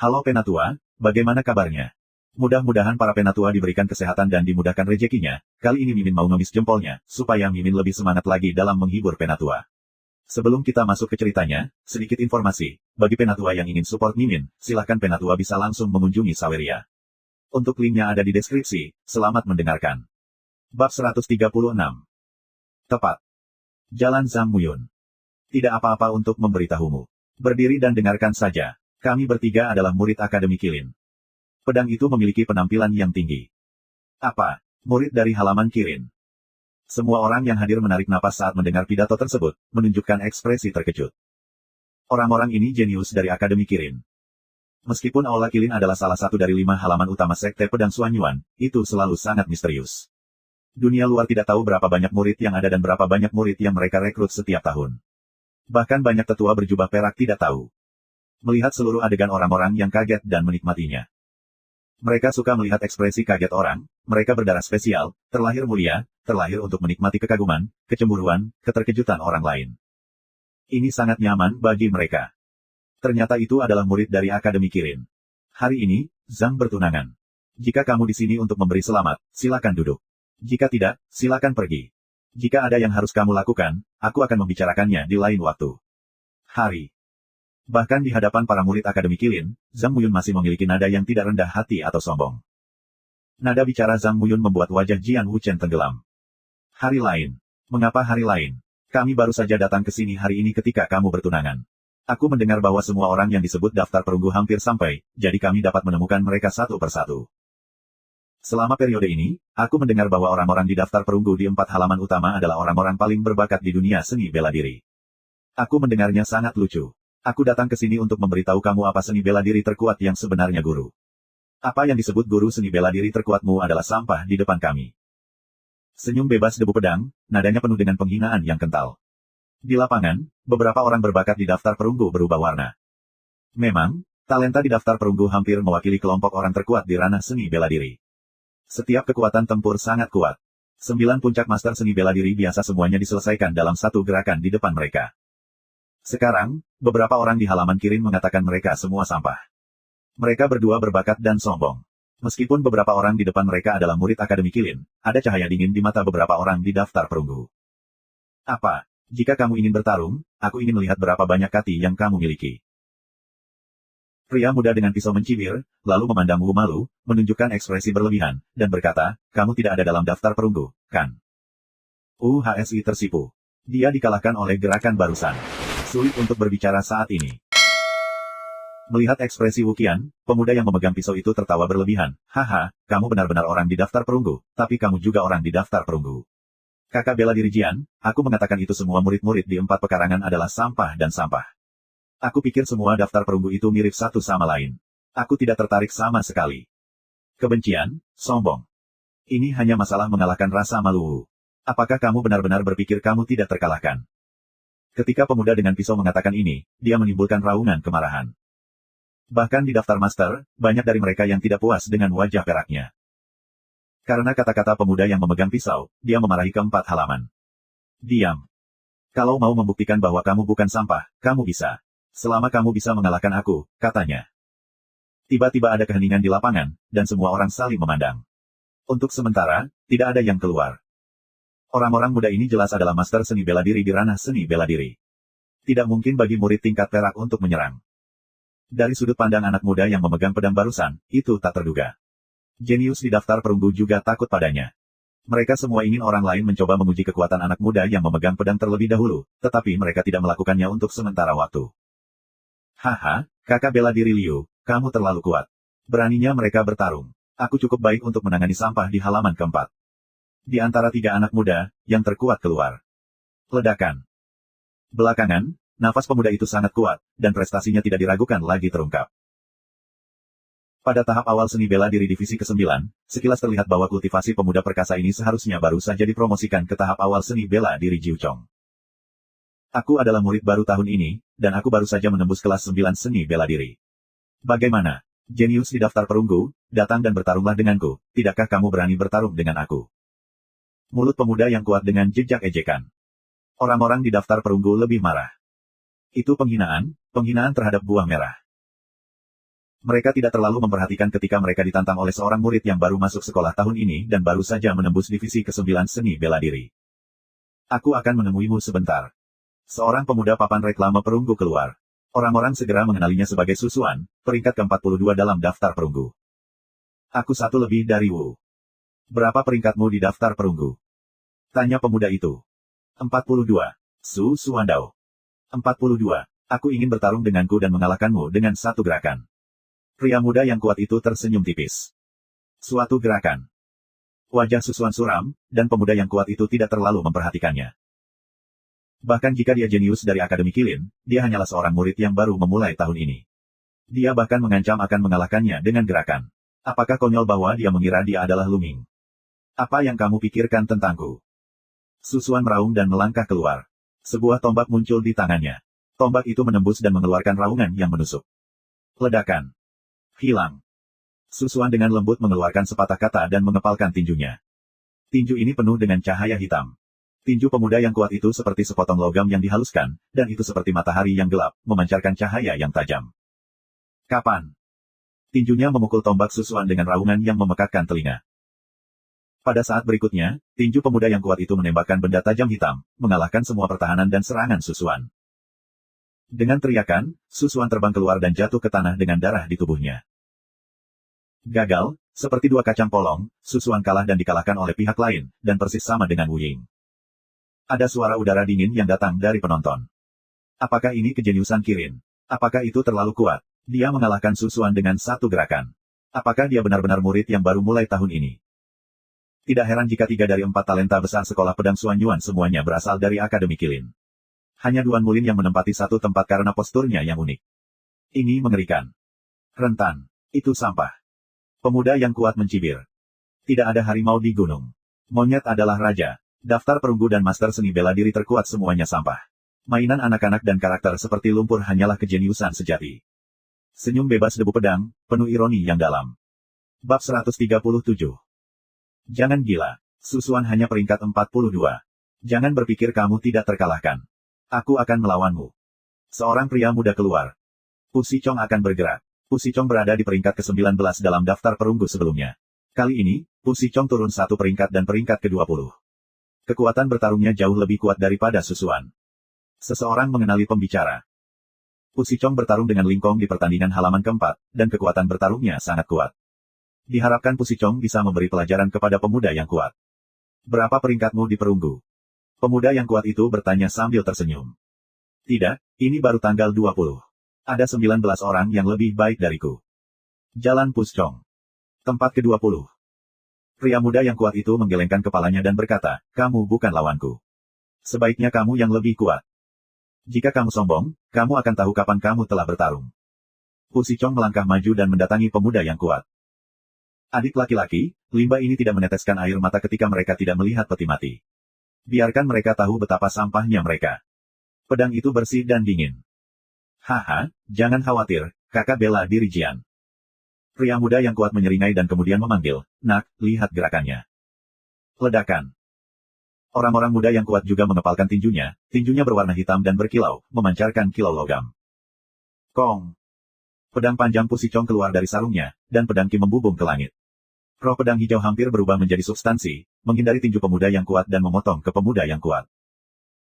Halo Penatua, bagaimana kabarnya? Mudah-mudahan para Penatua diberikan kesehatan dan dimudahkan rezekinya. Kali ini Mimin mau ngemis jempolnya, supaya Mimin lebih semangat lagi dalam menghibur Penatua. Sebelum kita masuk ke ceritanya, sedikit informasi. Bagi Penatua yang ingin support Mimin, silahkan Penatua bisa langsung mengunjungi Saweria. Untuk linknya ada di deskripsi. Selamat mendengarkan. Bab 136. Tepat. Jalan Zhang Muyun. Tidak apa-apa untuk memberitahumu. Berdiri dan dengarkan saja. Kami bertiga adalah murid Akademi Kirin. Pedang itu memiliki penampilan yang tinggi. Apa? Murid dari halaman Kirin. Semua orang yang hadir menarik napas saat mendengar pidato tersebut, menunjukkan ekspresi terkejut. Orang-orang ini jenius dari Akademi Kirin. Meskipun Aula Kirin adalah salah satu dari 5 halaman utama Sekte Pedang Suanyuan, itu selalu sangat misterius. Dunia luar tidak tahu berapa banyak murid yang ada dan berapa banyak murid yang mereka rekrut setiap tahun. Bahkan banyak tetua berjubah perak tidak tahu. Melihat seluruh adegan orang-orang yang kaget dan menikmatinya. Mereka suka melihat ekspresi kaget orang, mereka berdarah spesial, terlahir mulia, terlahir untuk menikmati kekaguman, kecemburuan, keterkejutan orang lain. Ini sangat nyaman bagi mereka. Ternyata itu adalah murid dari Akademi Kirin. Hari ini, Zhang bertunangan. Jika kamu di sini untuk memberi selamat, silakan duduk. Jika tidak, silakan pergi. Jika ada yang harus kamu lakukan, aku akan membicarakannya di lain waktu. Hari. Bahkan di hadapan para murid Akademi Kirin, Zhang Muyun masih memiliki nada yang tidak rendah hati atau sombong. Nada bicara Zhang Muyun membuat wajah Jian Wuchen tenggelam. Hari lain. Mengapa hari lain? Kami baru saja datang ke sini hari ini ketika kamu bertunangan. Aku mendengar bahwa semua orang yang disebut daftar perunggu hampir sampai, jadi kami dapat menemukan mereka satu persatu. Selama periode ini, aku mendengar bahwa orang-orang di daftar perunggu di 4 halaman utama adalah orang-orang paling berbakat di dunia seni bela diri. Aku mendengarnya sangat lucu. Aku datang ke sini untuk memberitahu kamu apa seni bela diri terkuat yang sebenarnya guru. Apa yang disebut guru seni bela diri terkuatmu adalah sampah di depan kami. Senyum bebas debu pedang, nadanya penuh dengan penghinaan yang kental. Di lapangan, beberapa orang berbakat di daftar perunggu berubah warna. Memang, talenta di daftar perunggu hampir mewakili kelompok orang terkuat di ranah seni bela diri. Setiap kekuatan tempur sangat kuat. 9 puncak master seni bela diri biasa semuanya diselesaikan dalam satu gerakan di depan mereka. Sekarang, beberapa orang di halaman Kirin mengatakan mereka semua sampah. Mereka berdua berbakat dan sombong. Meskipun beberapa orang di depan mereka adalah murid Akademi Kirin, ada cahaya dingin di mata beberapa orang di daftar perunggu. Apa? Jika kamu ingin bertarung, aku ingin melihat berapa banyak kati yang kamu miliki. Pria muda dengan pisau mencibir, lalu memandang Wu malu, menunjukkan ekspresi berlebihan, dan berkata, kamu tidak ada dalam daftar perunggu, kan? HSI tersipu. Dia dikalahkan oleh gerakan barusan. Sulit untuk berbicara saat ini. Melihat ekspresi Wu Qian, pemuda yang memegang pisau itu tertawa berlebihan. Haha, kamu benar-benar orang di daftar perunggu, tapi kamu juga orang di daftar perunggu. Kakak bela diri Jian, aku mengatakan itu semua murid-murid di 4 pekarangan adalah sampah dan sampah. Aku pikir semua daftar perunggu itu mirip satu sama lain. Aku tidak tertarik sama sekali. Kebencian, sombong. Ini hanya masalah mengalahkan rasa malu. Apakah kamu benar-benar berpikir kamu tidak terkalahkan? Ketika pemuda dengan pisau mengatakan ini, dia menimbulkan raungan kemarahan. Bahkan di daftar master, banyak dari mereka yang tidak puas dengan wajah peraknya. Karena kata-kata pemuda yang memegang pisau, dia memarahi ke-4 halaman. Diam. Kalau mau membuktikan bahwa kamu bukan sampah, kamu bisa. Selama kamu bisa mengalahkan aku, katanya. Tiba-tiba ada keheningan di lapangan, dan semua orang saling memandang. Untuk sementara, tidak ada yang keluar. Orang-orang muda ini jelas adalah master seni bela diri di ranah seni bela diri. Tidak mungkin bagi murid tingkat perak untuk menyerang. Dari sudut pandang anak muda yang memegang pedang barusan, itu tak terduga. Jenius di daftar perunggu juga takut padanya. Mereka semua ingin orang lain mencoba menguji kekuatan anak muda yang memegang pedang terlebih dahulu, tetapi mereka tidak melakukannya untuk sementara waktu. Haha, kakak bela diri Liu, kamu terlalu kuat. Beraninya mereka bertarung. Aku cukup baik untuk menangani sampah di halaman ke-4. Di antara 3 anak muda, yang terkuat keluar. Ledakan. Belakangan, nafas pemuda itu sangat kuat, dan prestasinya tidak diragukan lagi terungkap. Pada tahap awal seni bela diri divisi ke-9, sekilas terlihat bahwa kultivasi pemuda perkasa ini seharusnya baru saja dipromosikan ke tahap awal seni bela diri Jiu Chong. Aku adalah murid baru tahun ini, dan aku baru saja menembus kelas 9 seni bela diri. Bagaimana? Jenius di daftar perunggu, datang dan bertarunglah denganku, tidakkah kamu berani bertarung dengan aku? Mulut pemuda yang kuat dengan jejak ejekan. Orang-orang di daftar perunggu lebih marah. Itu penghinaan terhadap buah merah. Mereka tidak terlalu memperhatikan ketika mereka ditantang oleh seorang murid yang baru masuk sekolah tahun ini dan baru saja menembus divisi ke-9 seni bela diri. Aku akan menemuimu sebentar. Seorang pemuda papan reklame perunggu keluar. Orang-orang segera mengenalinya sebagai Susuan, peringkat ke-42 dalam daftar perunggu. Aku satu lebih dari Wu. Berapa peringkatmu di daftar perunggu? Tanya pemuda itu. 42. Susuan Dao. 42. Aku ingin bertarung denganku dan mengalahkanmu dengan satu gerakan. Pria muda yang kuat itu tersenyum tipis. Suatu gerakan. Wajah Susuan suram, dan pemuda yang kuat itu tidak terlalu memperhatikannya. Bahkan jika dia jenius dari Akademi Kilin, dia hanyalah seorang murid yang baru memulai tahun ini. Dia bahkan mengancam akan mengalahkannya dengan gerakan. Apakah konyol bahwa dia mengira dia adalah Luming? Apa yang kamu pikirkan tentangku? Susuan meraung dan melangkah keluar. Sebuah tombak muncul di tangannya. Tombak itu menembus dan mengeluarkan raungan yang menusuk. Ledakan. Hilang. Susuan dengan lembut mengeluarkan sepatah kata dan mengepalkan tinjunya. Tinju ini penuh dengan cahaya hitam. Tinju pemuda yang kuat itu seperti sepotong logam yang dihaluskan, dan itu seperti matahari yang gelap, memancarkan cahaya yang tajam. Kapan? Tinjunya memukul tombak Susuan dengan raungan yang memekakkan telinga. Pada saat berikutnya, tinju pemuda yang kuat itu menembakkan benda tajam hitam, mengalahkan semua pertahanan dan serangan Susuan. Dengan teriakan, Susuan terbang keluar dan jatuh ke tanah dengan darah di tubuhnya. Gagal, seperti dua kacang polong, Susuan kalah dan dikalahkan oleh pihak lain, dan persis sama dengan Wu Ying. Ada suara udara dingin yang datang dari penonton. Apakah ini kejeniusan Kirin? Apakah itu terlalu kuat? Dia mengalahkan Susuan dengan satu gerakan. Apakah dia benar-benar murid yang baru mulai tahun ini? Tidak heran jika 3 dari 4 talenta besar sekolah pedang Xuan Yuan semuanya berasal dari Akademi Kilin. Hanya Duan Mulin yang menempati satu tempat karena posturnya yang unik. Ini mengerikan. Rentan. Itu sampah. Pemuda yang kuat mencibir. Tidak ada harimau di gunung. Monyet adalah raja. Daftar perunggu dan master seni bela diri terkuat semuanya sampah. Mainan anak-anak dan karakter seperti lumpur hanyalah kejeniusan sejati. Senyum bebas debu pedang, penuh ironi yang dalam. Bab 137. Jangan gila. Susuan hanya peringkat 42. Jangan berpikir kamu tidak terkalahkan. Aku akan melawanmu. Seorang pria muda keluar. Pu Sichong akan bergerak. Pu Sichong berada di peringkat ke-19 dalam daftar perunggu sebelumnya. Kali ini, Pu Sichong turun satu peringkat dan peringkat ke-20. Kekuatan bertarungnya jauh lebih kuat daripada Susuan. Seseorang mengenali pembicara. Pu Sichong bertarung dengan Lingkong di pertandingan halaman keempat, dan kekuatan bertarungnya sangat kuat. Diharapkan Pu Sichong bisa memberi pelajaran kepada pemuda yang kuat. Berapa peringkatmu di perunggu? Pemuda yang kuat itu bertanya sambil tersenyum. Tidak, ini baru tanggal 20. Ada 19 orang yang lebih baik dariku. Jalan Pu Sichong. Tempat ke-20. Pria muda yang kuat itu menggelengkan kepalanya dan berkata, kamu bukan lawanku. Sebaiknya kamu yang lebih kuat. Jika kamu sombong, kamu akan tahu kapan kamu telah bertarung. Pu Sichong melangkah maju dan mendatangi pemuda yang kuat. Adik laki-laki, limbah ini tidak meneteskan air mata ketika mereka tidak melihat peti mati. Biarkan mereka tahu betapa sampahnya mereka. Pedang itu bersih dan dingin. Haha, jangan khawatir, kakak bela diri Jian. Pria muda yang kuat menyeringai dan kemudian memanggil, nak, lihat gerakannya. Ledakan. Orang-orang muda yang kuat juga mengepalkan tinjunya berwarna hitam dan berkilau, memancarkan kilau logam. Kong. Pedang panjang Pu Sichong keluar dari sarungnya, dan pedang Qi membubung ke langit. Roh pedang hijau hampir berubah menjadi substansi, menghindari tinju pemuda yang kuat dan memotong ke pemuda yang kuat.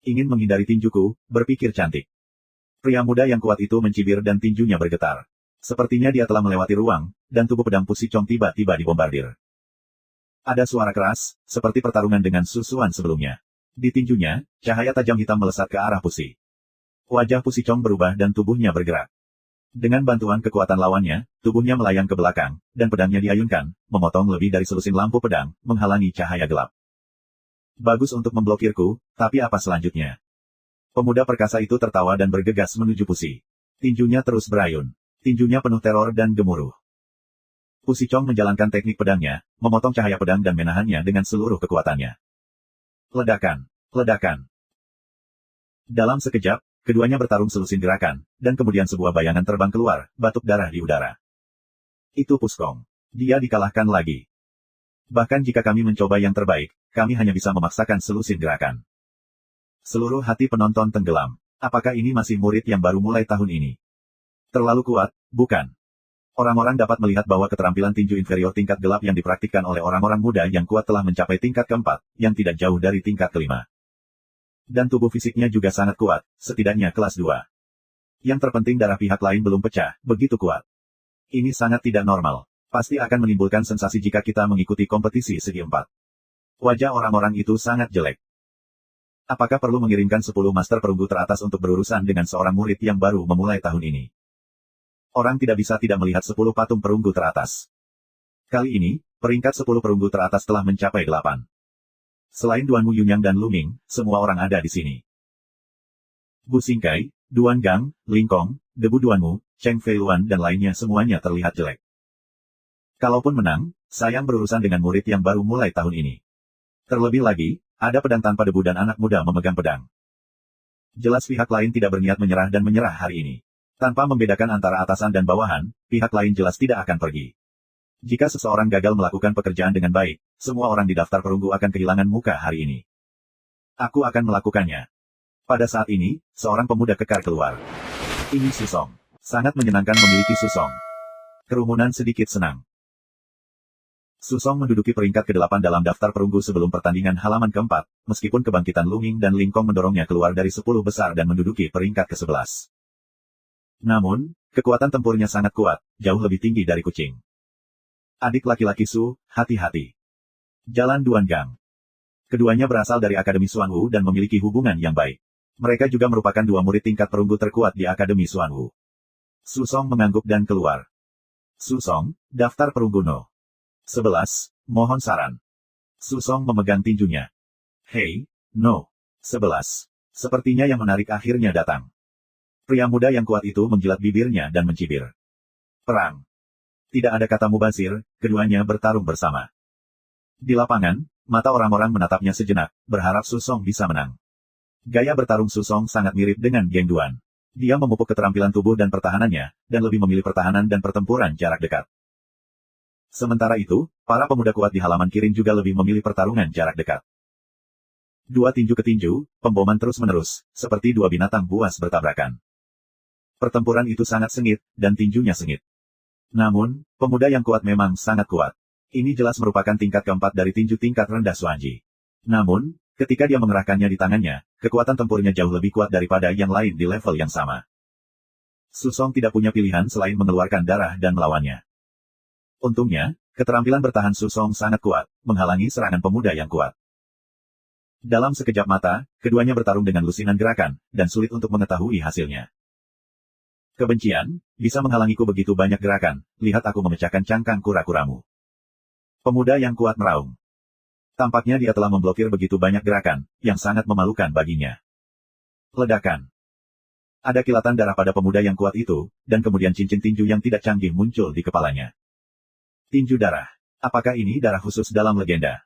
Ingin menghindari tinjuku, berpikir cantik. Pria muda yang kuat itu mencibir dan tinjunya bergetar. Sepertinya dia telah melewati ruang, dan tubuh pedang Pu Sichong tiba-tiba dibombardir. Ada suara keras, seperti pertarungan dengan Susuan sebelumnya. Di tinjunya, cahaya tajam hitam melesat ke arah Pu Si. Wajah Pu Sichong berubah dan tubuhnya bergerak. Dengan bantuan kekuatan lawannya, tubuhnya melayang ke belakang, dan pedangnya diayunkan, memotong lebih dari selusin lampu pedang, menghalangi cahaya gelap. Bagus untuk memblokirku, tapi apa selanjutnya? Pemuda perkasa itu tertawa dan bergegas menuju Pu Si. Tinjunya terus berayun. Tinjunya penuh teror dan gemuruh. Pu Sichong menjalankan teknik pedangnya, memotong cahaya pedang dan menahannya dengan seluruh kekuatannya. Ledakan. Ledakan. Dalam sekejap, keduanya bertarung selusin gerakan, dan kemudian sebuah bayangan terbang keluar, batuk darah di udara. Itu Pu Sichong. Dia dikalahkan lagi. Bahkan jika kami mencoba yang terbaik, kami hanya bisa memaksakan selusin gerakan. Seluruh hati penonton tenggelam. Apakah ini masih murid yang baru mulai tahun ini? Terlalu kuat, bukan? Orang-orang dapat melihat bahwa keterampilan tinju inferior tingkat gelap yang dipraktikkan oleh orang-orang muda yang kuat telah mencapai tingkat keempat, yang tidak jauh dari tingkat kelima. Dan tubuh fisiknya juga sangat kuat, setidaknya kelas 2. Yang terpenting darah pihak lain belum pecah, begitu kuat. Ini sangat tidak normal. Pasti akan menimbulkan sensasi jika kita mengikuti kompetisi segi 4. Wajah orang-orang itu sangat jelek. Apakah perlu mengirimkan 10 master perunggu teratas untuk berurusan dengan seorang murid yang baru memulai tahun ini? Orang tidak bisa tidak melihat 10 patung perunggu teratas. Kali ini, peringkat 10 perunggu teratas telah mencapai 8. Selain Duanmu Yunyang dan Luming, semua orang ada di sini. Bu Xingkai, Duan Gang, Ling Kong, Debu Duanmu, Cheng Feiluan dan lainnya semuanya terlihat jelek. Kalaupun menang, sayang berurusan dengan murid yang baru mulai tahun ini. Terlebih lagi, ada pedang tanpa debu dan anak muda memegang pedang. Jelas pihak lain tidak berniat menyerah dan menyerah hari ini. Tanpa membedakan antara atasan dan bawahan, pihak lain jelas tidak akan pergi. Jika seseorang gagal melakukan pekerjaan dengan baik, semua orang di daftar perunggu akan kehilangan muka hari ini. Aku akan melakukannya. Pada saat ini, seorang pemuda kekar keluar. Ini Susong. Sangat menyenangkan memiliki Susong. Kerumunan sedikit senang. Susong menduduki peringkat ke-8 dalam daftar perunggu sebelum pertandingan halaman keempat, meskipun kebangkitan Luming dan Ling Kong mendorongnya keluar dari 10 besar dan menduduki peringkat ke-11. Namun, kekuatan tempurnya sangat kuat, jauh lebih tinggi dari kucing. Adik laki-laki Su, hati-hati. Jalan Duan Gang. Keduanya berasal dari Akademi Xuanwu dan memiliki hubungan yang baik. Mereka juga merupakan dua murid tingkat perunggu terkuat di Akademi Xuanwu. Susong mengangguk dan keluar. Susong, daftar perunggu No. 11, mohon saran. Susong memegang tinjunya. Hei, No. 11. Sepertinya yang menarik akhirnya datang. Pria muda yang kuat itu menjilat bibirnya dan mencibir. Perang. Tidak ada kata mubazir, keduanya bertarung bersama. Di lapangan, mata orang-orang menatapnya sejenak, berharap Susong bisa menang. Gaya bertarung Susong sangat mirip dengan Geng Duan. Dia memupuk keterampilan tubuh dan pertahanannya, dan lebih memilih pertahanan dan pertempuran jarak dekat. Sementara itu, para pemuda kuat di halaman Kirin juga lebih memilih pertarungan jarak dekat. Dua tinju ke tinju, pemboman terus-menerus, seperti dua binatang buas bertabrakan. Pertempuran itu sangat sengit, dan tinjunya sengit. Namun, pemuda yang kuat memang sangat kuat. Ini jelas merupakan tingkat keempat dari tinju tingkat rendah Xuanji. Namun, ketika dia mengerahkannya di tangannya, kekuatan tempurnya jauh lebih kuat daripada yang lain di level yang sama. Susong tidak punya pilihan selain mengeluarkan darah dan melawannya. Untungnya, keterampilan bertahan Susong sangat kuat, menghalangi serangan pemuda yang kuat. Dalam sekejap mata, keduanya bertarung dengan lusinan gerakan, dan sulit untuk mengetahui hasilnya. Kebencian, bisa menghalangiku begitu banyak gerakan, lihat aku memecahkan cangkang kura-kuramu. Pemuda yang kuat meraung. Tampaknya dia telah memblokir begitu banyak gerakan, yang sangat memalukan baginya. Ledakan. Ada kilatan darah pada pemuda yang kuat itu, dan kemudian cincin tinju yang tidak canggih muncul di kepalanya. Tinju darah. Apakah ini darah khusus dalam legenda?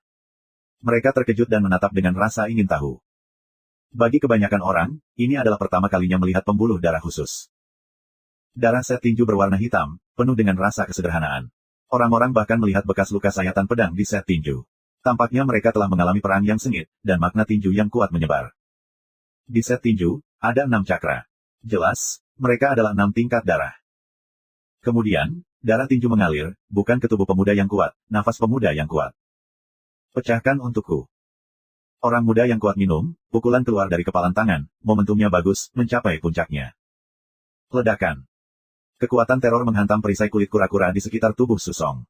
Mereka terkejut dan menatap dengan rasa ingin tahu. Bagi kebanyakan orang, ini adalah pertama kalinya melihat pembuluh darah khusus. Darah set tinju berwarna hitam, penuh dengan rasa kesederhanaan. Orang-orang bahkan melihat bekas luka sayatan pedang di set tinju. Tampaknya mereka telah mengalami perang yang sengit, dan makna tinju yang kuat menyebar. Di set tinju, ada 6 cakra. Jelas, mereka adalah 6 tingkat darah. Kemudian, darah tinju mengalir, bukan ke tubuh pemuda yang kuat, nafas pemuda yang kuat. Pecahkan untukku. Orang muda yang kuat minum, pukulan keluar dari kepalan tangan, momentumnya bagus, mencapai puncaknya. Ledakan. Kekuatan teror menghantam perisai kulit kura-kura di sekitar tubuh Susong.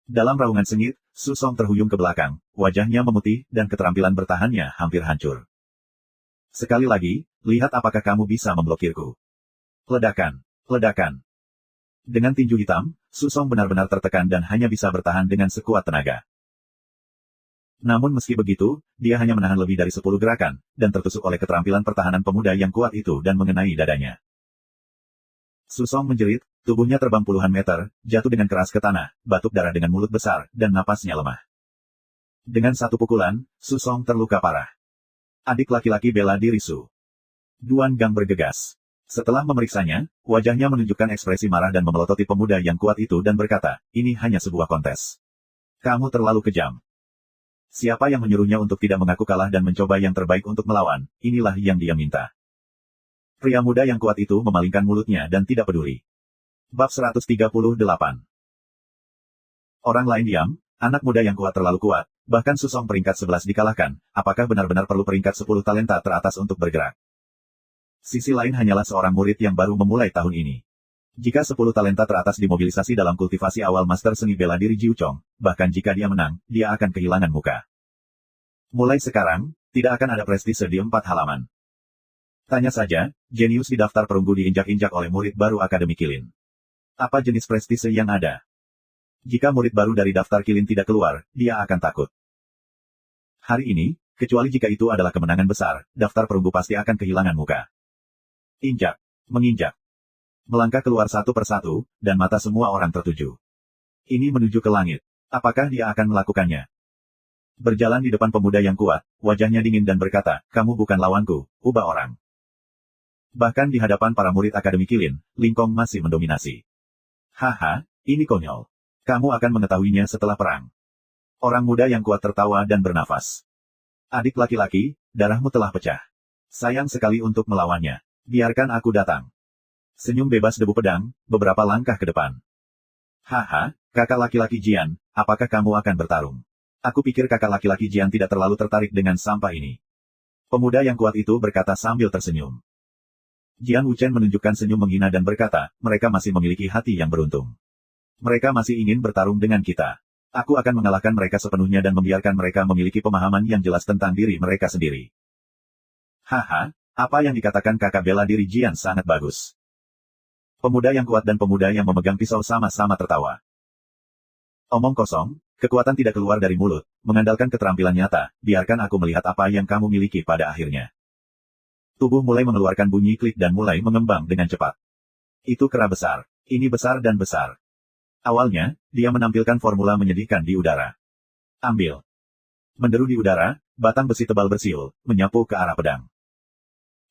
Dalam raungan sengit, Susong terhuyung ke belakang, wajahnya memutih, dan keterampilan bertahannya hampir hancur. Sekali lagi, lihat apakah kamu bisa memblokirku. Ledakan. Ledakan. Dengan tinju hitam, Susong benar-benar tertekan dan hanya bisa bertahan dengan sekuat tenaga. Namun meski begitu, dia hanya menahan lebih dari 10 gerakan, dan tertusuk oleh keterampilan pertahanan pemuda yang kuat itu dan mengenai dadanya. Susong menjerit, tubuhnya terbang puluhan meter, jatuh dengan keras ke tanah, batuk darah dengan mulut besar, dan napasnya lemah. Dengan satu pukulan, Susong terluka parah. Adik laki-laki bela diri Su. Duan Gang bergegas. Setelah memeriksanya, wajahnya menunjukkan ekspresi marah dan memelototi pemuda yang kuat itu dan berkata, ini hanya sebuah kontes. Kamu terlalu kejam. Siapa yang menyuruhnya untuk tidak mengaku kalah dan mencoba yang terbaik untuk melawan, inilah yang dia minta. Pria muda yang kuat itu memalingkan mulutnya dan tidak peduli. Bab 138. Orang lain diam, anak muda yang kuat terlalu kuat, bahkan Susong peringkat 11 dikalahkan, apakah benar-benar perlu peringkat 10 talenta teratas untuk bergerak? Sisi lain hanyalah seorang murid yang baru memulai tahun ini. Jika 10 talenta teratas dimobilisasi dalam kultivasi awal Master Seni Bela Diri Jiu Chong, bahkan jika dia menang, dia akan kehilangan muka. Mulai sekarang, tidak akan ada prestise di 4 halaman. Tanya saja, jenius di daftar perunggu diinjak-injak oleh murid baru Akademi Kilin. Apa jenis prestise yang ada? Jika murid baru dari daftar Kilin tidak keluar, dia akan takut. Hari ini, kecuali jika itu adalah kemenangan besar, daftar perunggu pasti akan kehilangan muka. Injak, menginjak. Melangkah keluar satu persatu, dan mata semua orang tertuju. Ini menuju ke langit. Apakah dia akan melakukannya? Berjalan di depan pemuda yang kuat, wajahnya dingin dan berkata, kamu bukan lawanku, ubah orang. Bahkan di hadapan para murid Akademi Kilin, Lingkong masih mendominasi. Haha, ini konyol. Kamu akan mengetahuinya setelah perang. Orang muda yang kuat tertawa dan bernafas. Adik laki-laki, darahmu telah pecah. Sayang sekali untuk melawannya. Biarkan aku datang. Senyum bebas debu pedang, beberapa langkah ke depan. Haha, kakak laki-laki Jian, apakah kamu akan bertarung? Aku pikir kakak laki-laki Jian tidak terlalu tertarik dengan sampah ini. Pemuda yang kuat itu berkata sambil tersenyum. Jian Wuchen menunjukkan senyum menghina dan berkata, mereka masih memiliki hati yang beruntung. Mereka masih ingin bertarung dengan kita. Aku akan mengalahkan mereka sepenuhnya dan membiarkan mereka memiliki pemahaman yang jelas tentang diri mereka sendiri. Haha, apa yang dikatakan kakak bela diri Jian sangat bagus. Pemuda yang kuat dan pemuda yang memegang pisau sama-sama tertawa. Omong kosong, kekuatan tidak keluar dari mulut, mengandalkan keterampilan nyata, biarkan aku melihat apa yang kamu miliki pada akhirnya. Tubuh mulai mengeluarkan bunyi klik dan mulai mengembang dengan cepat. Itu kera besar. Ini besar dan besar. Awalnya, dia menampilkan formula menyedihkan di udara. Ambil. Menderu di udara, batang besi tebal bersiul, menyapu ke arah pedang.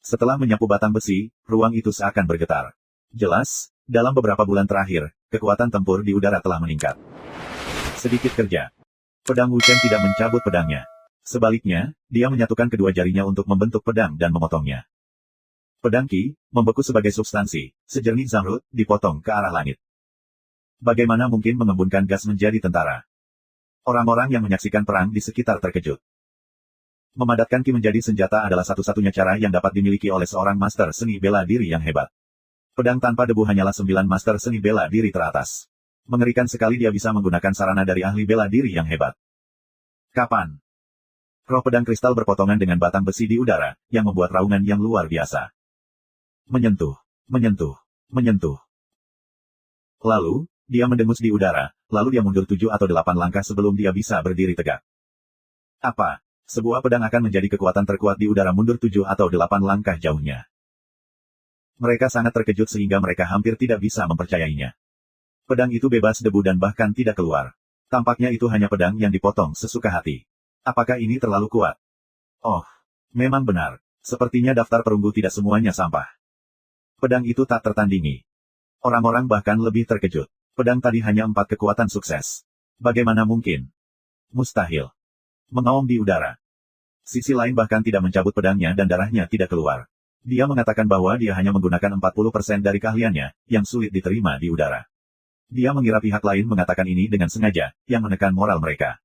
Setelah menyapu batang besi, ruang itu seakan bergetar. Jelas, dalam beberapa bulan terakhir, kekuatan tempur di udara telah meningkat. Sedikit kerja. Pedang Wuchen tidak mencabut pedangnya. Sebaliknya, dia menyatukan kedua jarinya untuk membentuk pedang dan memotongnya. Pedang Qi, membeku sebagai substansi, sejernih zamrud, dipotong ke arah langit. Bagaimana mungkin mengembunkan gas menjadi tentara? Orang-orang yang menyaksikan perang di sekitar terkejut. Memadatkan Qi menjadi senjata adalah satu-satunya cara yang dapat dimiliki oleh seorang master seni bela diri yang hebat. Pedang tanpa debu hanyalah 9 master seni bela diri teratas. Mengerikan sekali dia bisa menggunakan sarana dari ahli bela diri yang hebat. Kapan? Roh pedang kristal berpotongan dengan batang besi di udara, yang membuat raungan yang luar biasa. Menyentuh, menyentuh, menyentuh. Lalu, dia mendengus di udara, lalu dia mundur 7 atau 8 langkah sebelum dia bisa berdiri tegak. Apa? Sebuah pedang akan menjadi kekuatan terkuat di udara mundur 7 atau 8 langkah jauhnya. Mereka sangat terkejut sehingga mereka hampir tidak bisa mempercayainya. Pedang itu bebas debu dan bahkan tidak keluar. Tampaknya itu hanya pedang yang dipotong sesuka hati. Apakah ini terlalu kuat? Oh, memang benar. Sepertinya daftar perunggu tidak semuanya sampah. Pedang itu tak tertandingi. Orang-orang bahkan lebih terkejut. Pedang tadi hanya 4 kekuatan sukses. Bagaimana mungkin? Mustahil. Mengaum di udara. Sisi lain bahkan tidak mencabut pedangnya dan darahnya tidak keluar. Dia mengatakan bahwa dia hanya menggunakan 40% dari keahliannya, yang sulit diterima di udara. Dia mengira pihak lain mengatakan ini dengan sengaja, yang menekan moral mereka.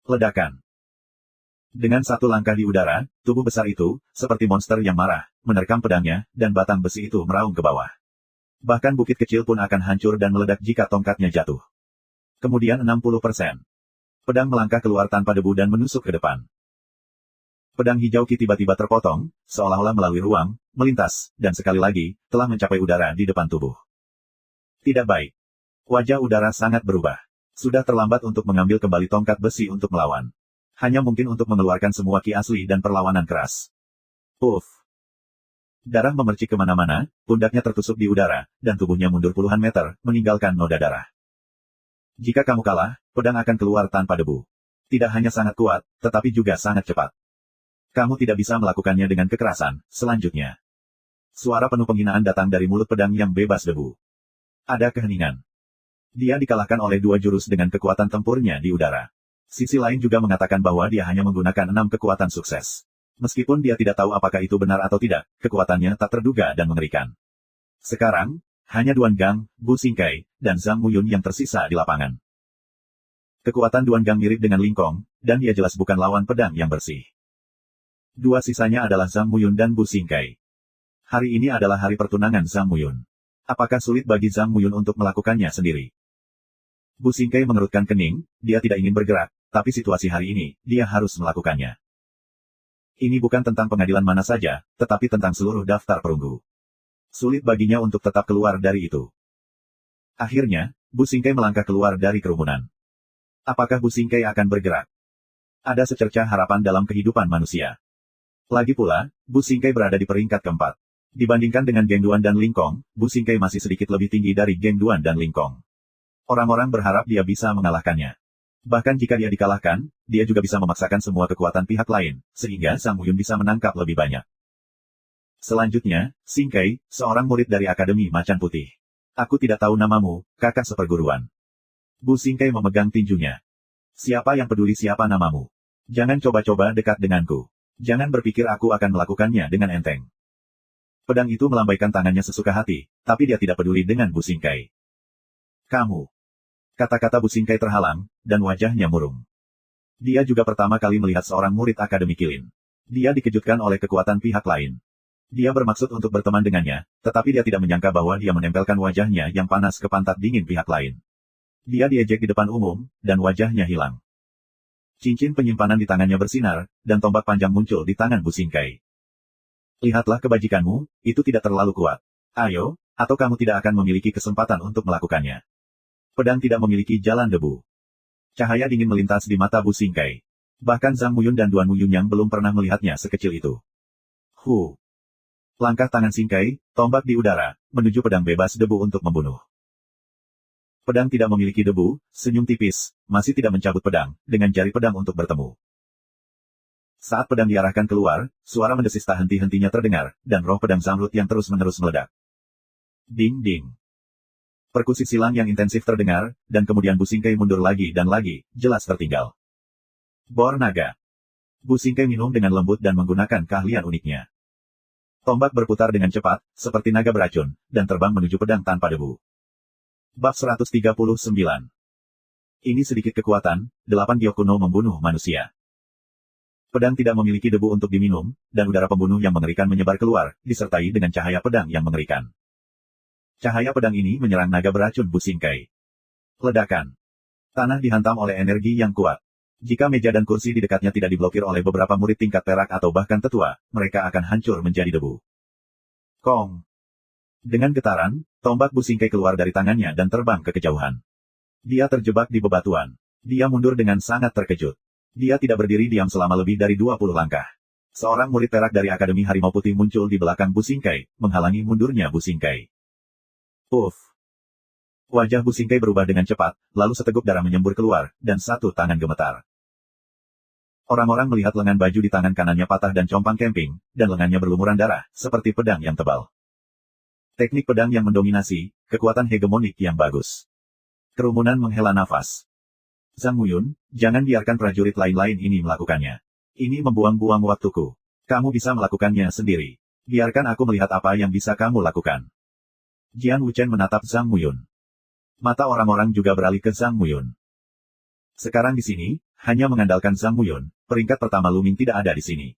Ledakan. Dengan satu langkah di udara, tubuh besar itu, seperti monster yang marah, menerkam pedangnya, dan batang besi itu meraung ke bawah. Bahkan bukit kecil pun akan hancur dan meledak jika tongkatnya jatuh. Kemudian 60%. Pedang melangkah keluar tanpa debu dan menusuk ke depan. Pedang hijau Qi tiba-tiba terpotong, seolah-olah melalui ruang, melintas, dan sekali lagi, telah mencapai udara di depan tubuh. Tidak baik. Wajah udara sangat berubah. Sudah terlambat untuk mengambil kembali tongkat besi untuk melawan. Hanya mungkin untuk mengeluarkan semua Qi asli dan perlawanan keras. Puff. Darah memercik kemana-mana, pundaknya tertusuk di udara, dan tubuhnya mundur puluhan meter, meninggalkan noda darah. Jika kamu kalah, pedang akan keluar tanpa debu. Tidak hanya sangat kuat, tetapi juga sangat cepat. Kamu tidak bisa melakukannya dengan kekerasan. Selanjutnya. Suara penuh penghinaan datang dari mulut pedang yang bebas debu. Ada keheningan. Dia dikalahkan oleh 2 jurus dengan kekuatan tempurnya di udara. Sisi lain juga mengatakan bahwa dia hanya menggunakan 6 kekuatan sukses. Meskipun dia tidak tahu apakah itu benar atau tidak, kekuatannya tak terduga dan mengerikan. Sekarang, hanya Duan Gang, Bu Xingkai, dan Zhang Muyun yang tersisa di lapangan. Kekuatan Duan Gang mirip dengan Lingkong, dan dia jelas bukan lawan pedang yang bersih. Dua sisanya adalah Zhang Muyun dan Bu Xingkai. Hari ini adalah hari pertunangan Zhang Muyun. Apakah sulit bagi Zhang Muyun untuk melakukannya sendiri? Bu Xingkai mengerutkan kening, dia tidak ingin bergerak, tapi situasi hari ini, dia harus melakukannya. Ini bukan tentang pengadilan mana saja, tetapi tentang seluruh daftar perunggu. Sulit baginya untuk tetap keluar dari itu. Akhirnya, Bu Xingkai melangkah keluar dari kerumunan. Apakah Bu Xingkai akan bergerak? Ada secercah harapan dalam kehidupan manusia. Lagi pula, Bu Xingkai berada di peringkat keempat. Dibandingkan dengan Geng Duan dan Lingkong, Bu Xingkai masih sedikit lebih tinggi dari Geng Duan dan Lingkong. Orang-orang berharap dia bisa mengalahkannya. Bahkan jika dia dikalahkan, dia juga bisa memaksakan semua kekuatan pihak lain, sehingga Zhang Muyun bisa menangkap lebih banyak. Selanjutnya, Xingkai, seorang murid dari Akademi Macan Putih. Aku tidak tahu namamu, kakak seperguruan. Bu Xingkai memegang tinjunya. Siapa yang peduli siapa namamu? Jangan coba-coba dekat denganku. Jangan berpikir aku akan melakukannya dengan enteng. Pedang itu melambaikan tangannya sesuka hati, tapi dia tidak peduli dengan Bu Xingkai. Kamu. Kata-kata Bu Xingkai terhalang, dan wajahnya murung. Dia juga pertama kali melihat seorang murid Akademi Kilin. Dia dikejutkan oleh kekuatan pihak lain. Dia bermaksud untuk berteman dengannya, tetapi dia tidak menyangka bahwa dia menempelkan wajahnya yang panas ke pantat dingin pihak lain. Dia diejek di depan umum, dan wajahnya hilang. Cincin penyimpanan di tangannya bersinar, dan tombak panjang muncul di tangan Bu Xingkai. Lihatlah kebajikanmu, itu tidak terlalu kuat. Ayo, atau kamu tidak akan memiliki kesempatan untuk melakukannya. Pedang tidak memiliki jalan debu. Cahaya dingin melintas di mata Bu Xingkai. Bahkan Zhang Muyun dan Duan Muyun yang belum pernah melihatnya sekecil itu. Langkah tangan Xingkai, tombak di udara, menuju pedang bebas debu untuk membunuh. Pedang tidak memiliki debu, senyum tipis, masih tidak mencabut pedang, dengan jari pedang untuk bertemu. Saat pedang diarahkan keluar, suara mendesis tak henti-hentinya terdengar, dan roh pedang zamrud yang terus-menerus meledak. Ding-ding. Perkusi silang yang intensif terdengar, dan kemudian Bu Xingkai mundur lagi dan lagi, jelas tertinggal. Bor naga. Bu Xingkai minum dengan lembut dan menggunakan keahlian uniknya. Tombak berputar dengan cepat, seperti naga beracun, dan terbang menuju pedang tanpa debu. Bab 139. Ini sedikit kekuatan, 8 giok kuno membunuh manusia. Pedang tidak memiliki debu untuk diminum, dan udara pembunuh yang mengerikan menyebar keluar, disertai dengan cahaya pedang yang mengerikan. Cahaya pedang ini menyerang naga beracun Bu Xingkai. Ledakan. Tanah dihantam oleh energi yang kuat. Jika meja dan kursi di dekatnya tidak diblokir oleh beberapa murid tingkat perak atau bahkan tetua, mereka akan hancur menjadi debu. Kong. Dengan getaran, tombak Bu Xingkai keluar dari tangannya dan terbang ke kejauhan. Dia terjebak di bebatuan. Dia mundur dengan sangat terkejut. Dia tidak berdiri diam selama lebih dari 20 langkah. Seorang murid perak dari Akademi Harimau Putih muncul di belakang Bu Xingkai, menghalangi mundurnya Bu Xingkai. Uff. Wajah Bu Xingkai berubah dengan cepat, lalu seteguk darah menyembur keluar, dan satu tangan gemetar. Orang-orang melihat lengan baju di tangan kanannya patah dan compang camping, dan lengannya berlumuran darah, seperti pedang yang tebal. Teknik pedang yang mendominasi, kekuatan hegemonik yang bagus. Kerumunan menghela nafas. Zhang Muyun, jangan biarkan prajurit lain-lain ini melakukannya. Ini membuang-buang waktuku. Kamu bisa melakukannya sendiri. Biarkan aku melihat apa yang bisa kamu lakukan. Jian Wuchen menatap Zhang Muyun. Mata orang-orang juga beralih ke Zhang Muyun. Sekarang di sini, hanya mengandalkan Zhang Muyun, peringkat pertama Luming tidak ada di sini.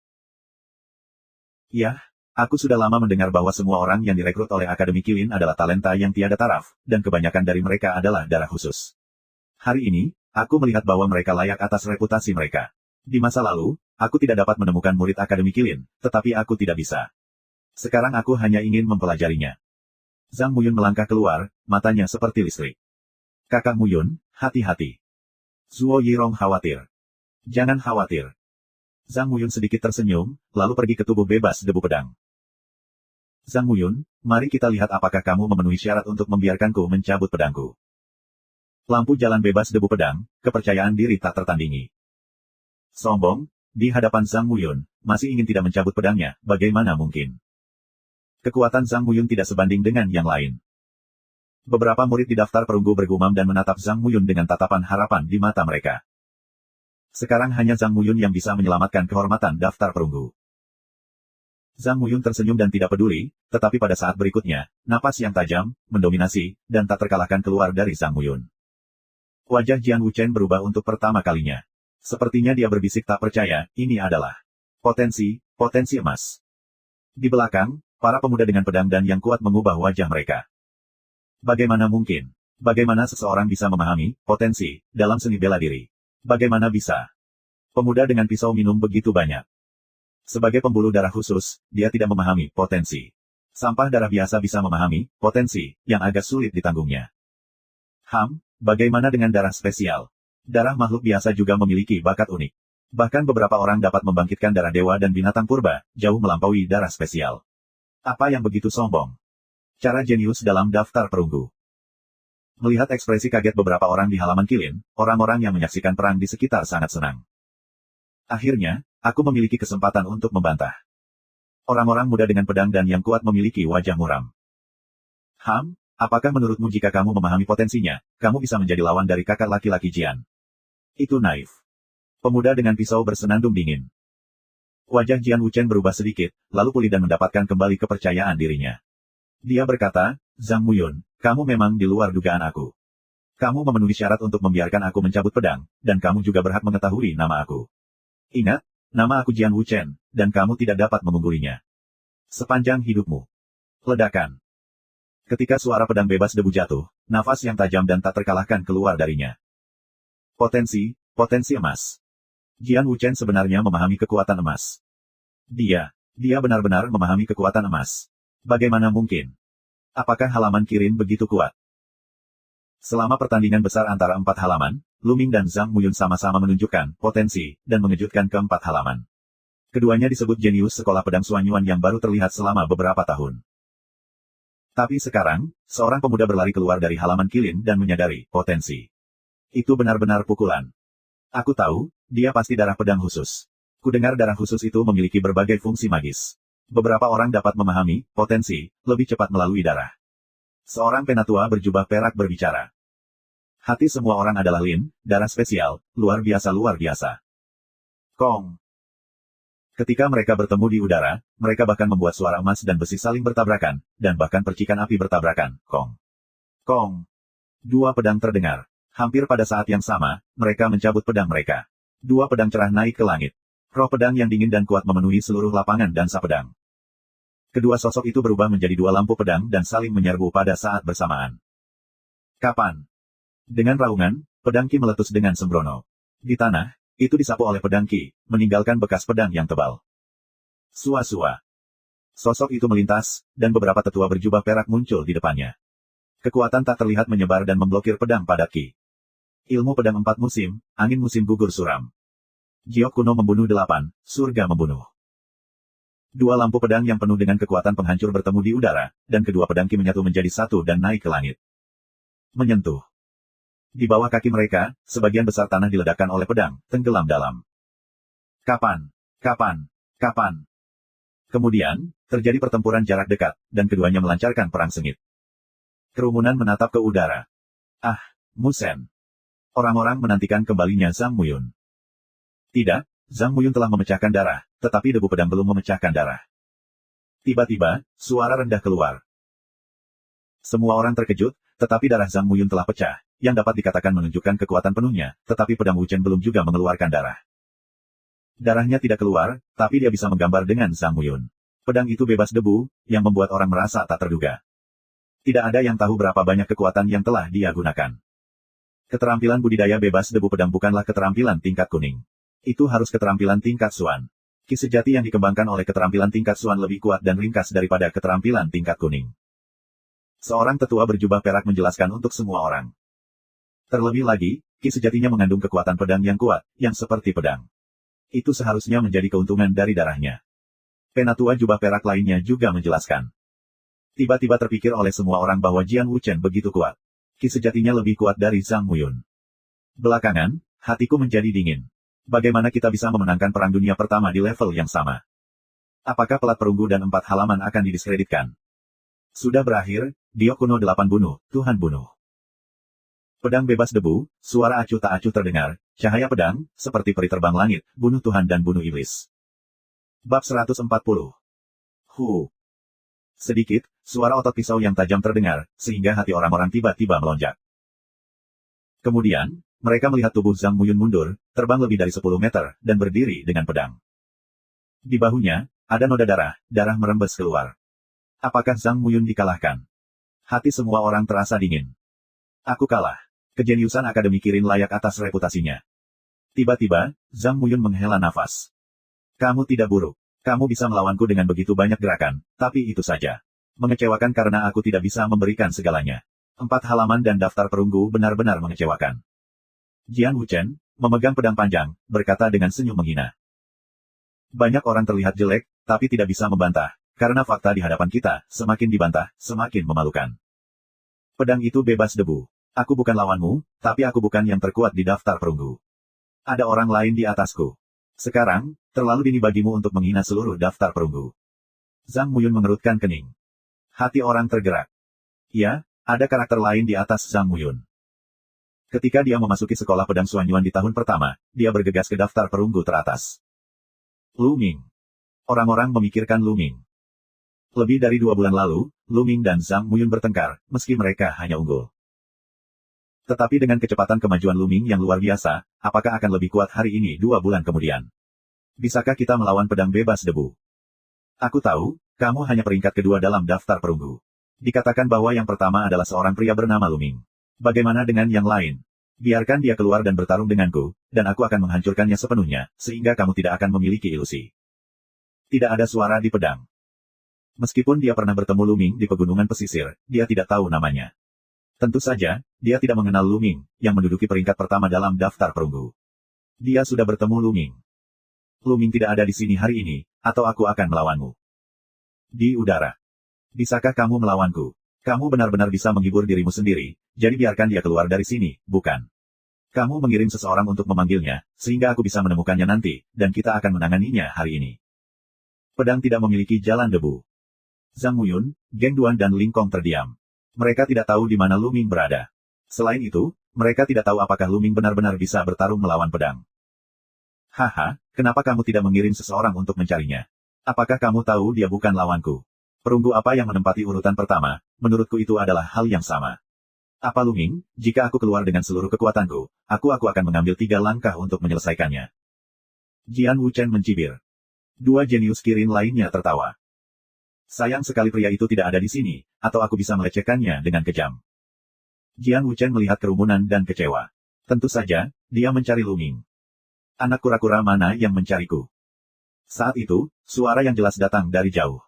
Yah, aku sudah lama mendengar bahwa semua orang yang direkrut oleh Akademi Kilin adalah talenta yang tiada taraf, dan kebanyakan dari mereka adalah darah khusus. Hari ini, aku melihat bahwa mereka layak atas reputasi mereka. Di masa lalu, aku tidak dapat menemukan murid Akademi Kilin, tetapi aku tidak bisa. Sekarang aku hanya ingin mempelajarinya. Zhang Muyun melangkah keluar, matanya seperti listrik. Kakak Muyun, hati-hati. Zuo Yirong khawatir. Jangan khawatir. Zhang Muyun sedikit tersenyum, lalu pergi ke tubuh bebas debu pedang. Zhang Muyun, mari kita lihat apakah kamu memenuhi syarat untuk membiarkanku mencabut pedangku. Lampu jalan bebas debu pedang, kepercayaan diri tak tertandingi. Sombong, di hadapan Zhang Muyun, masih ingin tidak mencabut pedangnya, bagaimana mungkin? Kekuatan Zhang Muyun tidak sebanding dengan yang lain. Beberapa murid di daftar perunggu bergumam dan menatap Zhang Muyun dengan tatapan harapan di mata mereka. Sekarang hanya Zhang Muyun yang bisa menyelamatkan kehormatan daftar perunggu. Zhang Muyun tersenyum dan tidak peduli, tetapi pada saat berikutnya, napas yang tajam, mendominasi, dan tak terkalahkan keluar dari Zhang Muyun. Wajah Jian Wuchen berubah untuk pertama kalinya. Sepertinya dia berbisik tak percaya, ini adalah potensi emas. Di belakang, para pemuda dengan pedang dan yang kuat mengubah wajah mereka. Bagaimana mungkin? Bagaimana seseorang bisa memahami potensi dalam seni bela diri? Bagaimana bisa? Pemuda dengan pisau minum begitu banyak. Sebagai pembuluh darah khusus, dia tidak memahami potensi. Sampah darah biasa bisa memahami potensi yang agak sulit ditanggungnya. Bagaimana dengan darah spesial? Darah makhluk biasa juga memiliki bakat unik. Bahkan beberapa orang dapat membangkitkan darah dewa dan binatang purba, jauh melampaui darah spesial. Apa yang begitu sombong? Cara jenius dalam daftar perunggu. Melihat ekspresi kaget beberapa orang di halaman Qilin, orang-orang yang menyaksikan perang di sekitar sangat senang. Akhirnya, aku memiliki kesempatan untuk membantah. Orang-orang muda dengan pedang dan yang kuat memiliki wajah muram. Apakah menurutmu jika kamu memahami potensinya, kamu bisa menjadi lawan dari kakak laki-laki Jian? Itu naif. Pemuda dengan pisau bersenandung dingin. Wajah Jian Wuchen berubah sedikit, lalu pulih dan mendapatkan kembali kepercayaan dirinya. Dia berkata, Zhang Muyun, kamu memang di luar dugaan aku. Kamu memenuhi syarat untuk membiarkan aku mencabut pedang, dan kamu juga berhak mengetahui nama aku. Ingat, nama aku Jian Wuchen, dan kamu tidak dapat mengunggulinya. Sepanjang hidupmu. Ledakan. Ketika suara pedang bebas debu jatuh, nafas yang tajam dan tak terkalahkan keluar darinya. Potensi emas. Jian Wuchen sebenarnya memahami kekuatan emas. Dia benar-benar memahami kekuatan emas. Bagaimana mungkin? Apakah halaman Qilin begitu kuat? Selama pertandingan besar antara 4 halaman, Lu Ming dan Zhang Muyun sama-sama menunjukkan potensi dan mengejutkan keempat halaman. Keduanya disebut jenius sekolah pedang Suanyuan yang baru terlihat selama beberapa tahun. Tapi sekarang, seorang pemuda berlari keluar dari halaman Qilin dan menyadari potensi. Itu benar-benar pukulan. Aku tahu, dia pasti darah pedang khusus. Kudengar darah khusus itu memiliki berbagai fungsi magis. Beberapa orang dapat memahami potensi lebih cepat melalui darah. Seorang penatua berjubah perak berbicara. Hati semua orang adalah lin, darah spesial, luar biasa. Kong. Ketika mereka bertemu di udara, mereka bahkan membuat suara emas dan besi saling bertabrakan, dan bahkan percikan api bertabrakan. Kong. Kong. 2 pedang terdengar. Hampir pada saat yang sama, mereka mencabut pedang mereka. 2 pedang cerah naik ke langit. Roh pedang yang dingin dan kuat memenuhi seluruh lapangan dansa pedang. Kedua sosok itu berubah menjadi 2 lampu pedang dan saling menyerbu pada saat bersamaan. Kapan? Dengan raungan, pedang Qi meletus dengan sembrono. Di tanah, itu disapu oleh pedang Qi, meninggalkan bekas pedang yang tebal. Sua-sua. Sosok itu melintas, dan beberapa tetua berjubah perak muncul di depannya. Kekuatan tak terlihat menyebar dan memblokir pedang padat Qi. Ilmu pedang 4 musim, angin musim gugur suram. Giok kuno membunuh 8, surga membunuh. 2 lampu pedang yang penuh dengan kekuatan penghancur bertemu di udara, dan kedua pedang Qi menyatu menjadi satu dan naik ke langit. Menyentuh. Di bawah kaki mereka, sebagian besar tanah diledakkan oleh pedang, tenggelam dalam. Kapan? Kemudian, terjadi pertempuran jarak dekat, dan keduanya melancarkan perang sengit. Kerumunan menatap ke udara. Musen. Orang-orang menantikan kembalinya Zhang Muyun. Tidak, Zhang Muyun telah memecahkan darah, tetapi debu pedang belum memecahkan darah. Tiba-tiba, suara rendah keluar. Semua orang terkejut, tetapi darah Zhang Muyun telah pecah, yang dapat dikatakan menunjukkan kekuatan penuhnya, tetapi pedang Wuchen belum juga mengeluarkan darah. Darahnya tidak keluar, tapi dia bisa menggambar dengan Zhang Muyun. Pedang itu bebas debu, yang membuat orang merasa tak terduga. Tidak ada yang tahu berapa banyak kekuatan yang telah dia gunakan. Keterampilan budidaya bebas debu pedang bukanlah keterampilan tingkat kuning. Itu harus keterampilan tingkat Xuan. Qi sejati yang dikembangkan oleh keterampilan tingkat Xuan lebih kuat dan ringkas daripada keterampilan tingkat kuning. Seorang tetua berjubah perak menjelaskan untuk semua orang. Terlebih lagi, Qi sejatinya mengandung kekuatan pedang yang kuat, yang seperti pedang. Itu seharusnya menjadi keuntungan dari darahnya. Penatua jubah perak lainnya juga menjelaskan. Tiba-tiba terpikir oleh semua orang bahwa Jian Wuchen begitu kuat. Qi sejatinya lebih kuat dari Zhang Muyun. Belakangan, hatiku menjadi dingin. Bagaimana kita bisa memenangkan perang dunia pertama di level yang sama? Apakah pelat perunggu dan 4 halaman akan didiskreditkan? Sudah berakhir, Giok kuno 8 bunuh, Tuhan bunuh. Pedang bebas debu, suara acuh tak acuh terdengar, cahaya pedang, seperti peri terbang langit, bunuh Tuhan dan bunuh iblis. Bab 140. Hu. Sedikit, suara otot pisau yang tajam terdengar, sehingga hati orang-orang tiba-tiba melonjak. Kemudian, mereka melihat tubuh Zhang Muyun mundur, terbang lebih dari 10 meter, dan berdiri dengan pedang. Di bahunya, ada noda darah, darah merembes keluar. Apakah Zhang Muyun dikalahkan? Hati semua orang terasa dingin. Aku kalah. Kejeniusan Akademi Kirin layak atas reputasinya. Tiba-tiba, Zhang Muyun menghela nafas. Kamu tidak buruk. Kamu bisa melawanku dengan begitu banyak gerakan, tapi itu saja. Mengecewakan karena aku tidak bisa memberikan segalanya. 4 halaman dan daftar perunggu benar-benar mengecewakan. Jian Wuchen, memegang pedang panjang, berkata dengan senyum menghina. Banyak orang terlihat jelek, tapi tidak bisa membantah, karena fakta di hadapan kita, semakin dibantah, semakin memalukan. Pedang itu bebas debu. Aku bukan lawanmu, tapi aku bukan yang terkuat di daftar perunggu. Ada orang lain di atasku. Sekarang, terlalu dini bagimu untuk menghina seluruh daftar perunggu. Zhang Muyun mengerutkan kening. Hati orang tergerak. Ya, ada karakter lain di atas Zhang Muyun. Ketika dia memasuki sekolah pedang Xuanyuan di tahun pertama, dia bergegas ke daftar perunggu teratas. Lu Ming. Orang-orang memikirkan Lu Ming. Lebih dari 2 bulan lalu, Lu Ming dan Zhang Muyun bertengkar, meski mereka hanya unggul. Tetapi dengan kecepatan kemajuan Lu Ming yang luar biasa, apakah akan lebih kuat hari ini 2 bulan kemudian? Bisakah kita melawan pedang bebas debu? Aku tahu, kamu hanya peringkat kedua dalam daftar perunggu. Dikatakan bahwa yang pertama adalah seorang pria bernama Lu Ming. Bagaimana dengan yang lain? Biarkan dia keluar dan bertarung denganku, dan aku akan menghancurkannya sepenuhnya, sehingga kamu tidak akan memiliki ilusi. Tidak ada suara di pedang. Meskipun dia pernah bertemu Lu Ming di pegunungan pesisir, dia tidak tahu namanya. Tentu saja, dia tidak mengenal Lu Ming, yang menduduki peringkat pertama dalam daftar perunggu. Dia sudah bertemu Lu Ming. Lu Ming tidak ada di sini hari ini, atau aku akan melawanmu. Di udara. Bisakah kamu melawanku? Kamu benar-benar bisa menghibur dirimu sendiri, jadi biarkan dia keluar dari sini, bukan? Kamu mengirim seseorang untuk memanggilnya, sehingga aku bisa menemukannya nanti, dan kita akan menanganinya hari ini. Pedang tidak memiliki jalan debu. Zhang Muyun, Geng Duan dan Ling Kong terdiam. Mereka tidak tahu di mana Lu Ming berada. Selain itu, mereka tidak tahu apakah Lu Ming benar-benar bisa bertarung melawan pedang. Haha, kenapa kamu tidak mengirim seseorang untuk mencarinya? Apakah kamu tahu dia bukan lawanku? Perunggu apa yang menempati urutan pertama, menurutku itu adalah hal yang sama. Apa Lu Ming, jika aku keluar dengan seluruh kekuatanku, aku akan mengambil 3 langkah untuk menyelesaikannya. Jian Wuchen mencibir. 2 jenius Kirin lainnya tertawa. Sayang sekali pria itu tidak ada di sini, atau aku bisa melecehkannya dengan kejam. Jian Wuchen melihat kerumunan dan kecewa. Tentu saja, dia mencari Lu Ming. Anak kura-kura mana yang mencariku? Saat itu, suara yang jelas datang dari jauh.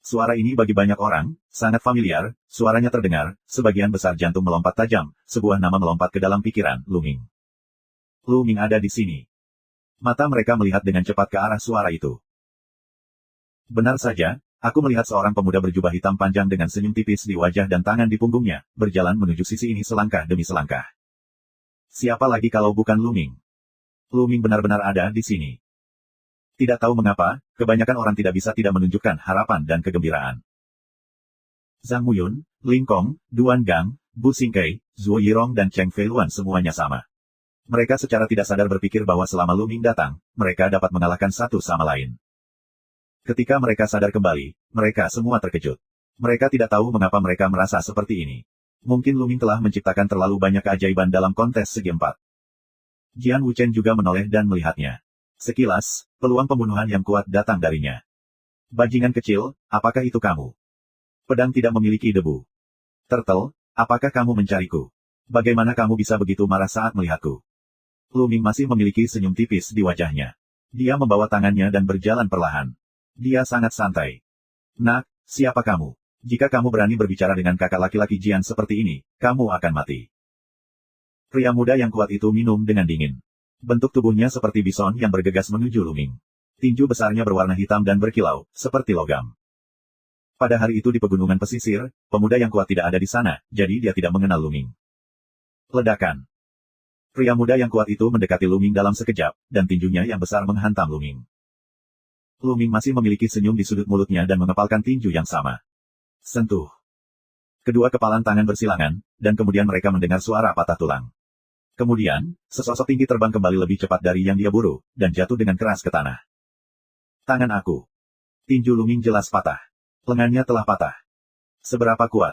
Suara ini bagi banyak orang, sangat familiar, suaranya terdengar, sebagian besar jantung melompat tajam, sebuah nama melompat ke dalam pikiran, Lu Ming. Lu Ming ada di sini. Mata mereka melihat dengan cepat ke arah suara itu. Benar saja, aku melihat seorang pemuda berjubah hitam panjang dengan senyum tipis di wajah dan tangan di punggungnya, berjalan menuju sisi ini selangkah demi selangkah. Siapa lagi kalau bukan Lu Ming? Lu Ming benar-benar ada di sini. Tidak tahu mengapa, kebanyakan orang tidak bisa tidak menunjukkan harapan dan kegembiraan. Zhang Muyun, Ling Kong, Duan Gang, Bu Xingkei, Zhuo Yirong dan Cheng Feiluan semuanya sama. Mereka secara tidak sadar berpikir bahwa selama Lu Ming datang, mereka dapat mengalahkan satu sama lain. Ketika mereka sadar kembali, mereka semua terkejut. Mereka tidak tahu mengapa mereka merasa seperti ini. Mungkin Lu Ming telah menciptakan terlalu banyak keajaiban dalam kontes segi 4. Jian Wuchen juga menoleh dan melihatnya. Sekilas, peluang pembunuhan yang kuat datang darinya. Bajingan kecil, apakah itu kamu? Pedang tidak memiliki debu. Turtle, apakah kamu mencariku? Bagaimana kamu bisa begitu marah saat melihatku? Lu Ming masih memiliki senyum tipis di wajahnya. Dia membawa tangannya dan berjalan perlahan. Dia sangat santai. Nak, siapa kamu? Jika kamu berani berbicara dengan kakak laki-laki Jian seperti ini, kamu akan mati. Pria muda yang kuat itu minum dengan dingin. Bentuk tubuhnya seperti bison yang bergegas menuju Lu Ming. Tinju besarnya berwarna hitam dan berkilau, seperti logam. Pada hari itu di pegunungan pesisir, pemuda yang kuat tidak ada di sana, jadi dia tidak mengenal Lu Ming. Ledakan. Pria muda yang kuat itu mendekati Lu Ming dalam sekejap, dan tinjunya yang besar menghantam Lu Ming. Lu Ming masih memiliki senyum di sudut mulutnya dan mengepalkan tinju yang sama. Sentuh. Kedua kepalan tangan bersilangan, dan kemudian mereka mendengar suara patah tulang. Kemudian, sesosok tinggi terbang kembali lebih cepat dari yang dia buru, dan jatuh dengan keras ke tanah. Tangan aku. Tinju Luming jelas patah. Lengannya telah patah. Seberapa kuat?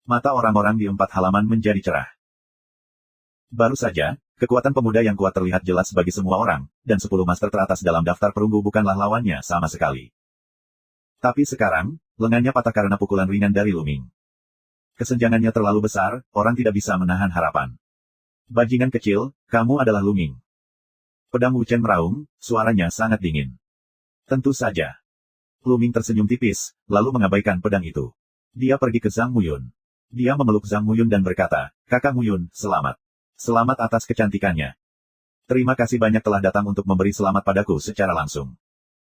Mata orang-orang di 4 halaman menjadi cerah. Baru saja, kekuatan pemuda yang kuat terlihat jelas bagi semua orang, dan 10 master teratas dalam daftar perunggu bukanlah lawannya sama sekali. Tapi sekarang, lengannya patah karena pukulan ringan dari Luming. Kesenjangannya terlalu besar, orang tidak bisa menahan harapan. Bajingan kecil, kamu adalah Luming. Pedang Wu Chen meraung, suaranya sangat dingin. Tentu saja. Luming tersenyum tipis, lalu mengabaikan pedang itu. Dia pergi ke Zhang Muyun. Dia memeluk Zhang Muyun dan berkata, "Kakak Muyun, selamat. Selamat atas kecantikannya. Terima kasih banyak telah datang untuk memberi selamat padaku secara langsung."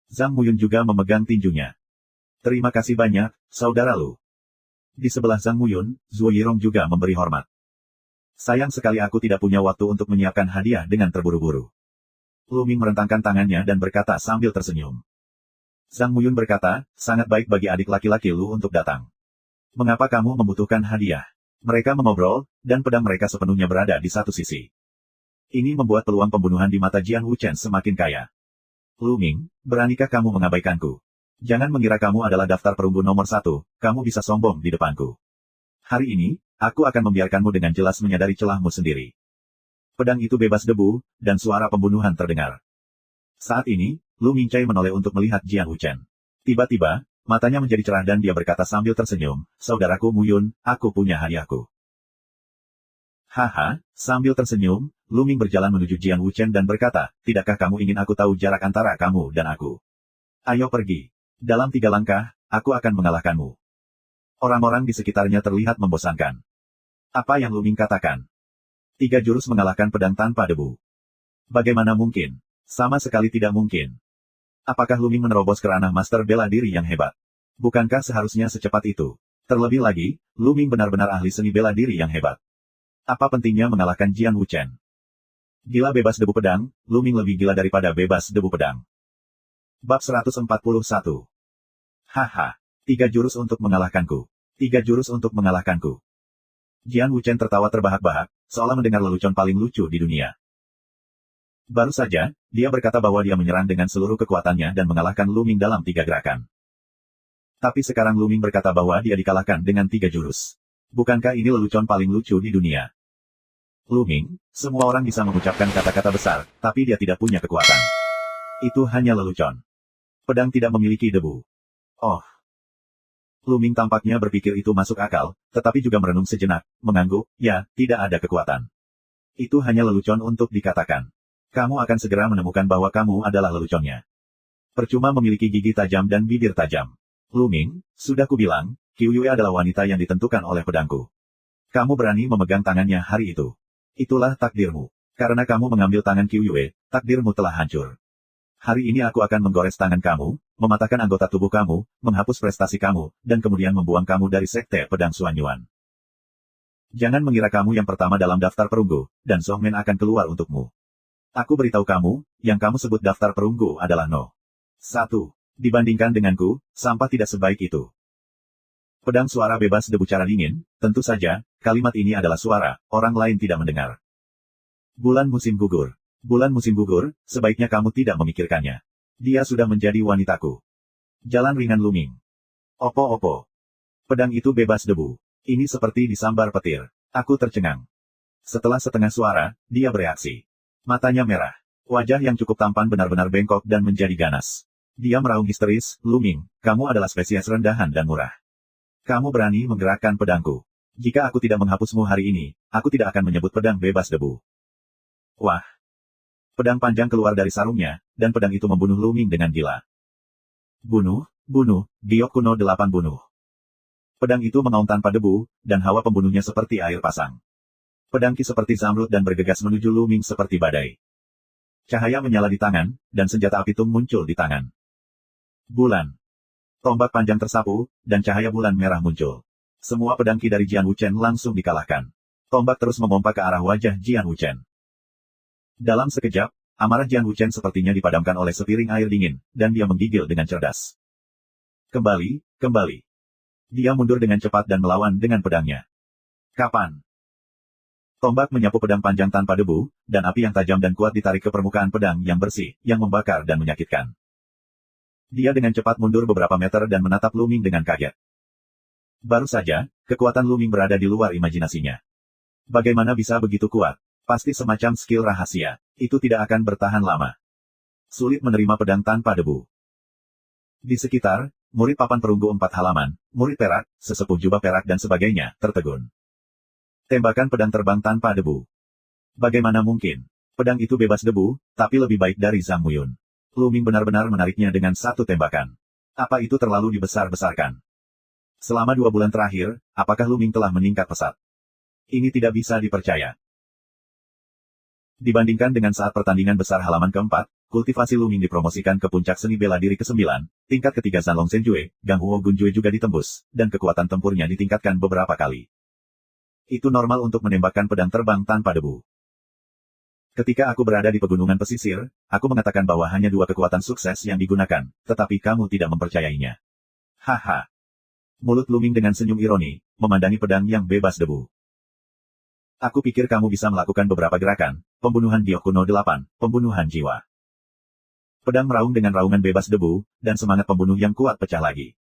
Zhang Muyun juga memegang tinjunya. "Terima kasih banyak, saudara Lu." Di sebelah Zhang Muyun, Zhuo Yirong juga memberi hormat. "Sayang sekali aku tidak punya waktu untuk menyiapkan hadiah dengan terburu-buru." Luming merentangkan tangannya dan berkata sambil tersenyum. Zhang Muyun berkata, "Sangat baik bagi adik laki-laki Lu untuk datang. Mengapa kamu membutuhkan hadiah?" Mereka mengobrol, dan pedang mereka sepenuhnya berada di satu sisi. Ini membuat peluang pembunuhan di mata Jian Wuchen semakin kaya. "Luming, beranikah kamu mengabaikanku? Jangan mengira kamu adalah daftar perunggu nomor 1, kamu bisa sombong di depanku. Hari ini, aku akan membiarkanmu dengan jelas menyadari celahmu sendiri." Pedang itu bebas debu, dan suara pembunuhan terdengar. Saat ini, Lu Mingcai menoleh untuk melihat Jian Wuchen. Tiba-tiba, matanya menjadi cerah dan dia berkata sambil tersenyum, "Saudaraku Muyun, aku punya hadiahku." Haha, sambil tersenyum, Lu Ming berjalan menuju Jian Wuchen dan berkata, "Tidakkah kamu ingin aku tahu jarak antara kamu dan aku? Ayo pergi. Dalam 3 langkah, aku akan mengalahkanmu." Orang-orang di sekitarnya terlihat membosankan. Apa yang Lu Ming katakan? 3 jurus mengalahkan pedang tanpa debu. Bagaimana mungkin? Sama sekali tidak mungkin. Apakah Luming menerobos ke ranah master bela diri yang hebat? Bukankah seharusnya secepat itu? Terlebih lagi, Luming benar-benar ahli seni bela diri yang hebat. Apa pentingnya mengalahkan Jian Wuchen? Gila bebas debu pedang, Luming lebih gila daripada bebas debu pedang. Bab 141. Haha, 3 jurus untuk mengalahkanku. 3 jurus untuk mengalahkanku. Jian Wuchen tertawa terbahak-bahak, seolah mendengar lelucon paling lucu di dunia. Baru saja, dia berkata bahwa dia menyerang dengan seluruh kekuatannya dan mengalahkan Luming dalam 3 gerakan. Tapi sekarang Luming berkata bahwa dia dikalahkan dengan 3 jurus. Bukankah ini lelucon paling lucu di dunia? Luming, semua orang bisa mengucapkan kata-kata besar, tapi dia tidak punya kekuatan. Itu hanya lelucon. Pedang tidak memiliki debu. Oh. Luming tampaknya berpikir itu masuk akal, tetapi juga merenung sejenak, mengangguk, ya, tidak ada kekuatan. Itu hanya lelucon untuk dikatakan. Kamu akan segera menemukan bahwa kamu adalah leluconnya. Percuma memiliki gigi tajam dan bibir tajam. Luming, sudah kubilang, Qiu Yue adalah wanita yang ditentukan oleh pedangku. Kamu berani memegang tangannya hari itu. Itulah takdirmu. Karena kamu mengambil tangan Qiu Yue, takdirmu telah hancur. Hari ini aku akan menggores tangan kamu, mematahkan anggota tubuh kamu, menghapus prestasi kamu, dan kemudian membuang kamu dari sekte pedang Xuan Yuan. Jangan mengira kamu yang pertama dalam daftar perunggu, dan Song Men akan keluar untukmu. Aku beritahu kamu, yang kamu sebut daftar perunggu adalah No. 1. Dibandingkan denganku, sampah tidak sebaik itu. Pedang suara bebas debu cara dingin, tentu saja, kalimat ini adalah suara, orang lain tidak mendengar. Bulan musim gugur. Bulan musim gugur, sebaiknya kamu tidak memikirkannya. Dia sudah menjadi wanitaku. Jalan ringan Luming. Opo-opo. Pedang itu bebas debu. Ini seperti disambar petir. Aku tercengang. Setelah setengah suara, dia bereaksi. Matanya merah. Wajah yang cukup tampan benar-benar bengkok dan menjadi ganas. Dia meraung histeris, "Luming, kamu adalah spesies rendahan dan murah. Kamu berani menggerakkan pedangku. Jika aku tidak menghapusmu hari ini, aku tidak akan menyebut pedang bebas debu." Wah. Pedang panjang keluar dari sarungnya, dan pedang itu membunuh Luming dengan gila. Bunuh, bunuh, giok kuno 8 bunuh. Pedang itu mengaum tanpa debu, dan hawa pembunuhnya seperti air pasang. Pedang Ki seperti zamrud dan bergegas menuju Luming seperti badai. Cahaya menyala di tangan, dan senjata api tung muncul di tangan. Bulan. Tombak panjang tersapu, dan cahaya bulan merah muncul. Semua pedang Ki dari Jian Wuchen langsung dikalahkan. Tombak terus memompa ke arah wajah Jian Wuchen. Dalam sekejap, amarah Jian Wuchen sepertinya dipadamkan oleh sepiring air dingin, dan dia menggigil dengan cerdas. Kembali, kembali. Dia mundur dengan cepat dan melawan dengan pedangnya. Kapan? Tombak menyapu pedang panjang tanpa debu, dan api yang tajam dan kuat ditarik ke permukaan pedang yang bersih, yang membakar dan menyakitkan. Dia dengan cepat mundur beberapa meter dan menatap Lu Ming dengan kaget. Baru saja, kekuatan Lu Ming berada di luar imajinasinya. Bagaimana bisa begitu kuat? Pasti semacam skill rahasia. Itu tidak akan bertahan lama. Sulit menerima pedang tanpa debu. Di sekitar, murid papan perunggu 4 halaman, murid perak, sesepuh jubah perak dan sebagainya, tertegun. Tembakan pedang terbang tanpa debu. Bagaimana mungkin? Pedang itu bebas debu, tapi lebih baik dari Zhang Muyun. Lu Ming benar-benar menariknya dengan satu tembakan. Apa itu terlalu dibesar-besarkan? Selama 2 bulan terakhir, apakah Lu Ming telah meningkat pesat? Ini tidak bisa dipercaya. Dibandingkan dengan saat pertandingan besar halaman keempat, kultivasi Lu Ming dipromosikan ke puncak seni bela diri ke-9, tingkat ketiga Zanlong Zhenjue, Gang Huo Gunjue juga ditembus, dan kekuatan tempurnya ditingkatkan beberapa kali. Itu normal untuk menembakkan pedang terbang tanpa debu. Ketika aku berada di pegunungan pesisir, aku mengatakan bahwa hanya 2 kekuatan sukses yang digunakan, tetapi kamu tidak mempercayainya. Haha. Mulut Lu Ming dengan senyum ironi, memandangi pedang yang bebas debu. Aku pikir kamu bisa melakukan beberapa gerakan, pembunuhan giok kuno 8, pembunuhan jiwa. Pedang meraung dengan raungan bebas debu, dan semangat pembunuh yang kuat pecah lagi.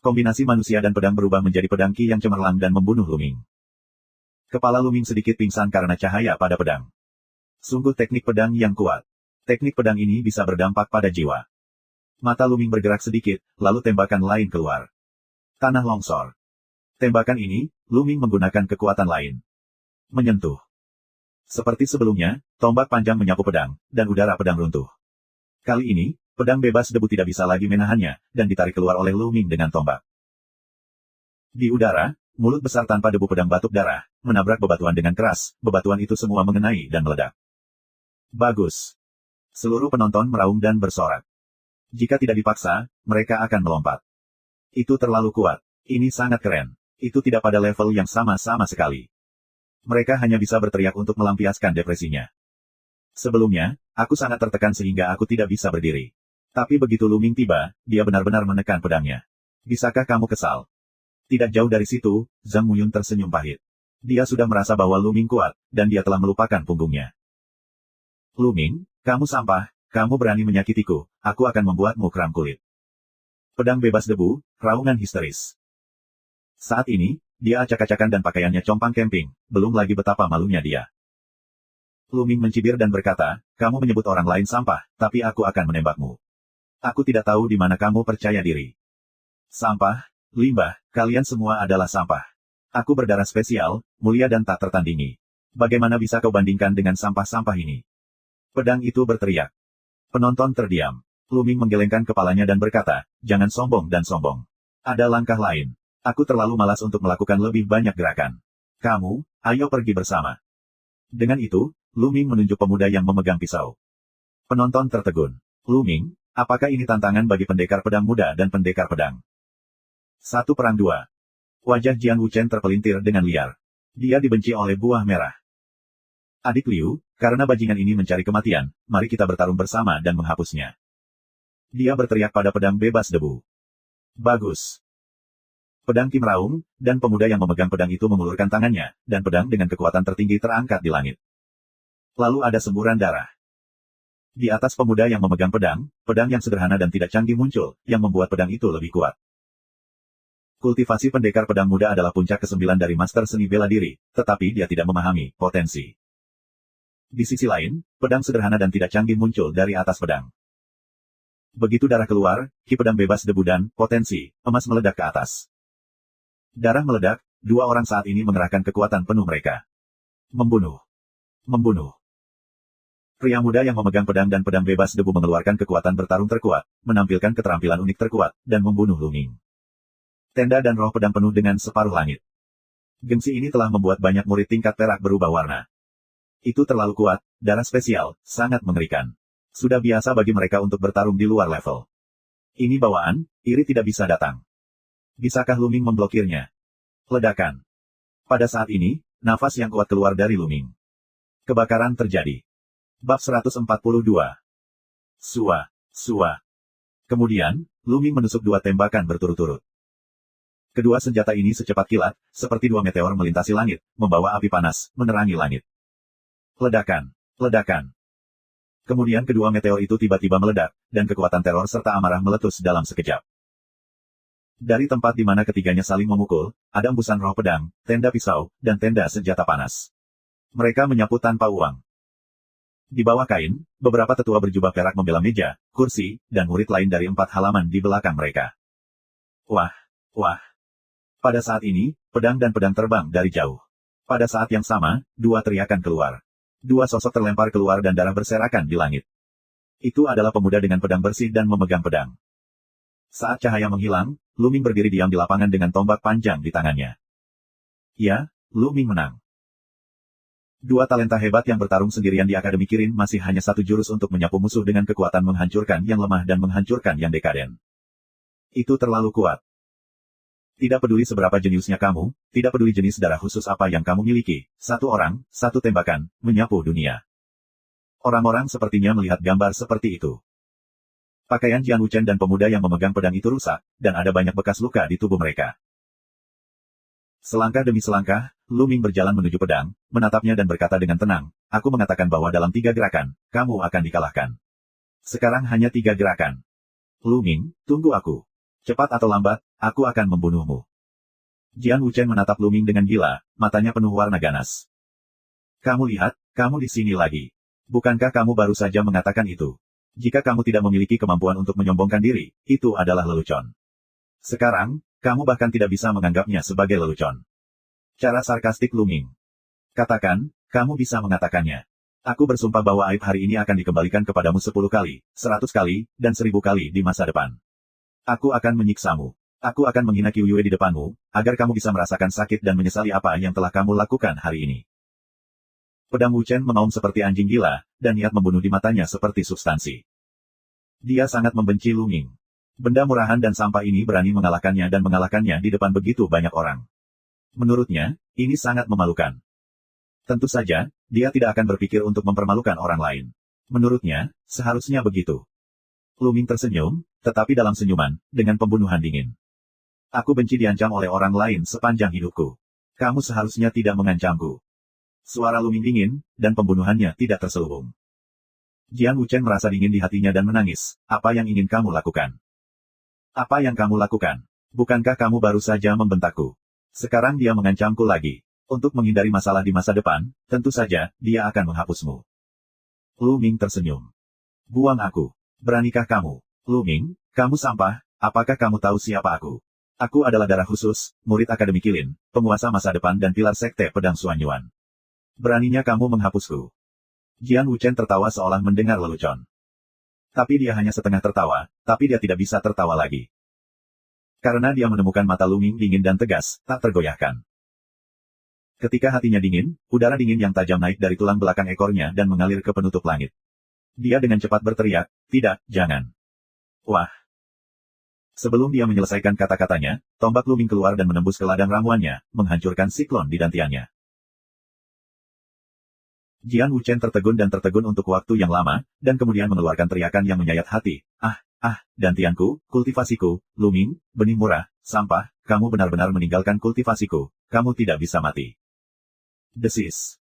Kombinasi manusia dan pedang berubah menjadi pedang ki yang cemerlang dan membunuh Lu Ming. Kepala Lu Ming sedikit pingsan karena cahaya pada pedang. Sungguh teknik pedang yang kuat. Teknik pedang ini bisa berdampak pada jiwa. Mata Lu Ming bergerak sedikit, lalu tembakan lain keluar. Tanah longsor. Tembakan ini, Lu Ming menggunakan kekuatan lain. Menyentuh. Seperti sebelumnya, tombak panjang menyapu pedang, dan udara pedang runtuh. Kali ini, pedang bebas debu tidak bisa lagi menahannya, dan ditarik keluar oleh Lu Ming dengan tombak. Di udara, mulut besar tanpa debu pedang batuk darah, menabrak bebatuan dengan keras, bebatuan itu semua mengenai dan meledak. Bagus. Seluruh penonton meraung dan bersorak. Jika tidak dipaksa, mereka akan melompat. Itu terlalu kuat. Ini sangat keren. Itu tidak pada level yang sama sekali. Mereka hanya bisa berteriak untuk melampiaskan depresinya. Sebelumnya, aku sangat tertekan sehingga aku tidak bisa berdiri. Tapi begitu Lu Ming tiba, dia benar-benar menekan pedangnya. Bisakah kamu kesal? Tidak jauh dari situ, Zhang Muyun tersenyum pahit. Dia sudah merasa bahwa Lu Ming kuat, dan dia telah melupakan punggungnya. Lu Ming, kamu sampah, kamu berani menyakitiku, aku akan membuatmu kram kulit. Pedang bebas debu, raungan histeris. Saat ini, dia acak-acakan dan pakaiannya compang camping, belum lagi betapa malunya dia. Lu Ming mencibir dan berkata, kamu menyebut orang lain sampah, tapi aku akan menembakmu. Aku tidak tahu di mana kamu percaya diri. Sampah, limbah, kalian semua adalah sampah. Aku berdarah spesial, mulia dan tak tertandingi. Bagaimana bisa kau bandingkan dengan sampah-sampah ini? Pedang itu berteriak. Penonton terdiam. Lu Ming menggelengkan kepalanya dan berkata, jangan sombong dan sombong. Ada langkah lain. Aku terlalu malas untuk melakukan lebih banyak gerakan. Kamu, ayo pergi bersama. Dengan itu, Lu Ming menunjuk pemuda yang memegang pisau. Penonton tertegun. Lu Ming, apakah ini tantangan bagi pendekar pedang muda dan pendekar pedang? 1 perang 2. Wajah Jiang Wuchen terpelintir dengan liar. Dia dibenci oleh buah merah. Adik Liu, karena bajingan ini mencari kematian, mari kita bertarung bersama dan menghapusnya. Dia berteriak pada pedang bebas debu. Bagus. Pedang Kim raung, dan pemuda yang memegang pedang itu mengulurkan tangannya, dan pedang dengan kekuatan tertinggi terangkat di langit. Lalu ada semburan darah. Di atas pemuda yang memegang pedang yang sederhana dan tidak canggih muncul, yang membuat pedang itu lebih kuat. Kultivasi pendekar pedang muda adalah puncak ke-9 dari master seni bela diri, tetapi dia tidak memahami potensi. Di sisi lain, pedang sederhana dan tidak canggih muncul dari atas pedang. Begitu darah keluar, ki pedang bebas debu dan potensi emas meledak ke atas. Darah meledak, 2 orang saat ini mengerahkan kekuatan penuh mereka. Membunuh. Membunuh. Pria muda yang memegang pedang dan pedang bebas debu mengeluarkan kekuatan bertarung terkuat, menampilkan keterampilan unik terkuat, dan membunuh Lu Ming. Tenda dan roh pedang penuh dengan separuh langit. Gengsi ini telah membuat banyak murid tingkat perak berubah warna. Itu terlalu kuat, darah spesial, sangat mengerikan. Sudah biasa bagi mereka untuk bertarung di luar level. Ini bawaan, iri tidak bisa datang. Bisakah Lu Ming memblokirnya? Ledakan. Pada saat ini, nafas yang kuat keluar dari Lu Ming. Kebakaran terjadi. Bab 142. Sua. Kemudian, Lu Ming menusuk 2 tembakan berturut-turut. Kedua senjata ini secepat kilat, seperti 2 meteor melintasi langit, membawa api panas, menerangi langit. Ledakan. Kemudian kedua meteor itu tiba-tiba meledak, dan kekuatan teror serta amarah meletus dalam sekejap. Dari tempat di mana ketiganya saling memukul, ada embusan roh pedang, tenda pisau, dan tenda senjata panas. Mereka menyapu tanpa uang. Di bawah kain, beberapa tetua berjubah perak membela meja, kursi, dan murid lain dari 4 halaman di belakang mereka. Wah, wah. Pada saat ini, pedang dan pedang terbang dari jauh. Pada saat yang sama, 2 teriakan keluar. 2 sosok terlempar keluar dan darah berserakan di langit. Itu adalah pemuda dengan pedang bersih dan memegang pedang. Saat cahaya menghilang, Lu Ming berdiri diam di lapangan dengan tombak panjang di tangannya. Ya, Lu Ming menang. 2 talenta hebat yang bertarung sendirian di Akademi Kirin masih hanya 1 jurus untuk menyapu musuh dengan kekuatan menghancurkan yang lemah dan menghancurkan yang dekaden. Itu terlalu kuat. Tidak peduli seberapa jeniusnya kamu, tidak peduli jenis darah khusus apa yang kamu miliki, 1 orang, 1 tembakan, menyapu dunia. Orang-orang sepertinya melihat gambar seperti itu. Pakaian Jian Wuchen dan pemuda yang memegang pedang itu rusak, dan ada banyak bekas luka di tubuh mereka. Selangkah demi selangkah, Lu Ming berjalan menuju pedang, menatapnya dan berkata dengan tenang, aku mengatakan bahwa dalam 3 gerakan, kamu akan dikalahkan. Sekarang hanya 3 gerakan. Lu Ming, tunggu aku. Cepat atau lambat, aku akan membunuhmu. Jian Wuchen menatap Lu Ming dengan gila, matanya penuh warna ganas. Kamu lihat, kamu di sini lagi. Bukankah kamu baru saja mengatakan itu? Jika kamu tidak memiliki kemampuan untuk menyombongkan diri, itu adalah lelucon. Sekarang, kamu bahkan tidak bisa menganggapnya sebagai lelucon. Cara sarkastik Lu Ming. Katakan, kamu bisa mengatakannya. Aku bersumpah bahwa aib hari ini akan dikembalikan kepadamu 10 kali, 100 kali, dan 1000 kali di masa depan. Aku akan menyiksamu. Aku akan menghina Qiu Yue di depanmu, agar kamu bisa merasakan sakit dan menyesali apa yang telah kamu lakukan hari ini. Pedang Wuchen mengaum seperti anjing gila, dan niat membunuh di matanya seperti substansi. Dia sangat membenci Lu Ming. Benda murahan dan sampah ini berani mengalahkannya dan mengalahkannya di depan begitu banyak orang. Menurutnya, ini sangat memalukan. Tentu saja, dia tidak akan berpikir untuk mempermalukan orang lain. Menurutnya, seharusnya begitu. Lu Ming tersenyum, tetapi dalam senyuman, dengan pembunuhan dingin. Aku benci diancam oleh orang lain sepanjang hidupku. Kamu seharusnya tidak mengancamku. Suara Lu Ming dingin, dan pembunuhannya tidak terselubung. Jian Wuchen merasa dingin di hatinya dan menangis. Apa yang ingin kamu lakukan? Apa yang kamu lakukan? Bukankah kamu baru saja membentakku? Sekarang dia mengancamku lagi. Untuk menghindari masalah di masa depan, tentu saja, dia akan menghapusmu. Lu Ming tersenyum. Buang aku. Beranikah kamu? Lu Ming, kamu sampah, apakah kamu tahu siapa aku? Aku adalah darah khusus, murid Akademi Kilin, penguasa masa depan dan pilar sekte pedang Xuanyuan. Beraninya kamu menghapusku. Jian Wuchen tertawa seolah mendengar lelucon. Tapi dia hanya setengah tertawa, tapi dia tidak bisa tertawa lagi. Karena dia menemukan mata Lu Ming dingin dan tegas, tak tergoyahkan. Ketika hatinya dingin, udara dingin yang tajam naik dari tulang belakang ekornya dan mengalir ke penutup langit. Dia dengan cepat berteriak, tidak, jangan. Wah. Sebelum dia menyelesaikan kata-katanya, tombak Lu Ming keluar dan menembus ke ladang ramuannya, menghancurkan siklon di dantiannya. Jian Wuchen tertegun dan tertegun untuk waktu yang lama, dan kemudian mengeluarkan teriakan yang menyayat hati. Dantianku, kultivasiku, Lu Ming, benih murah, sampah, kamu benar-benar meninggalkan kultivasiku, kamu tidak bisa mati. Desis.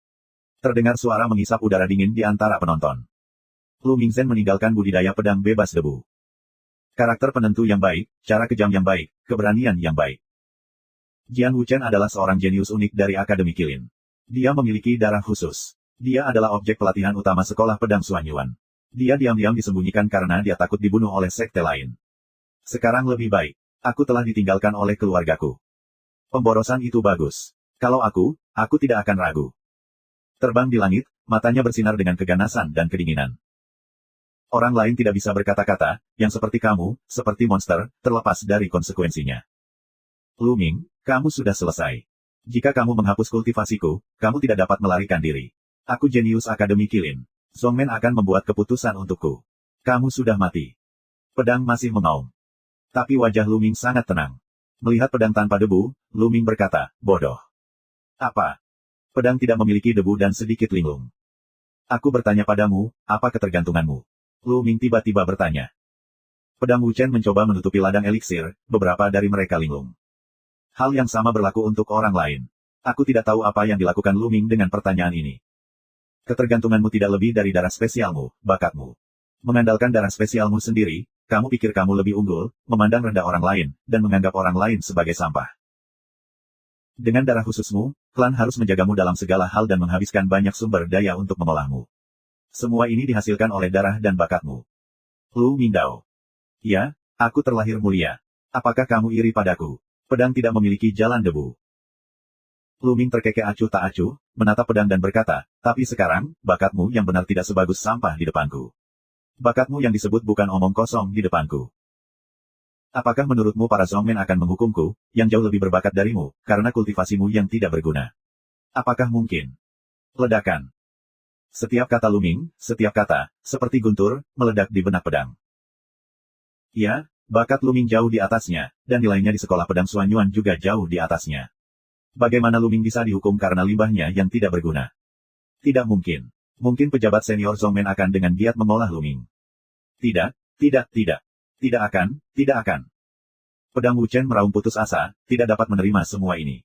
Terdengar suara menghisap udara dingin di antara penonton. Lu Mingzhen meninggalkan budidaya pedang bebas debu. Karakter penentu yang baik, cara kejam yang baik, keberanian yang baik. Jian Wuchen adalah seorang jenius unik dari Akademi Kilin. Dia memiliki darah khusus. Dia adalah objek pelatihan utama sekolah pedang Xuanyuan. Dia diam-diam disembunyikan karena dia takut dibunuh oleh sekte lain. Sekarang lebih baik. Aku telah ditinggalkan oleh keluargaku. Pemborosan itu bagus. Kalau aku tidak akan ragu. Terbang di langit, matanya bersinar dengan keganasan dan kedinginan. Orang lain tidak bisa berkata-kata, yang seperti kamu, seperti monster, terlepas dari konsekuensinya. Lu Ming, kamu sudah selesai. Jika kamu menghapus kultivasiku, kamu tidak dapat melarikan diri. Aku jenius Akademi Kilin. Zongmen akan membuat keputusan untukku. Kamu sudah mati. Pedang masih mengaum. Tapi wajah Lu Ming sangat tenang. Melihat pedang tanpa debu, Lu Ming berkata, bodoh. Apa? Pedang tidak memiliki debu dan sedikit linglung. Aku bertanya padamu, apa ketergantunganmu? Lu Ming tiba-tiba bertanya. Pedang Wuchen mencoba menutupi ladang eliksir, beberapa dari mereka linglung. Hal yang sama berlaku untuk orang lain. Aku tidak tahu apa yang dilakukan Lu Ming dengan pertanyaan ini. Ketergantunganmu tidak lebih dari darah spesialmu, bakatmu. Mengandalkan darah spesialmu sendiri, kamu pikir kamu lebih unggul, memandang rendah orang lain, dan menganggap orang lain sebagai sampah. Dengan darah khususmu, klan harus menjagamu dalam segala hal dan menghabiskan banyak sumber daya untuk mengolahmu. Semua ini dihasilkan oleh darah dan bakatmu. Lu Mingdao. Ya, aku terlahir mulia. Apakah kamu iri padaku? Pedang tidak memiliki jalan debu. Lu Ming terkekeh acuh tak acuh, menatap pedang dan berkata, tapi sekarang, bakatmu yang benar tidak sebagus sampah di depanku. Bakatmu yang disebut bukan omong kosong di depanku. Apakah menurutmu para Zongmen akan menghukumku, yang jauh lebih berbakat darimu, karena kultivasimu yang tidak berguna? Apakah mungkin? Ledakan. Setiap kata Lu Ming, setiap kata, seperti guntur, meledak di benak pedang. Ya, bakat Lu Ming jauh di atasnya, dan nilainya di sekolah pedang Xuanyuan juga jauh di atasnya. Bagaimana Lu Ming bisa dihukum karena limbahnya yang tidak berguna? Tidak mungkin. Mungkin pejabat senior Zongmen akan dengan giat mengolah Lu Ming. Tidak, tidak, tidak. Tidak akan, tidak akan. Pedang Wu Chen meraung putus asa, tidak dapat menerima semua ini.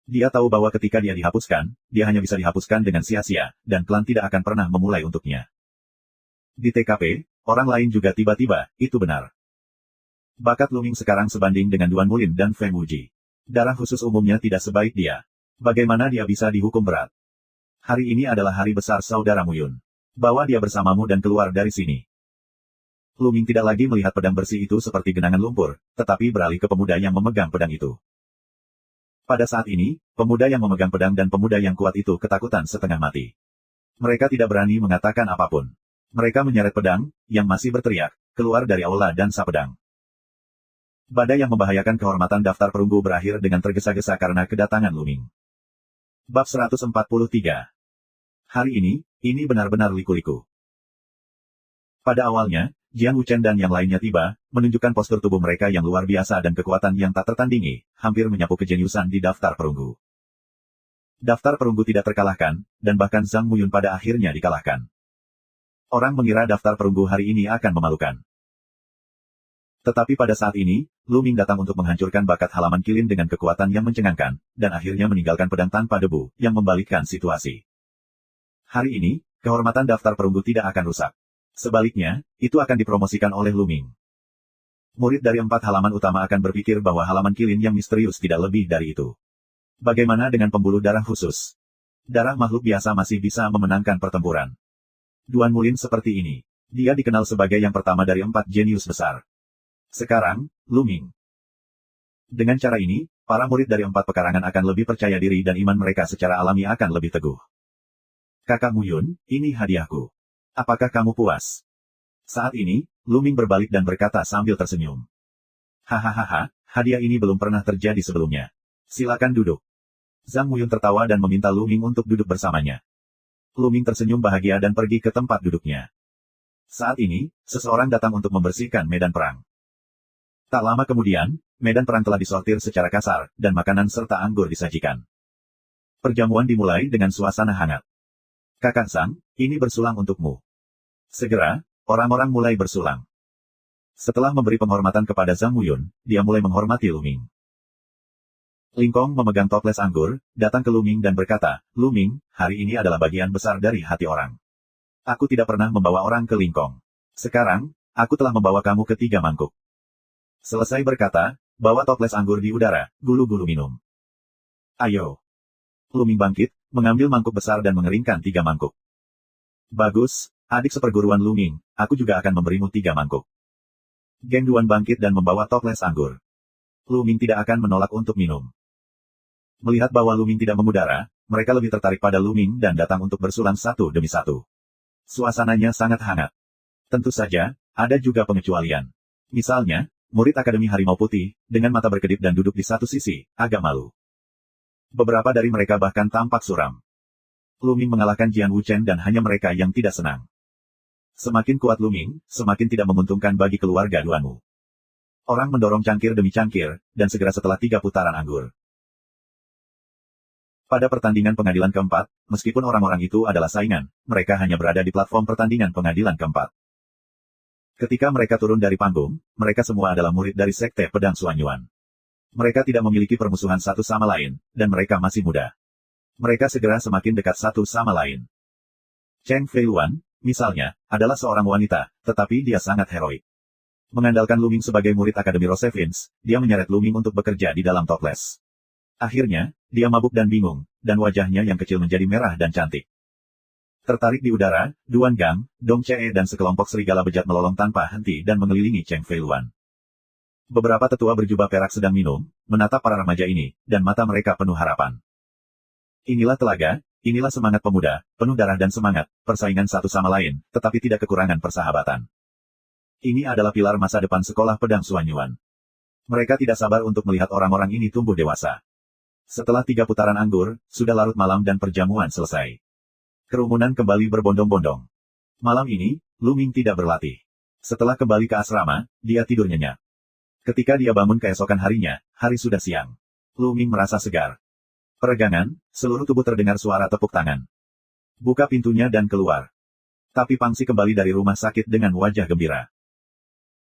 Dia tahu bahwa ketika dia dihapuskan, dia hanya bisa dihapuskan dengan sia-sia, dan klan tidak akan pernah memulai untuknya. Di TKP, orang lain juga tiba-tiba, itu benar. Bakat Lu Ming sekarang sebanding dengan Duan Mulin dan Feng Wuji. Darah khusus umumnya tidak sebaik dia. Bagaimana dia bisa dihukum berat? Hari ini adalah hari besar saudara Muyun. Bawa dia bersamamu dan keluar dari sini. Lu Ming tidak lagi melihat pedang bersih itu seperti genangan lumpur, tetapi beralih ke pemuda yang memegang pedang itu. Pada saat ini, pemuda yang memegang pedang dan pemuda yang kuat itu ketakutan setengah mati. Mereka tidak berani mengatakan apapun. Mereka menyeret pedang, yang masih berteriak, keluar dari aula dan sapedang. Badai yang membahayakan kehormatan daftar perunggu berakhir dengan tergesa-gesa karena kedatangan Lu Ming. Bab 143. Hari ini benar-benar liku-liku. Pada awalnya, Jiang Wuchen dan yang lainnya tiba, menunjukkan postur tubuh mereka yang luar biasa dan kekuatan yang tak tertandingi, hampir menyapu kejeniusan di daftar perunggu. Daftar perunggu tidak terkalahkan, dan bahkan Zhang Muyun pada akhirnya dikalahkan. Orang mengira daftar perunggu hari ini akan memalukan. Tetapi pada saat ini, Lu Ming datang untuk menghancurkan bakat halaman kilin dengan kekuatan yang mencengangkan, dan akhirnya meninggalkan pedang tanpa debu, yang membalikkan situasi. Hari ini, kehormatan daftar perunggu tidak akan rusak. Sebaliknya, itu akan dipromosikan oleh Lu Ming. Murid dari 4 halaman utama akan berpikir bahwa halaman kilin yang misterius tidak lebih dari itu. Bagaimana dengan pembuluh darah khusus? Darah makhluk biasa masih bisa memenangkan pertempuran. Duan Mulin seperti ini. Dia dikenal sebagai yang pertama dari 4 jenius besar. Sekarang, Lu Ming. Dengan cara ini, para murid dari 4 pekarangan akan lebih percaya diri dan iman mereka secara alami akan lebih teguh. Kakak Muyun, ini hadiahku. Apakah kamu puas? Saat ini, Lu Ming berbalik dan berkata sambil tersenyum. Hahaha, hadiah ini belum pernah terjadi sebelumnya. Silakan duduk. Zhang Muyun tertawa dan meminta Lu Ming untuk duduk bersamanya. Lu Ming tersenyum bahagia dan pergi ke tempat duduknya. Saat ini, seseorang datang untuk membersihkan medan perang. Tak lama kemudian, medan perang telah disortir secara kasar, dan makanan serta anggur disajikan. Perjamuan dimulai dengan suasana hangat. Kakak Sang, ini bersulang untukmu. Segera, orang-orang mulai bersulang. Setelah memberi penghormatan kepada Zhang Muyun, dia mulai menghormati Lu Ming. Lingkong memegang toples anggur, datang ke Lu Ming dan berkata, Lu Ming, hari ini adalah bagian besar dari hati orang. Aku tidak pernah membawa orang ke Lingkong. Sekarang, aku telah membawa kamu ke 3 mangkuk. Selesai berkata, bawa toples anggur di udara, gulu-gulu minum. Ayo. Lu Ming bangkit, mengambil mangkuk besar dan mengeringkan 3 mangkuk. Bagus, adik seperguruan Lu Ming, aku juga akan memberimu 3 mangkuk. Geng Duan bangkit dan membawa toples anggur. Lu Ming tidak akan menolak untuk minum. Melihat bahwa Lu Ming tidak memudara, mereka lebih tertarik pada Lu Ming dan datang untuk bersulang satu demi satu. Suasananya sangat hangat. Tentu saja, ada juga pengecualian. Misalnya, murid Akademi Harimau Putih, dengan mata berkedip dan duduk di satu sisi, agak malu. Beberapa dari mereka bahkan tampak suram. Lu Ming mengalahkan Jiang Wuchen dan hanya mereka yang tidak senang. Semakin kuat Lu Ming, semakin tidak menguntungkan bagi keluarga Duanmu. Orang mendorong cangkir demi cangkir, dan segera setelah 3 putaran anggur. Pada pertandingan pengadilan keempat, meskipun orang-orang itu adalah saingan, mereka hanya berada di platform pertandingan pengadilan keempat. Ketika mereka turun dari panggung, mereka semua adalah murid dari Sekte Pedang Xuanyuan. Mereka tidak memiliki permusuhan satu sama lain, dan mereka masih muda. Mereka segera semakin dekat satu sama lain. Cheng Feiluan, misalnya, adalah seorang wanita, tetapi dia sangat heroik. Mengandalkan Lu Ming sebagai murid Akademi Rosevins, dia menyeret Lu Ming untuk bekerja di dalam toples. Akhirnya, dia mabuk dan bingung, dan wajahnya yang kecil menjadi merah dan cantik. Tertarik di udara, Duan Gang, Dong Chee dan sekelompok serigala bejat melolong tanpa henti dan mengelilingi Cheng Feiluan. Beberapa tetua berjubah perak sedang minum, menatap para remaja ini, dan mata mereka penuh harapan. Inilah telaga, inilah semangat pemuda, penuh darah dan semangat, persaingan satu sama lain, tetapi tidak kekurangan persahabatan. Ini adalah pilar masa depan sekolah pedang Suanyuan. Mereka tidak sabar untuk melihat orang-orang ini tumbuh dewasa. Setelah 3 putaran anggur, sudah larut malam dan perjamuan selesai. Kerumunan kembali berbondong-bondong. Malam ini, Lu Ming tidak berlatih. Setelah kembali ke asrama, dia tidur nyenyak. Ketika dia bangun keesokan harinya, hari sudah siang. Lu Ming merasa segar. Peregangan, seluruh tubuh terdengar suara tepuk tangan. Buka pintunya dan keluar. Tapi Pangsi kembali dari rumah sakit dengan wajah gembira.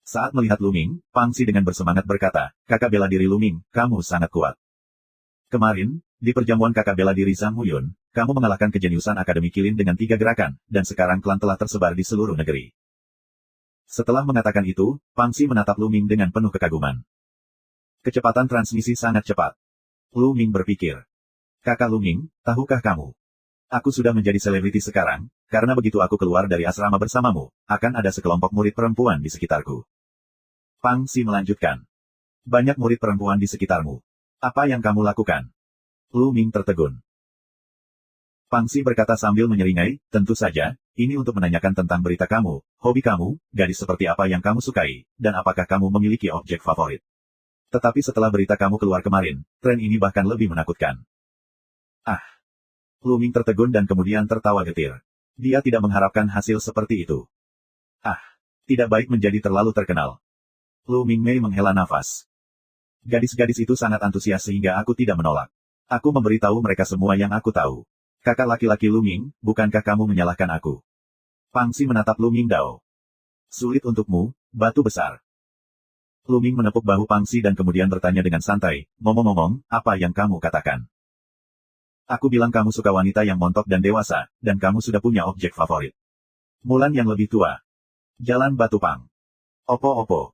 Saat melihat Lu Ming, Pangsi dengan bersemangat berkata, "Kakak bela diri Lu Ming, kamu sangat kuat. Kemarin, di perjamuan kakak bela diri Zhang Huyun, kamu mengalahkan kejeniusan Akademi Kilin dengan 3 gerakan, dan sekarang klan telah tersebar di seluruh negeri." Setelah mengatakan itu, Pangsi menatap Lu Ming dengan penuh kekaguman. Kecepatan transmisi sangat cepat. Lu Ming berpikir. "Kakak Lu Ming, tahukah kamu? Aku sudah menjadi selebriti sekarang, karena begitu aku keluar dari asrama bersamamu, akan ada sekelompok murid perempuan di sekitarku." Pangsi melanjutkan. "Banyak murid perempuan di sekitarmu. Apa yang kamu lakukan?" Lu Ming tertegun. Pangsi berkata sambil menyeringai, "Tentu saja, ini untuk menanyakan tentang berita kamu, hobi kamu, gadis seperti apa yang kamu sukai, dan apakah kamu memiliki objek favorit. Tetapi setelah berita kamu keluar kemarin, tren ini bahkan lebih menakutkan." Ah! Lu Ming tertegun dan kemudian tertawa getir. Dia tidak mengharapkan hasil seperti itu. Ah! Tidak baik menjadi terlalu terkenal. Lu Ming Mei menghela nafas. Gadis-gadis itu sangat antusias sehingga aku tidak menolak. Aku memberitahu mereka semua yang aku tahu. Kakak laki-laki Lu Ming, bukankah kamu menyalahkan aku? Pangsi menatap Lu Ming Dao. Sulit untukmu, batu besar. Lu Ming menepuk bahu Pangsi dan kemudian bertanya dengan santai, "Ngomong-ngomong, apa yang kamu katakan?" "Aku bilang kamu suka wanita yang montok dan dewasa, dan kamu sudah punya objek favorit. Mulan yang lebih tua. Jalan Batu Pang." "Opo-opo."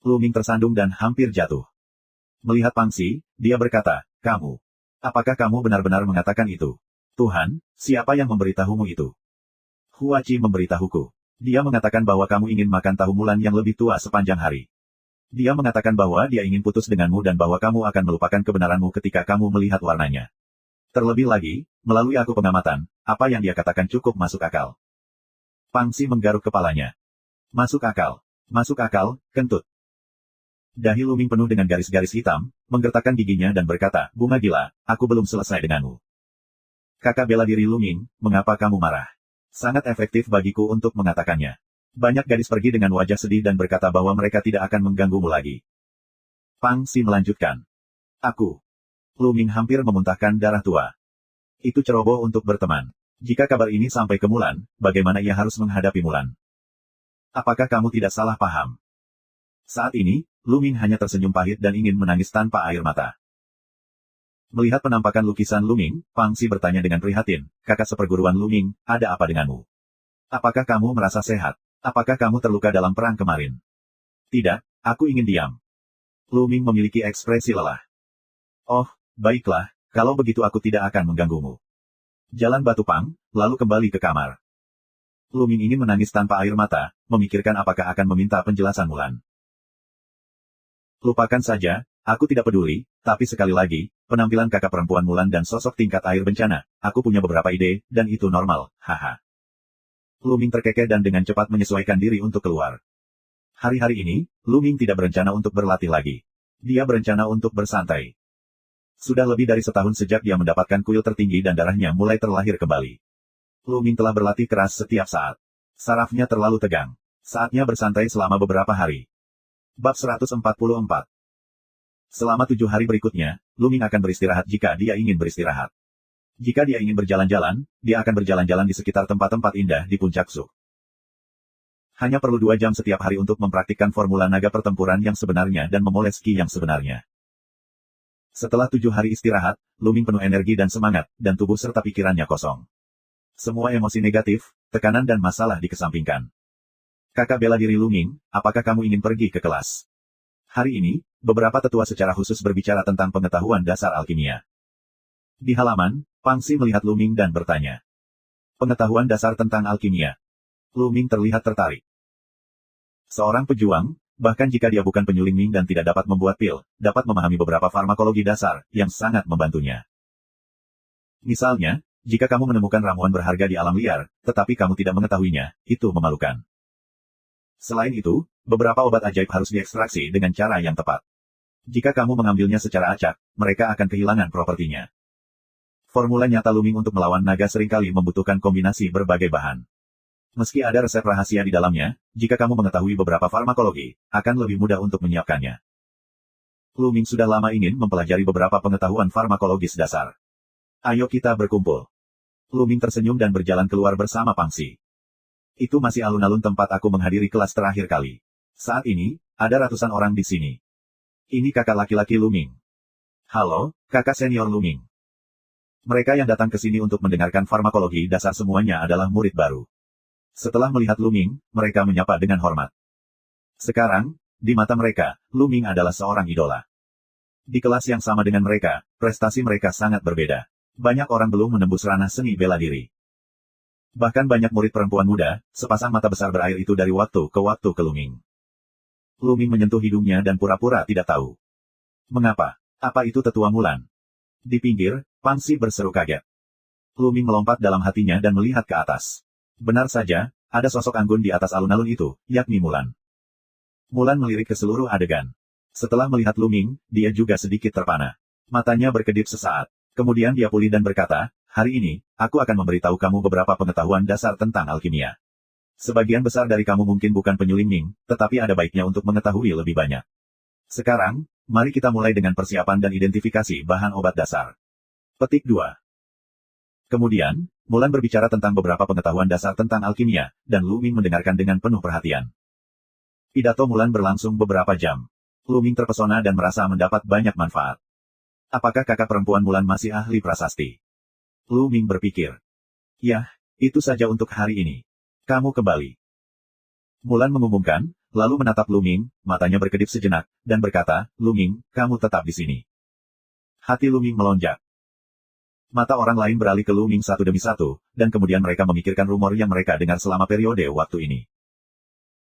Lu Ming tersandung dan hampir jatuh. Melihat Pangsi, dia berkata, "Kamu. Apakah kamu benar-benar mengatakan itu?" "Tuhan, siapa yang memberitahumu itu?" "Hua Qi memberitahuku. Dia mengatakan bahwa kamu ingin makan tahu Mulan yang lebih tua sepanjang hari. Dia mengatakan bahwa dia ingin putus denganmu dan bahwa kamu akan melupakan kebenaranmu ketika kamu melihat warnanya. Terlebih lagi, melalui aku pengamatan, apa yang dia katakan cukup masuk akal." Pangsi menggaruk kepalanya. "Masuk akal. Masuk akal, kentut." Dahi Lu Ming penuh dengan garis-garis hitam, menggertakkan giginya dan berkata, "Bunga gila, aku belum selesai denganmu. Kakak bela diri Lu Ming, mengapa kamu marah? Sangat efektif bagiku untuk mengatakannya." Banyak gadis pergi dengan wajah sedih dan berkata bahwa mereka tidak akan mengganggumu lagi. Pangsi melanjutkan. "Aku." Lu Ming hampir memuntahkan darah tua. Itu ceroboh untuk berteman. Jika kabar ini sampai ke Mulan, bagaimana ia harus menghadapi Mulan? Apakah kamu tidak salah paham? Saat ini, Lu Ming hanya tersenyum pahit dan ingin menangis tanpa air mata. Melihat penampakan lukisan Lu Ming, Pangsi bertanya dengan prihatin, "Kakak seperguruan Lu Ming, ada apa denganmu? Apakah kamu merasa sehat? Apakah kamu terluka dalam perang kemarin?" "Tidak, aku ingin diam." Lu Ming memiliki ekspresi lelah. "Oh, baiklah, kalau begitu aku tidak akan mengganggumu. Jalan Batu Pang, lalu kembali ke kamar." Lu Ming ingin menangis tanpa air mata, memikirkan apakah akan meminta penjelasan Mulan. "Lupakan saja, aku tidak peduli, tapi sekali lagi, penampilan kakak perempuan Mulan dan sosok tingkat air bencana, aku punya beberapa ide, dan itu normal, haha." Lu Ming terkekeh dan dengan cepat menyesuaikan diri untuk keluar. Hari-hari ini, Lu Ming tidak berencana untuk berlatih lagi. Dia berencana untuk bersantai. Sudah lebih dari setahun sejak dia mendapatkan kuil tertinggi dan darahnya mulai terlahir kembali. Lu Ming telah berlatih keras setiap saat. Sarafnya terlalu tegang. Saatnya bersantai selama beberapa hari. Bab 144. Selama 7 hari berikutnya, Lu Ming akan beristirahat jika dia ingin beristirahat. Jika dia ingin berjalan-jalan, dia akan berjalan-jalan di sekitar tempat-tempat indah di puncak Su. Hanya perlu 2 jam setiap hari untuk mempraktikkan formula naga pertempuran yang sebenarnya dan memoles ki yang sebenarnya. Setelah 7 hari istirahat, Lu Ming penuh energi dan semangat, dan tubuh serta pikirannya kosong. Semua emosi negatif, tekanan dan masalah dikesampingkan. Kakak bela diri Lu Ming, apakah kamu ingin pergi ke kelas? Hari ini, beberapa tetua secara khusus berbicara tentang pengetahuan dasar alkimia. Di halaman, Pang Xi melihat Lu Ming dan bertanya. Pengetahuan dasar tentang alkimia. Lu Ming terlihat tertarik. Seorang pejuang, bahkan jika dia bukan penyuling Ming dan tidak dapat membuat pil, dapat memahami beberapa farmakologi dasar, yang sangat membantunya. Misalnya, jika kamu menemukan ramuan berharga di alam liar, tetapi kamu tidak mengetahuinya, itu memalukan. Selain itu, beberapa obat ajaib harus diekstraksi dengan cara yang tepat. Jika kamu mengambilnya secara acak, mereka akan kehilangan propertinya. Formula nyata Lu Ming untuk melawan naga seringkali membutuhkan kombinasi berbagai bahan. Meski ada resep rahasia di dalamnya, jika kamu mengetahui beberapa farmakologi, akan lebih mudah untuk menyiapkannya. Lu Ming sudah lama ingin mempelajari beberapa pengetahuan farmakologis dasar. Ayo kita berkumpul. Lu Ming tersenyum dan berjalan keluar bersama Pang Xi. Itu masih alun-alun tempat aku menghadiri kelas terakhir kali. Saat ini, ada ratusan orang di sini. Ini kakak laki-laki Lu Ming. Halo, kakak senior Lu Ming. Mereka yang datang ke sini untuk mendengarkan farmakologi dasar semuanya adalah murid baru. Setelah melihat Lu Ming, mereka menyapa dengan hormat. Sekarang, di mata mereka, Lu Ming adalah seorang idola. Di kelas yang sama dengan mereka, prestasi mereka sangat berbeda. Banyak orang belum menembus ranah seni bela diri. Bahkan banyak murid perempuan muda, sepasang mata besar berair itu dari waktu ke Lu Ming. Lu Ming menyentuh hidungnya dan pura-pura tidak tahu. Mengapa? Apa itu tetua Mulan? Di pinggir, Pang Xi berseru kaget. Lu Ming melompat dalam hatinya dan melihat ke atas. Benar saja, ada sosok anggun di atas alun-alun itu, yakni Mulan. Mulan melirik ke seluruh adegan. Setelah melihat Lu Ming, dia juga sedikit terpana. Matanya berkedip sesaat. Kemudian dia pulih dan berkata, hari ini, aku akan memberitahu kamu beberapa pengetahuan dasar tentang alkimia. Sebagian besar dari kamu mungkin bukan penyuling Ming, tetapi ada baiknya untuk mengetahui lebih banyak. Sekarang, mari kita mulai dengan persiapan dan identifikasi bahan obat dasar. Petik 2. Kemudian, Mulan berbicara tentang beberapa pengetahuan dasar tentang alkimia, dan Lu Ming mendengarkan dengan penuh perhatian. Pidato Mulan berlangsung beberapa jam. Lu Ming terpesona dan merasa mendapat banyak manfaat. Apakah kakak perempuan Mulan masih ahli prasasti? Lu Ming berpikir. Yah, itu saja untuk hari ini. Kamu kembali. Mulan mengumumkan, lalu menatap Lu Ming, matanya berkedip sejenak, dan berkata, Lu Ming, kamu tetap di sini. Hati Lu Ming melonjak. Mata orang lain beralih ke Lu Ming satu demi satu, dan kemudian mereka memikirkan rumor yang mereka dengar selama periode waktu ini.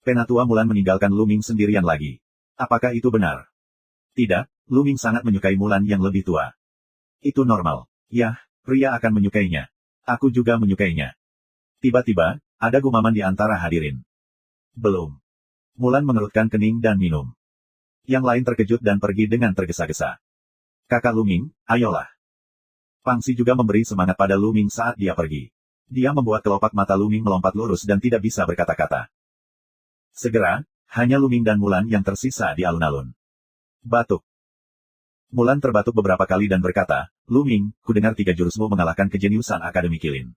Penatua Mulan meninggalkan Lu Ming sendirian lagi. Apakah itu benar? Tidak, Lu Ming sangat menyukai Mulan yang lebih tua. Itu normal. Yah, pria akan menyukainya. Aku juga menyukainya. Tiba-tiba, ada gumaman di antara hadirin. Belum. Mulan mengerutkan kening dan minum. Yang lain terkejut dan pergi dengan tergesa-gesa. Kakak Lu Ming, ayolah. Pang Xi juga memberi semangat pada Lu Ming saat dia pergi. Dia membuat kelopak mata Lu Ming melompat lurus dan tidak bisa berkata-kata. Segera, hanya Lu Ming dan Mulan yang tersisa di alun-alun. Batuk. Mulan terbatuk beberapa kali dan berkata, Lu Ming, kudengar 3 jurusmu mengalahkan kejeniusan Akademi Kilin.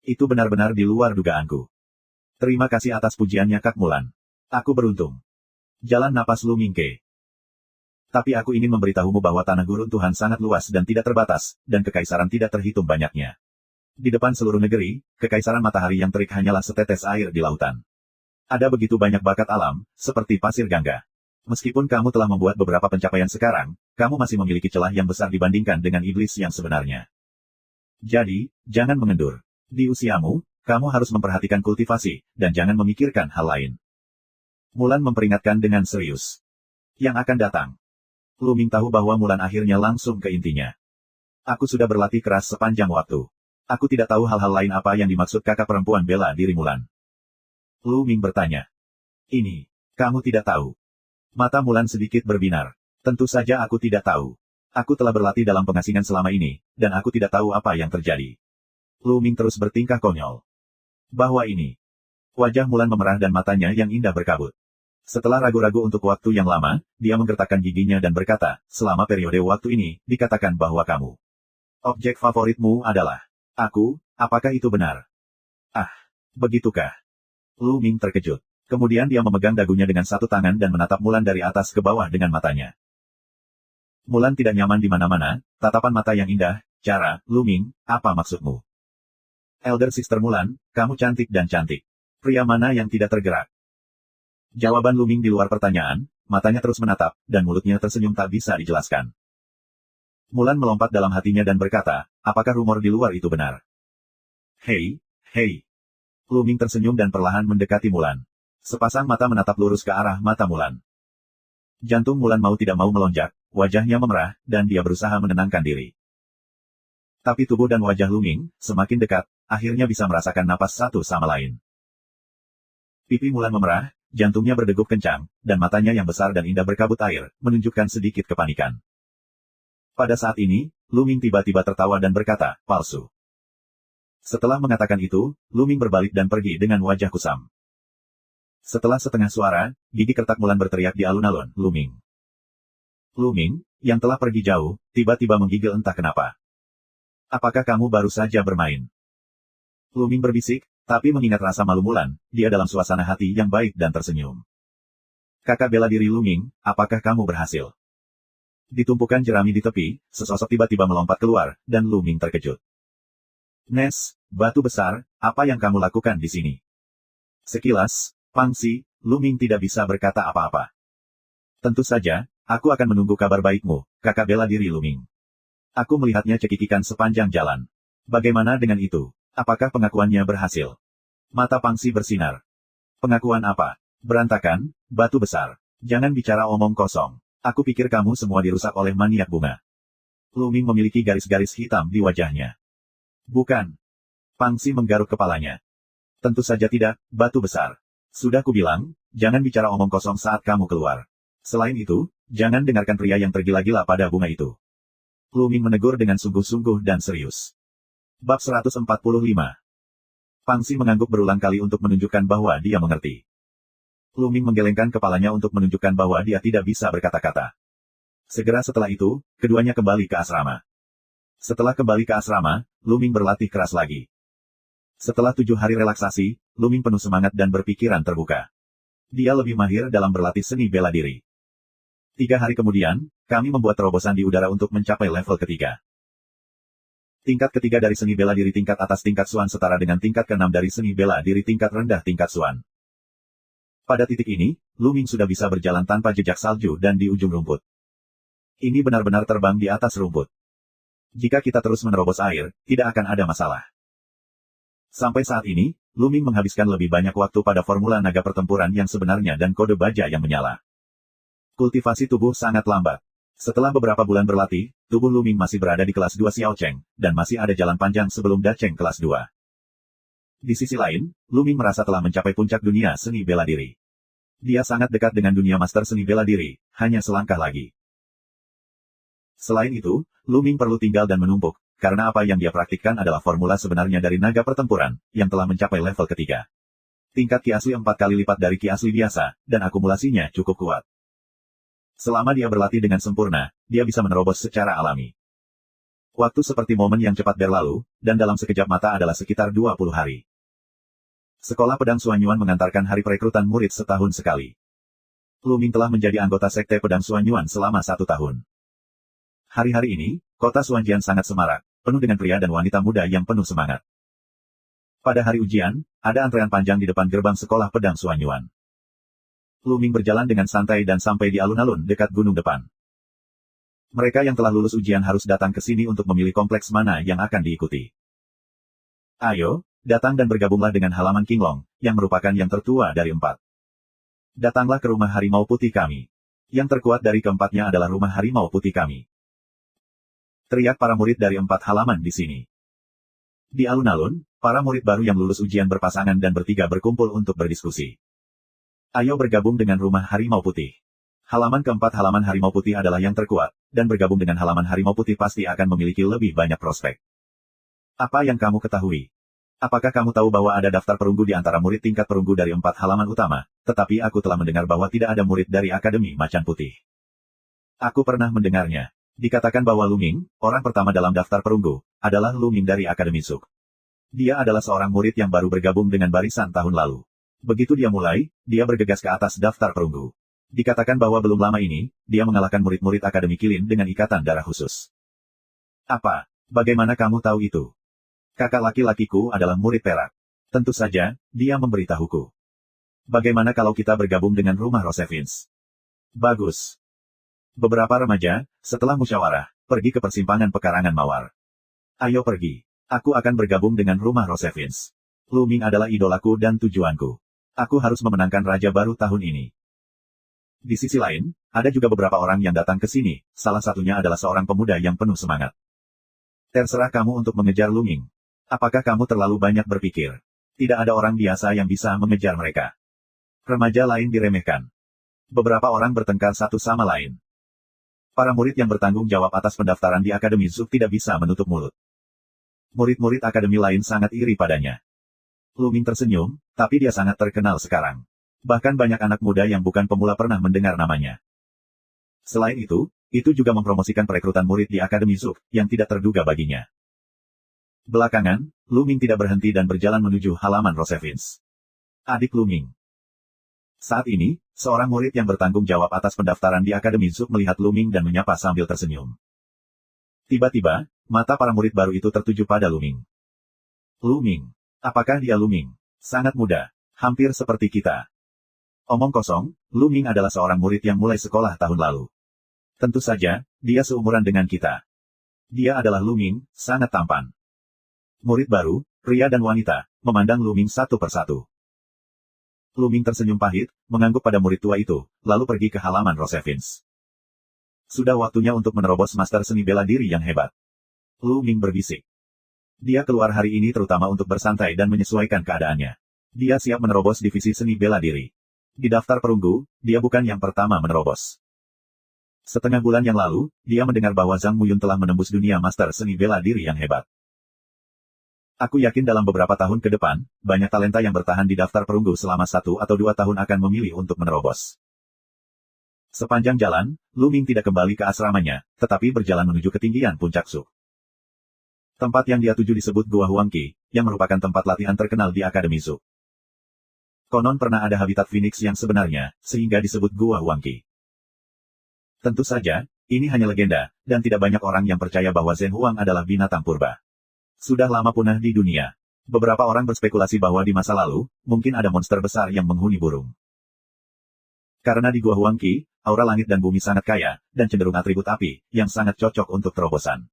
Itu benar-benar di luar dugaanku. Terima kasih atas pujiannya Kak Mulan. Aku beruntung. Jalan napas Lu Ming ke. Tapi aku ingin memberitahumu bahwa tanah gurun Tuhan sangat luas dan tidak terbatas, dan kekaisaran tidak terhitung banyaknya. Di depan seluruh negeri, kekaisaran matahari yang terik hanyalah setetes air di lautan. Ada begitu banyak bakat alam, seperti pasir gangga. Meskipun kamu telah membuat beberapa pencapaian sekarang, kamu masih memiliki celah yang besar dibandingkan dengan iblis yang sebenarnya. Jadi, jangan mengendur. Di usiamu, kamu harus memperhatikan kultivasi, dan jangan memikirkan hal lain. Mulan memperingatkan dengan serius. Yang akan datang. Lu Ming tahu bahwa Mulan akhirnya langsung ke intinya. Aku sudah berlatih keras sepanjang waktu. Aku tidak tahu hal-hal lain apa yang dimaksud kakak perempuan bela diri Mulan. Lu Ming bertanya. Ini, kamu tidak tahu. Mata Mulan sedikit berbinar. Tentu saja aku tidak tahu. Aku telah berlatih dalam pengasingan selama ini, dan aku tidak tahu apa yang terjadi. Lu Ming terus bertingkah konyol. Bahwa ini. Wajah Mulan memerah dan matanya yang indah berkabut. Setelah ragu-ragu untuk waktu yang lama, dia menggertakkan giginya dan berkata, selama periode waktu ini, dikatakan bahwa kamu. Objek favoritmu adalah. Aku, apakah itu benar? Ah, begitukah? Lu Ming terkejut. Kemudian dia memegang dagunya dengan satu tangan dan menatap Mulan dari atas ke bawah dengan matanya. Mulan tidak nyaman di mana-mana, tatapan mata yang indah, cara, Lu Ming, apa maksudmu? Elder Sister Mulan, kamu cantik dan cantik. Pria mana yang tidak tergerak? Jawaban Luming di luar pertanyaan, matanya terus menatap, dan mulutnya tersenyum tak bisa dijelaskan. Mulan melompat dalam hatinya dan berkata, apakah rumor di luar itu benar? Hei, hei. Luming tersenyum dan perlahan mendekati Mulan. Sepasang mata menatap lurus ke arah mata Mulan. Jantung Mulan mau tidak mau melonjak, wajahnya memerah, dan dia berusaha menenangkan diri. Tapi tubuh dan wajah Luming, semakin dekat, akhirnya bisa merasakan napas satu sama lain. Pipi Mulan memerah, jantungnya berdegup kencang, dan matanya yang besar dan indah berkabut air, menunjukkan sedikit kepanikan. Pada saat ini, Luming tiba-tiba tertawa dan berkata, palsu. Setelah mengatakan itu, Luming berbalik dan pergi dengan wajah kusam. Setelah setengah suara, gigi kertak Mulan berteriak di alun-alun, Luming. Luming, yang telah pergi jauh, tiba-tiba menggigil entah kenapa. Apakah kamu baru saja bermain? Luming berbisik, tapi mengingat rasa malu Mulan, dia dalam suasana hati yang baik dan tersenyum. Kakak bela diri Luming, apakah kamu berhasil? Di tumpukan jerami di tepi, sesosok tiba-tiba melompat keluar, dan Luming terkejut. Nes, batu besar, apa yang kamu lakukan di sini? Sekilas, Pangsi, Luming tidak bisa berkata apa-apa. Tentu saja, aku akan menunggu kabar baikmu, kakak bela diri Luming. Aku melihatnya cekikikan sepanjang jalan. Bagaimana dengan itu? Apakah pengakuannya berhasil? Mata Pangsi bersinar. Pengakuan apa? Berantakan, batu besar. Jangan bicara omong kosong. Aku pikir kamu semua dirusak oleh maniak bunga. Luming memiliki garis-garis hitam di wajahnya. Bukan. Pangsi menggaruk kepalanya. Tentu saja tidak, batu besar. Sudah kubilang, jangan bicara omong kosong saat kamu keluar. Selain itu, jangan dengarkan pria yang tergila-gila pada bunga itu. Luming menegur dengan sungguh-sungguh dan serius. Bab 145. Pangsi mengangguk berulang kali untuk menunjukkan bahwa dia mengerti. Luming menggelengkan kepalanya untuk menunjukkan bahwa dia tidak bisa berkata-kata. Segera setelah itu, keduanya kembali ke asrama. Setelah kembali ke asrama, Luming berlatih keras lagi. Setelah 7 hari relaksasi, Luming penuh semangat dan berpikiran terbuka. Dia lebih mahir dalam berlatih seni bela diri. 3 hari kemudian, kami membuat terobosan di udara untuk mencapai level ketiga. Tingkat ketiga dari seni bela diri tingkat atas tingkat Suan setara dengan tingkat ke-6 dari seni bela diri tingkat rendah tingkat Suan. Pada titik ini, Luming sudah bisa berjalan tanpa jejak salju dan di ujung rumput. Ini benar-benar terbang di atas rumput. Jika kita terus menerobos air, tidak akan ada masalah. Sampai saat ini, Luming menghabiskan lebih banyak waktu pada formula naga pertempuran yang sebenarnya dan kode baja yang menyala. Kultivasi tubuh sangat lambat. Setelah beberapa bulan berlatih, tubuh Luming masih berada di kelas 2 Xiao Cheng, dan masih ada jalan panjang sebelum Dacheng kelas 2. Di sisi lain, Luming merasa telah mencapai puncak dunia seni bela diri. Dia sangat dekat dengan dunia master seni bela diri, hanya selangkah lagi. Selain itu, Luming perlu tinggal dan menumpuk, karena apa yang dia praktikkan adalah formula sebenarnya dari naga pertempuran, yang telah mencapai level ketiga. Tingkat Ki Asli 4 kali lipat dari Ki Asli biasa, dan akumulasinya cukup kuat. Selama dia berlatih dengan sempurna, dia bisa menerobos secara alami. Waktu seperti momen yang cepat berlalu, dan dalam sekejap mata adalah sekitar 20 hari. Sekolah Pedang Suanyuan mengantarkan hari perekrutan murid setahun sekali. Luming telah menjadi anggota Sekte Pedang Suanyuan selama 1 tahun. Hari-hari ini, kota Suanjian sangat semarak, penuh dengan pria dan wanita muda yang penuh semangat. Pada hari ujian, ada antrean panjang di depan gerbang sekolah Pedang Suanyuan. Luming berjalan dengan santai dan sampai di alun-alun dekat gunung depan. Mereka yang telah lulus ujian harus datang ke sini untuk memilih kompleks mana yang akan diikuti. Ayo, datang dan bergabunglah dengan halaman Qinglong, yang merupakan yang tertua dari 4. Datanglah ke rumah harimau putih kami. Yang terkuat dari keempatnya adalah rumah harimau putih kami. Teriak para murid dari 4 halaman di sini. Di alun-alun, para murid baru yang lulus ujian berpasangan dan bertiga berkumpul untuk berdiskusi. Ayo bergabung dengan rumah harimau putih. Halaman keempat halaman harimau putih adalah yang terkuat, dan bergabung dengan halaman harimau putih pasti akan memiliki lebih banyak prospek. Apa yang kamu ketahui? Apakah kamu tahu bahwa ada daftar perunggu di antara murid tingkat perunggu dari 4 halaman utama, tetapi aku telah mendengar bahwa tidak ada murid dari Akademi Macan Putih. Aku pernah mendengarnya. Dikatakan bahwa Luming, orang pertama dalam daftar perunggu, adalah Luming dari Akademi Suk. Dia adalah seorang murid yang baru bergabung dengan barisan tahun lalu. Begitu dia mulai, dia bergegas ke atas daftar perunggu. Dikatakan bahwa belum lama ini, dia mengalahkan murid-murid Akademi Kilin dengan ikatan darah khusus. Apa? Bagaimana kamu tahu itu? Kakak laki-lakiku adalah murid perak. Tentu saja, dia memberitahuku. Bagaimana kalau kita bergabung dengan rumah Rosevins? Bagus. Beberapa remaja, setelah musyawarah, pergi ke persimpangan pekarangan Mawar. Ayo pergi. Aku akan bergabung dengan rumah Rosevins. Lu Ming adalah idolaku dan tujuanku. Aku harus memenangkan raja baru tahun ini. Di sisi lain, ada juga beberapa orang yang datang ke sini, salah satunya adalah seorang pemuda yang penuh semangat. Terserah kamu untuk mengejar Lu Ming. Apakah kamu terlalu banyak berpikir? Tidak ada orang biasa yang bisa mengejar mereka. Remaja lain diremehkan. Beberapa orang bertengkar satu sama lain. Para murid yang bertanggung jawab atas pendaftaran di Akademi Zuk tidak bisa menutup mulut. Murid-murid akademi lain sangat iri padanya. Lu Ming tersenyum, tapi dia sangat terkenal sekarang. Bahkan banyak anak muda yang bukan pemula pernah mendengar namanya. Selain itu juga mempromosikan perekrutan murid di Akademi Zuk, yang tidak terduga baginya. Belakangan, Lu Ming tidak berhenti dan berjalan menuju halaman Rosevins. Adik Lu Ming. Saat ini, seorang murid yang bertanggung jawab atas pendaftaran di Akademi Zuk melihat Lu Ming dan menyapa sambil tersenyum. Tiba-tiba, mata para murid baru itu tertuju pada Lu Ming. Lu Ming. Apakah dia Lu Ming? Sangat muda. Hampir seperti kita. Omong kosong, Lu Ming adalah seorang murid yang mulai sekolah tahun lalu. Tentu saja, dia seumuran dengan kita. Dia adalah Lu Ming, sangat tampan. Murid baru, pria dan wanita, memandang Lu Ming satu persatu. Lu Ming tersenyum pahit, mengangguk pada murid tua itu, lalu pergi ke halaman Rosevins. Sudah waktunya untuk menerobos master seni bela diri yang hebat. Lu Ming berbisik. Dia keluar hari ini terutama untuk bersantai dan menyesuaikan keadaannya. Dia siap menerobos divisi seni bela diri. Di daftar perunggu, dia bukan yang pertama menerobos. Setengah bulan yang lalu, dia mendengar bahwa Zhang Muyun telah menembus dunia master seni bela diri yang hebat. Aku yakin dalam beberapa tahun ke depan, banyak talenta yang bertahan di daftar perunggu selama 1 atau 2 tahun akan memilih untuk menerobos. Sepanjang jalan, Lu Ming tidak kembali ke asramanya, tetapi berjalan menuju ketinggian puncak Zuk. Tempat yang dia tuju disebut Gua Huangqi, yang merupakan tempat latihan terkenal di Akademi Zuk. Konon pernah ada habitat Phoenix yang sebenarnya, sehingga disebut Gua Huangqi. Tentu saja, ini hanya legenda, dan tidak banyak orang yang percaya bahwa Zhen Huang adalah binatang purba. Sudah lama punah di dunia. Beberapa orang berspekulasi bahwa di masa lalu, mungkin ada monster besar yang menghuni burung. Karena di Gua Huangqi, aura langit dan bumi sangat kaya, dan cenderung atribut api, yang sangat cocok untuk terobosan.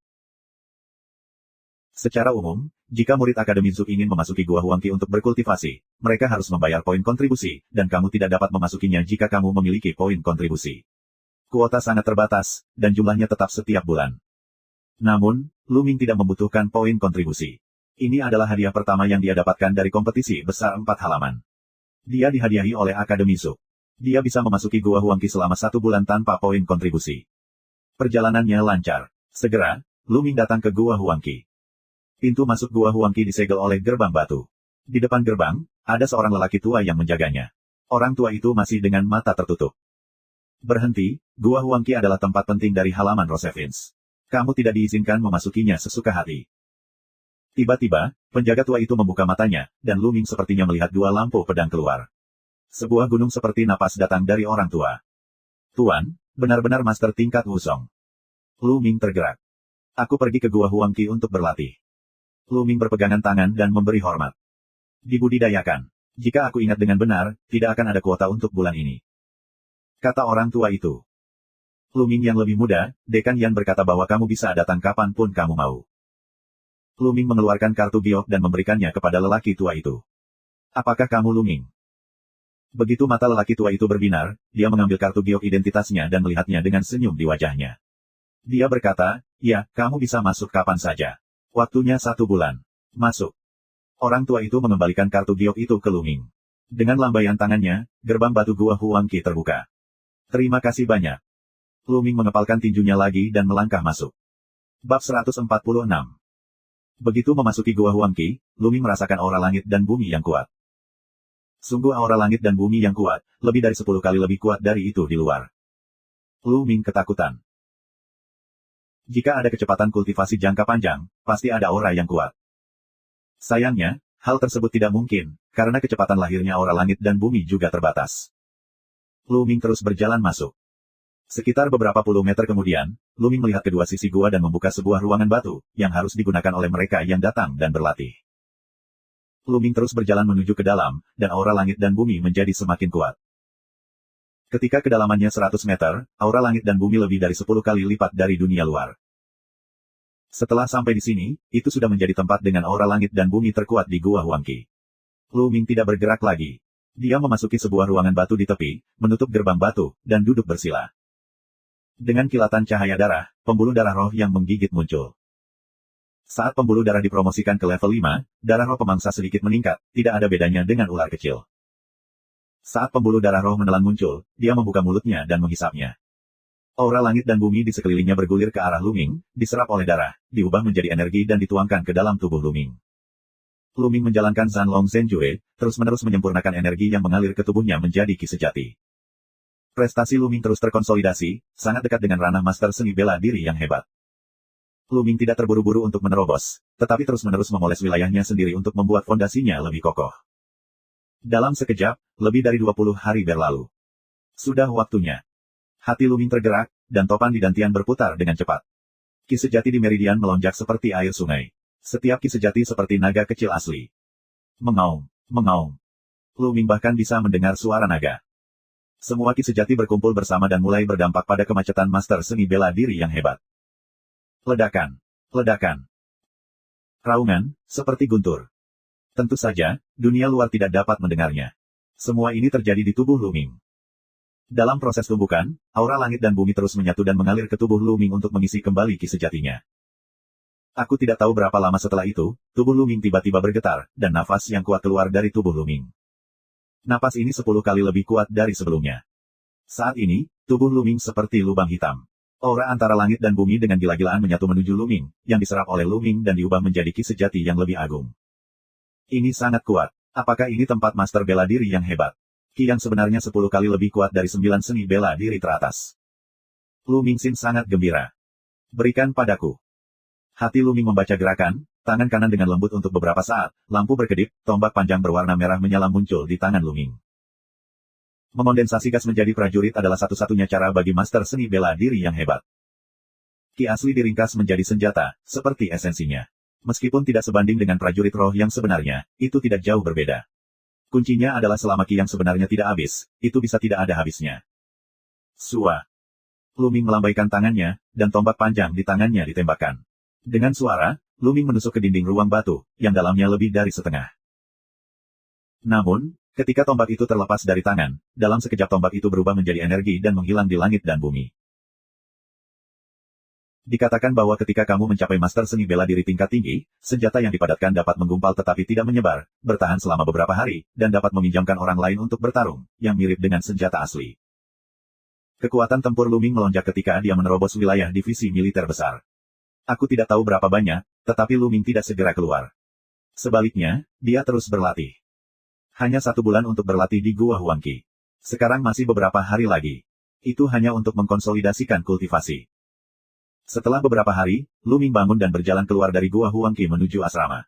Secara umum, jika murid Akademi Zuk ingin memasuki Gua Huangqi untuk berkultivasi, mereka harus membayar poin kontribusi, dan kamu tidak dapat memasukinya jika kamu memiliki poin kontribusi. Kuota sangat terbatas, dan jumlahnya tetap setiap bulan. Namun, Lu Ming tidak membutuhkan poin kontribusi. Ini adalah hadiah pertama yang dia dapatkan dari kompetisi besar 4 halaman. Dia dihadiahi oleh Akademi Zuk. Dia bisa memasuki Gua Huangqi selama 1 bulan tanpa poin kontribusi. Perjalanannya lancar. Segera, Lu Ming datang ke Gua Huangqi. Pintu masuk Gua Huangqi disegel oleh gerbang batu. Di depan gerbang, ada seorang lelaki tua yang menjaganya. Orang tua itu masih dengan mata tertutup. Berhenti, Gua Huangqi adalah tempat penting dari halaman Rosevins. Kamu tidak diizinkan memasukinya sesuka hati. Tiba-tiba, penjaga tua itu membuka matanya, dan Lu Ming sepertinya melihat 2 lampu pedang keluar. Sebuah gunung seperti napas datang dari orang tua. Tuan, benar-benar master tingkat Wusong. Lu Ming tergerak. Aku pergi ke Gua Huangqi untuk berlatih. Lu Ming berpegangan tangan dan memberi hormat. Dibudidayakan. Jika aku ingat dengan benar, tidak akan ada kuota untuk bulan ini. Kata orang tua itu. Lu Ming yang lebih muda, Dekan Yan berkata bahwa kamu bisa datang kapanpun kamu mau. Lu Ming mengeluarkan kartu giok dan memberikannya kepada lelaki tua itu. Apakah kamu Lu Ming? Begitu mata lelaki tua itu berbinar, dia mengambil kartu giok identitasnya dan melihatnya dengan senyum di wajahnya. Dia berkata, ya, kamu bisa masuk kapan saja. Waktunya 1 bulan. Masuk. Orang tua itu mengembalikan kartu giok itu ke Lu Ming. Dengan lambaian tangannya, gerbang batu Gua Huangqi terbuka. Terima kasih banyak. Lu Ming mengepalkan tinjunya lagi dan melangkah masuk. Bab 146. Begitu memasuki Gua Huangqi, Lu Ming merasakan aura langit dan bumi yang kuat. Sungguh aura langit dan bumi yang kuat, lebih dari 10 kali lebih kuat dari itu di luar. Lu Ming ketakutan. Jika ada kecepatan kultivasi jangka panjang, pasti ada aura yang kuat. Sayangnya, hal tersebut tidak mungkin, karena kecepatan lahirnya aura langit dan bumi juga terbatas. Lu Ming terus berjalan masuk. Sekitar beberapa puluh meter kemudian, Luming melihat kedua sisi gua dan membuka sebuah ruangan batu, yang harus digunakan oleh mereka yang datang dan berlatih. Luming terus berjalan menuju ke dalam, dan aura langit dan bumi menjadi semakin kuat. Ketika kedalamannya 100 meter, aura langit dan bumi lebih dari 10 kali lipat dari dunia luar. Setelah sampai di sini, itu sudah menjadi tempat dengan aura langit dan bumi terkuat di Gua Huangqi. Luming tidak bergerak lagi. Dia memasuki sebuah ruangan batu di tepi, menutup gerbang batu, dan duduk bersila. Dengan kilatan cahaya darah, pembuluh darah roh yang menggigit muncul. Saat pembuluh darah dipromosikan ke level 5, darah roh pemangsa sedikit meningkat, tidak ada bedanya dengan ular kecil. Saat pembuluh darah roh menelan muncul, dia membuka mulutnya dan menghisapnya. Aura langit dan bumi di sekelilingnya bergulir ke arah Luming, diserap oleh darah, diubah menjadi energi dan dituangkan ke dalam tubuh Luming. Luming menjalankan Zanlong Zhenjue, terus-menerus menyempurnakan energi yang mengalir ke tubuhnya menjadi ki sejati. Prestasi Luming terus terkonsolidasi, sangat dekat dengan ranah master seni bela diri yang hebat. Luming tidak terburu-buru untuk menerobos, tetapi terus-menerus memoles wilayahnya sendiri untuk membuat fondasinya lebih kokoh. Dalam sekejap, lebih dari 20 hari berlalu. Sudah waktunya. Hati Luming tergerak, dan topan di dantian berputar dengan cepat. Ki sejati di meridian melonjak seperti air sungai. Setiap ki sejati seperti naga kecil asli. Mengaum, mengaum. Luming bahkan bisa mendengar suara naga. Semua ki sejati berkumpul bersama dan mulai berdampak pada kemacetan master seni bela diri yang hebat. Ledakan, ledakan. Raungan, seperti guntur. Tentu saja, dunia luar tidak dapat mendengarnya. Semua ini terjadi di tubuh Luming. Dalam proses tumbukan, aura langit dan bumi terus menyatu dan mengalir ke tubuh Luming untuk mengisi kembali ki sejatinya. Aku tidak tahu berapa lama setelah itu, tubuh Luming tiba-tiba bergetar, dan nafas yang kuat keluar dari tubuh Luming. Napas ini 10 kali lebih kuat dari sebelumnya. Saat ini, tubuh Luming seperti lubang hitam. Aura antara langit dan bumi dengan gila-gilaan menyatu menuju Luming, yang diserap oleh Luming dan diubah menjadi ki sejati yang lebih agung. Ini sangat kuat. Apakah ini tempat master bela diri yang hebat? Ki yang sebenarnya 10 kali lebih kuat dari 9 seni bela diri teratas. Luming Xin sangat gembira. Berikan padaku. Hati Luming membaca gerakan, tangan kanan dengan lembut untuk beberapa saat, lampu berkedip, tombak panjang berwarna merah menyala muncul di tangan Luming. Mengondensasi gas menjadi prajurit adalah satu-satunya cara bagi master seni bela diri yang hebat. Ki asli diringkas menjadi senjata, seperti esensinya. Meskipun tidak sebanding dengan prajurit roh yang sebenarnya, itu tidak jauh berbeda. Kuncinya adalah selama ki yang sebenarnya tidak habis, itu bisa tidak ada habisnya. Sua. Luming melambaikan tangannya, dan tombak panjang di tangannya ditembakkan. Dengan suara, Luming menusuk ke dinding ruang batu, yang dalamnya lebih dari setengah. Namun, ketika tombak itu terlepas dari tangan, dalam sekejap tombak itu berubah menjadi energi dan menghilang di langit dan bumi. Dikatakan bahwa ketika kamu mencapai master seni bela diri tingkat tinggi, senjata yang dipadatkan dapat menggumpal tetapi tidak menyebar, bertahan selama beberapa hari, dan dapat meminjamkan orang lain untuk bertarung, yang mirip dengan senjata asli. Kekuatan tempur Luming melonjak ketika dia menerobos wilayah divisi militer besar. Aku tidak tahu berapa banyak, tetapi Luming tidak segera keluar. Sebaliknya, dia terus berlatih. Hanya 1 bulan untuk berlatih di Gua Huangqi. Sekarang masih beberapa hari lagi. Itu hanya untuk mengkonsolidasikan kultivasi. Setelah beberapa hari, Luming bangun dan berjalan keluar dari Gua Huangqi menuju asrama.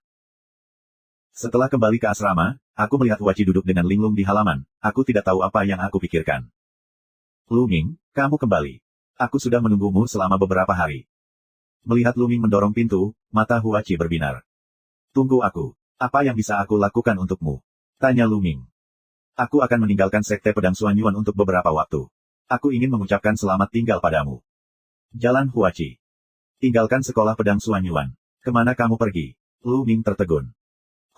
Setelah kembali ke asrama, aku melihat Huachi duduk dengan linglung di halaman. Aku tidak tahu apa yang aku pikirkan. Luming, kamu kembali. Aku sudah menunggumu selama beberapa hari. Melihat Luming mendorong pintu, mata Huachi berbinar. Tunggu aku. Apa yang bisa aku lakukan untukmu? Tanya Luming. Aku akan meninggalkan sekte pedang Suanyuan untuk beberapa waktu. Aku ingin mengucapkan selamat tinggal padamu. Jalan Huachi. Tinggalkan sekolah pedang Suanyuan. Kemana kamu pergi? Luming tertegun.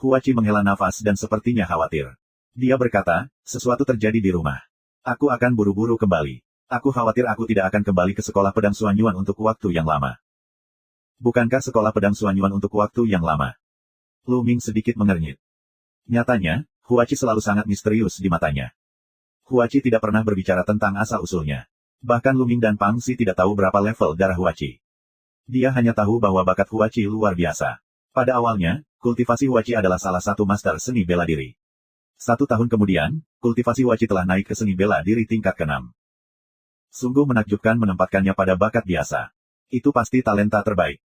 Huachi menghela nafas dan sepertinya khawatir. Dia berkata, sesuatu terjadi di rumah. Aku akan buru-buru kembali. Aku khawatir aku tidak akan kembali ke sekolah pedang Suanyuan untuk waktu yang lama. Bukankah sekolah pedang Suanyuan untuk waktu yang lama? Luming sedikit mengernyit. Nyatanya, Huachi selalu sangat misterius di matanya. Huachi tidak pernah berbicara tentang asal-usulnya. Bahkan Luming dan Pang Xi tidak tahu berapa level darah Huachi. Dia hanya tahu bahwa bakat Huachi luar biasa. Pada awalnya, kultivasi Huachi adalah salah satu master seni bela diri. 1 tahun kemudian, kultivasi Huachi telah naik ke seni bela diri tingkat ke-6. Sungguh menakjubkan menempatkannya pada bakat biasa. Itu pasti talenta terbaik.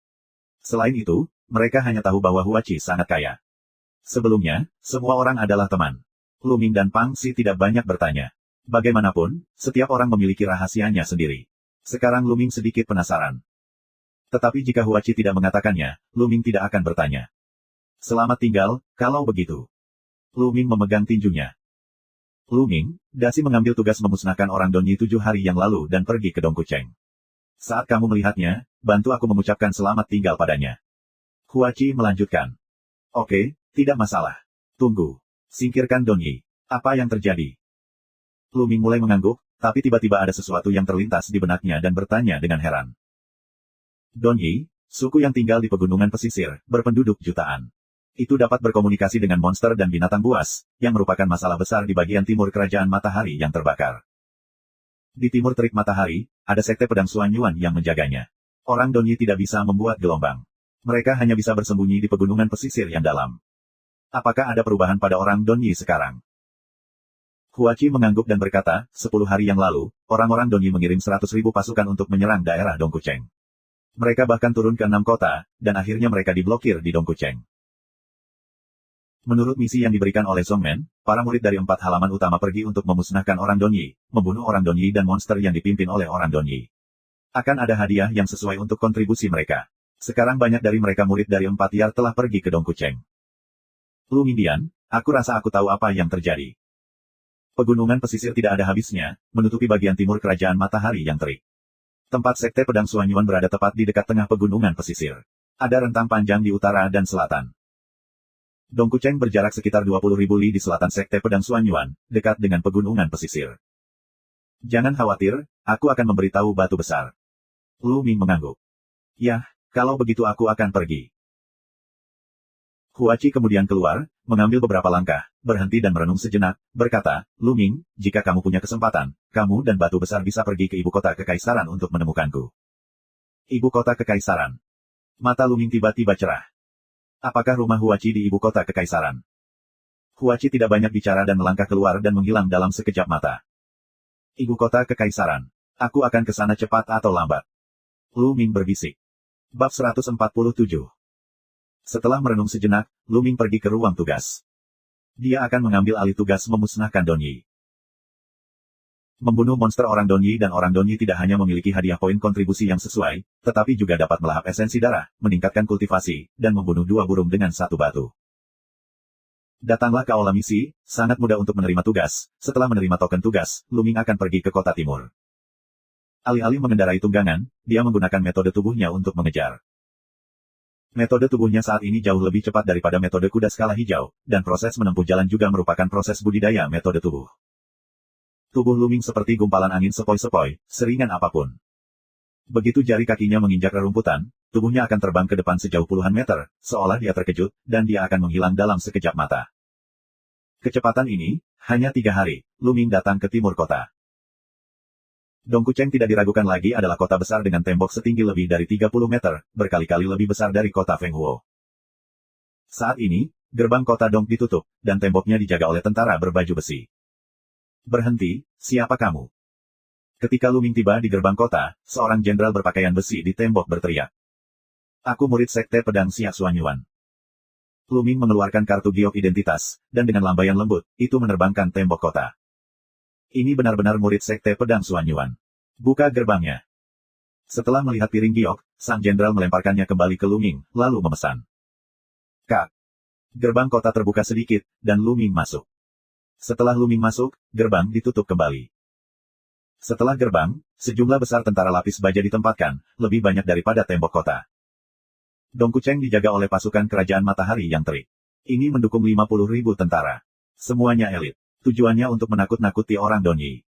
Selain itu, mereka hanya tahu bahwa Huachi sangat kaya. Sebelumnya, semua orang adalah teman. Luming dan Pang Xi tidak banyak bertanya. Bagaimanapun, setiap orang memiliki rahasianya sendiri. Sekarang Lu Ming sedikit penasaran. Tetapi jika Huachi tidak mengatakannya, Lu Ming tidak akan bertanya. Selamat tinggal, kalau begitu. Lu Ming memegang tinjunya. Lu Ming, Dasi mengambil tugas memusnahkan orang Donyi 7 hari yang lalu dan pergi ke Dongkucheng. Saat kamu melihatnya, bantu aku mengucapkan selamat tinggal padanya. Huachi melanjutkan. Oke, tidak masalah. Tunggu. Singkirkan Donyi. Apa yang terjadi? Lu Ming mulai mengangguk, tapi tiba-tiba ada sesuatu yang terlintas di benaknya dan bertanya dengan heran. Donyi, suku yang tinggal di pegunungan pesisir, berpenduduk jutaan. Itu dapat berkomunikasi dengan monster dan binatang buas, yang merupakan masalah besar di bagian timur kerajaan matahari yang terbakar. Di timur terik matahari, ada sekte pedang Xuan Yuan yang menjaganya. Orang Donyi tidak bisa membuat gelombang. Mereka hanya bisa bersembunyi di pegunungan pesisir yang dalam. Apakah ada perubahan pada orang Donyi sekarang? Huachi mengangguk dan berkata, 10 hari yang lalu, orang-orang Donyi mengirim 100.000 pasukan untuk menyerang daerah Dongkucheng. Mereka bahkan turun ke 6 kota, dan akhirnya mereka diblokir di Dongkucheng. Menurut misi yang diberikan oleh Songmen, para murid dari 4 halaman utama pergi untuk memusnahkan orang Donyi, membunuh orang Donyi dan monster yang dipimpin oleh orang Donyi. Akan ada hadiah yang sesuai untuk kontribusi mereka. Sekarang banyak dari mereka murid dari 4 tiar telah pergi ke Dongkucheng. Lu Mingdian, aku rasa aku tahu apa yang terjadi. Pegunungan pesisir tidak ada habisnya, menutupi bagian timur kerajaan matahari yang terik. Tempat sekte pedang Xuan Yuan berada tepat di dekat tengah pegunungan pesisir. Ada rentang panjang di utara dan selatan. Dongkucheng berjarak sekitar 20.000 li di selatan sekte pedang Xuan Yuan, dekat dengan pegunungan pesisir. Jangan khawatir, aku akan memberitahu batu besar. Lu Ming mengangguk. Yah, kalau begitu aku akan pergi. Huachi kemudian keluar, mengambil beberapa langkah, berhenti dan merenung sejenak, berkata, Lu Ming, jika kamu punya kesempatan, kamu dan batu besar bisa pergi ke ibu kota kekaisaran untuk menemukanku. Ibu kota kekaisaran. Mata Lu Ming tiba-tiba cerah. Apakah rumah Huachi di ibu kota kekaisaran? Huachi tidak banyak bicara dan melangkah keluar dan menghilang dalam sekejap mata. Ibu kota kekaisaran. Aku akan ke sana cepat atau lambat. Lu Ming berbisik. Bab 147. Setelah merenung sejenak, Lu Ming pergi ke ruang tugas. Dia akan mengambil alih tugas memusnahkan Donyi. Membunuh monster orang Donyi dan orang Donyi tidak hanya memiliki hadiah poin kontribusi yang sesuai, tetapi juga dapat melahap esensi darah, meningkatkan kultivasi, dan membunuh 2 burung dengan 1 batu. Datanglah ke aula misi, sangat mudah untuk menerima tugas. Setelah menerima token tugas, Lu Ming akan pergi ke kota timur. Alih-alih mengendarai tunggangan, dia menggunakan metode tubuhnya untuk mengejar. Metode tubuhnya saat ini jauh lebih cepat daripada metode kuda skala hijau, dan proses menempuh jalan juga merupakan proses budidaya metode tubuh. Tubuh Lu Ming seperti gumpalan angin sepoi-sepoi, seringan apapun. Begitu jari kakinya menginjak rerumputan, tubuhnya akan terbang ke depan sejauh puluhan meter, seolah dia terkejut, dan dia akan menghilang dalam sekejap mata. Kecepatan ini, hanya 3 hari, Lu Ming datang ke timur kota. Dongkucheng tidak diragukan lagi adalah kota besar dengan tembok setinggi lebih dari 30 meter, berkali-kali lebih besar dari kota Fenghuo. Saat ini, gerbang kota Dong ditutup, dan temboknya dijaga oleh tentara berbaju besi. Berhenti, siapa kamu? Ketika Lu Ming tiba di gerbang kota, seorang jenderal berpakaian besi di tembok berteriak. Aku murid sekte pedang Xia Xuan Yuan. Lu Ming mengeluarkan kartu giok identitas, dan dengan lambaian lembut, itu menerbangkan tembok kota. Ini benar-benar murid sekte pedang Xuan Yuan. Buka gerbangnya. Setelah melihat piring giok, sang jenderal melemparkannya kembali ke Lu Ming, lalu memesan. Kak. Gerbang kota terbuka sedikit, dan Lu Ming masuk. Setelah Lu Ming masuk, gerbang ditutup kembali. Setelah gerbang, sejumlah besar tentara lapis baja ditempatkan, lebih banyak daripada tembok kota. Dongkucheng dijaga oleh pasukan kerajaan matahari yang terik. Ini mendukung 50.000 tentara. Semuanya elit. Tujuannya untuk menakut-nakuti orang Donyi.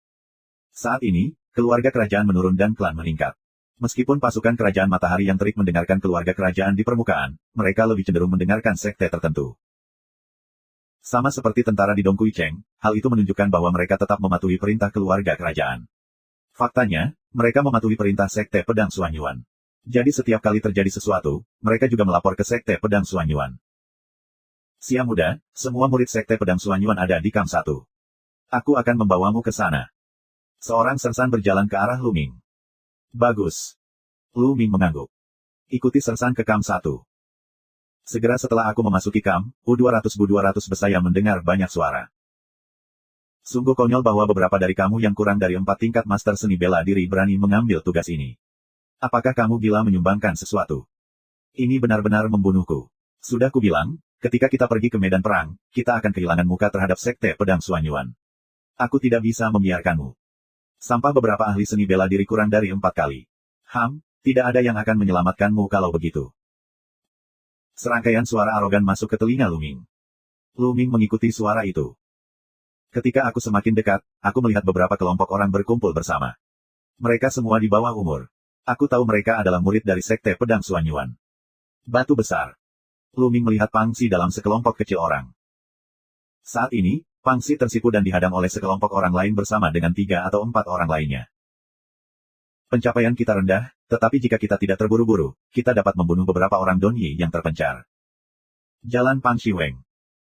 Saat ini, keluarga kerajaan menurun dan klan meningkat. Meskipun pasukan kerajaan matahari yang terik mendengarkan keluarga kerajaan di permukaan, mereka lebih cenderung mendengarkan sekte tertentu. Sama seperti tentara di Dongkucheng, hal itu menunjukkan bahwa mereka tetap mematuhi perintah keluarga kerajaan. Faktanya, mereka mematuhi perintah sekte pedang Xuan Yuan. Jadi setiap kali terjadi sesuatu, mereka juga melapor ke sekte pedang Xuan Yuan. Siang muda, semua murid sekte pedang Xuan Yuan ada di Camp 1. Aku akan membawamu ke sana. Seorang sersan berjalan ke arah Lu Ming. Bagus. Lu Ming mengangguk. Ikuti sersan ke Camp 1. Segera setelah aku memasuki kamp, U200 Bu200 saya mendengar banyak suara. Sungguh konyol bahwa beberapa dari kamu yang kurang dari 4 tingkat master seni bela diri berani mengambil tugas ini. Apakah kamu gila menyumbangkan sesuatu? Ini benar-benar membunuhku. Sudah kubilang, ketika kita pergi ke medan perang, kita akan kehilangan muka terhadap Sekte Pedang Xuanyuan. Aku tidak bisa membiarkanmu. Sampah beberapa ahli seni bela diri kurang dari 4 kali. Tidak ada yang akan menyelamatkanmu kalau begitu. Serangkaian suara arogan masuk ke telinga Luming. Luming mengikuti suara itu. Ketika aku semakin dekat, aku melihat beberapa kelompok orang berkumpul bersama. Mereka semua di bawah umur. Aku tahu mereka adalah murid dari Sekte Pedang Xuanyuan. Batu besar. Luming melihat Pangxi dalam sekelompok kecil orang. Saat ini, Pangxi tersipu dan dihadang oleh sekelompok orang lain bersama dengan 3 atau 4 orang lainnya. Pencapaian kita rendah, tetapi jika kita tidak terburu-buru, kita dapat membunuh beberapa orang Donyi yang terpencar. Jalan Pangxi Weng.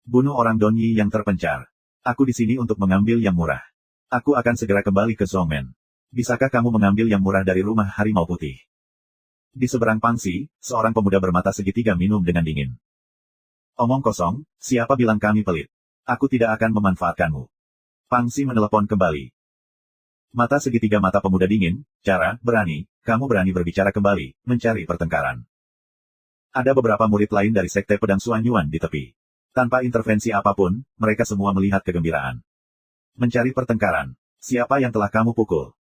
Bunuh orang Donyi yang terpencar. Aku di sini untuk mengambil yang murah. Aku akan segera kembali ke Zhongmen. Bisakah kamu mengambil yang murah dari rumah harimau putih? Di seberang Pangxi, seorang pemuda bermata segitiga minum dengan dingin. Omong kosong, siapa bilang kami pelit? Aku tidak akan memanfaatkanmu. Pangxi menelepon kembali. Mata segitiga mata pemuda dingin, cara, berani, kamu berani berbicara kembali, mencari pertengkaran. Ada beberapa murid lain dari Sekte Pedang Xuanyuan di tepi. Tanpa intervensi apapun, mereka semua melihat kegembiraan. Mencari pertengkaran. Siapa yang telah kamu pukul?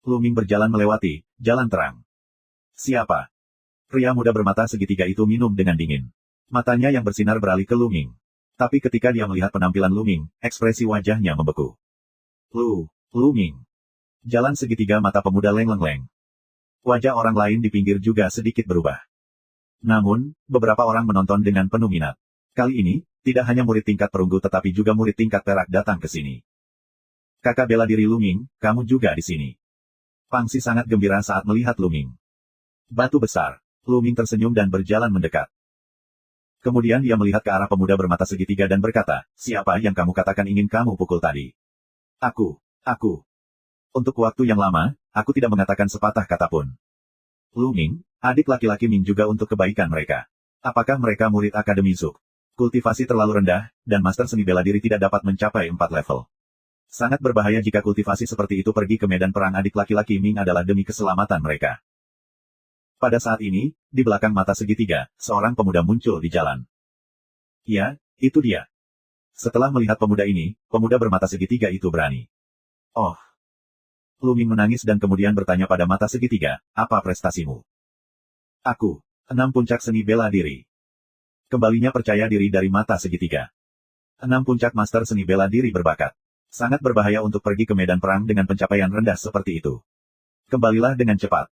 Luming berjalan melewati jalan terang. Siapa? Pria muda bermata segitiga itu minum dengan dingin. Matanya yang bersinar beralih ke Luming. Tapi ketika dia melihat penampilan Luming, ekspresi wajahnya membeku. Luming. Jalan segitiga mata pemuda lengleng-leng. Wajah orang lain di pinggir juga sedikit berubah. Namun, beberapa orang menonton dengan penuh minat. Kali ini, tidak hanya murid tingkat perunggu tetapi juga murid tingkat perak datang ke sini. Kakak bela diri Luming, kamu juga di sini. Pangxi sangat gembira saat melihat Luming. Batu besar. Luming tersenyum dan berjalan mendekat. Kemudian dia melihat ke arah pemuda bermata segitiga dan berkata, siapa yang kamu katakan ingin kamu pukul tadi? Aku. Untuk waktu yang lama, aku tidak mengatakan sepatah kata pun. Luming, adik laki-laki Ming juga untuk kebaikan mereka. Apakah mereka murid Akademi Zuk? Kultivasi terlalu rendah, dan master seni bela diri tidak dapat mencapai 4 level. Sangat berbahaya jika kultivasi seperti itu pergi ke medan perang. Adik laki-laki Ming adalah demi keselamatan mereka. Pada saat ini, di belakang mata segitiga, seorang pemuda muncul di jalan. Ya, itu dia. Setelah melihat pemuda ini, pemuda bermata segitiga itu berani. Oh. Luming menangis dan kemudian bertanya pada mata segitiga, apa prestasimu? Aku, 6 puncak seni bela diri. Kembalinya percaya diri dari mata segitiga. 6 puncak master seni bela diri berbakat. Sangat berbahaya untuk pergi ke medan perang dengan pencapaian rendah seperti itu. Kembalilah dengan cepat.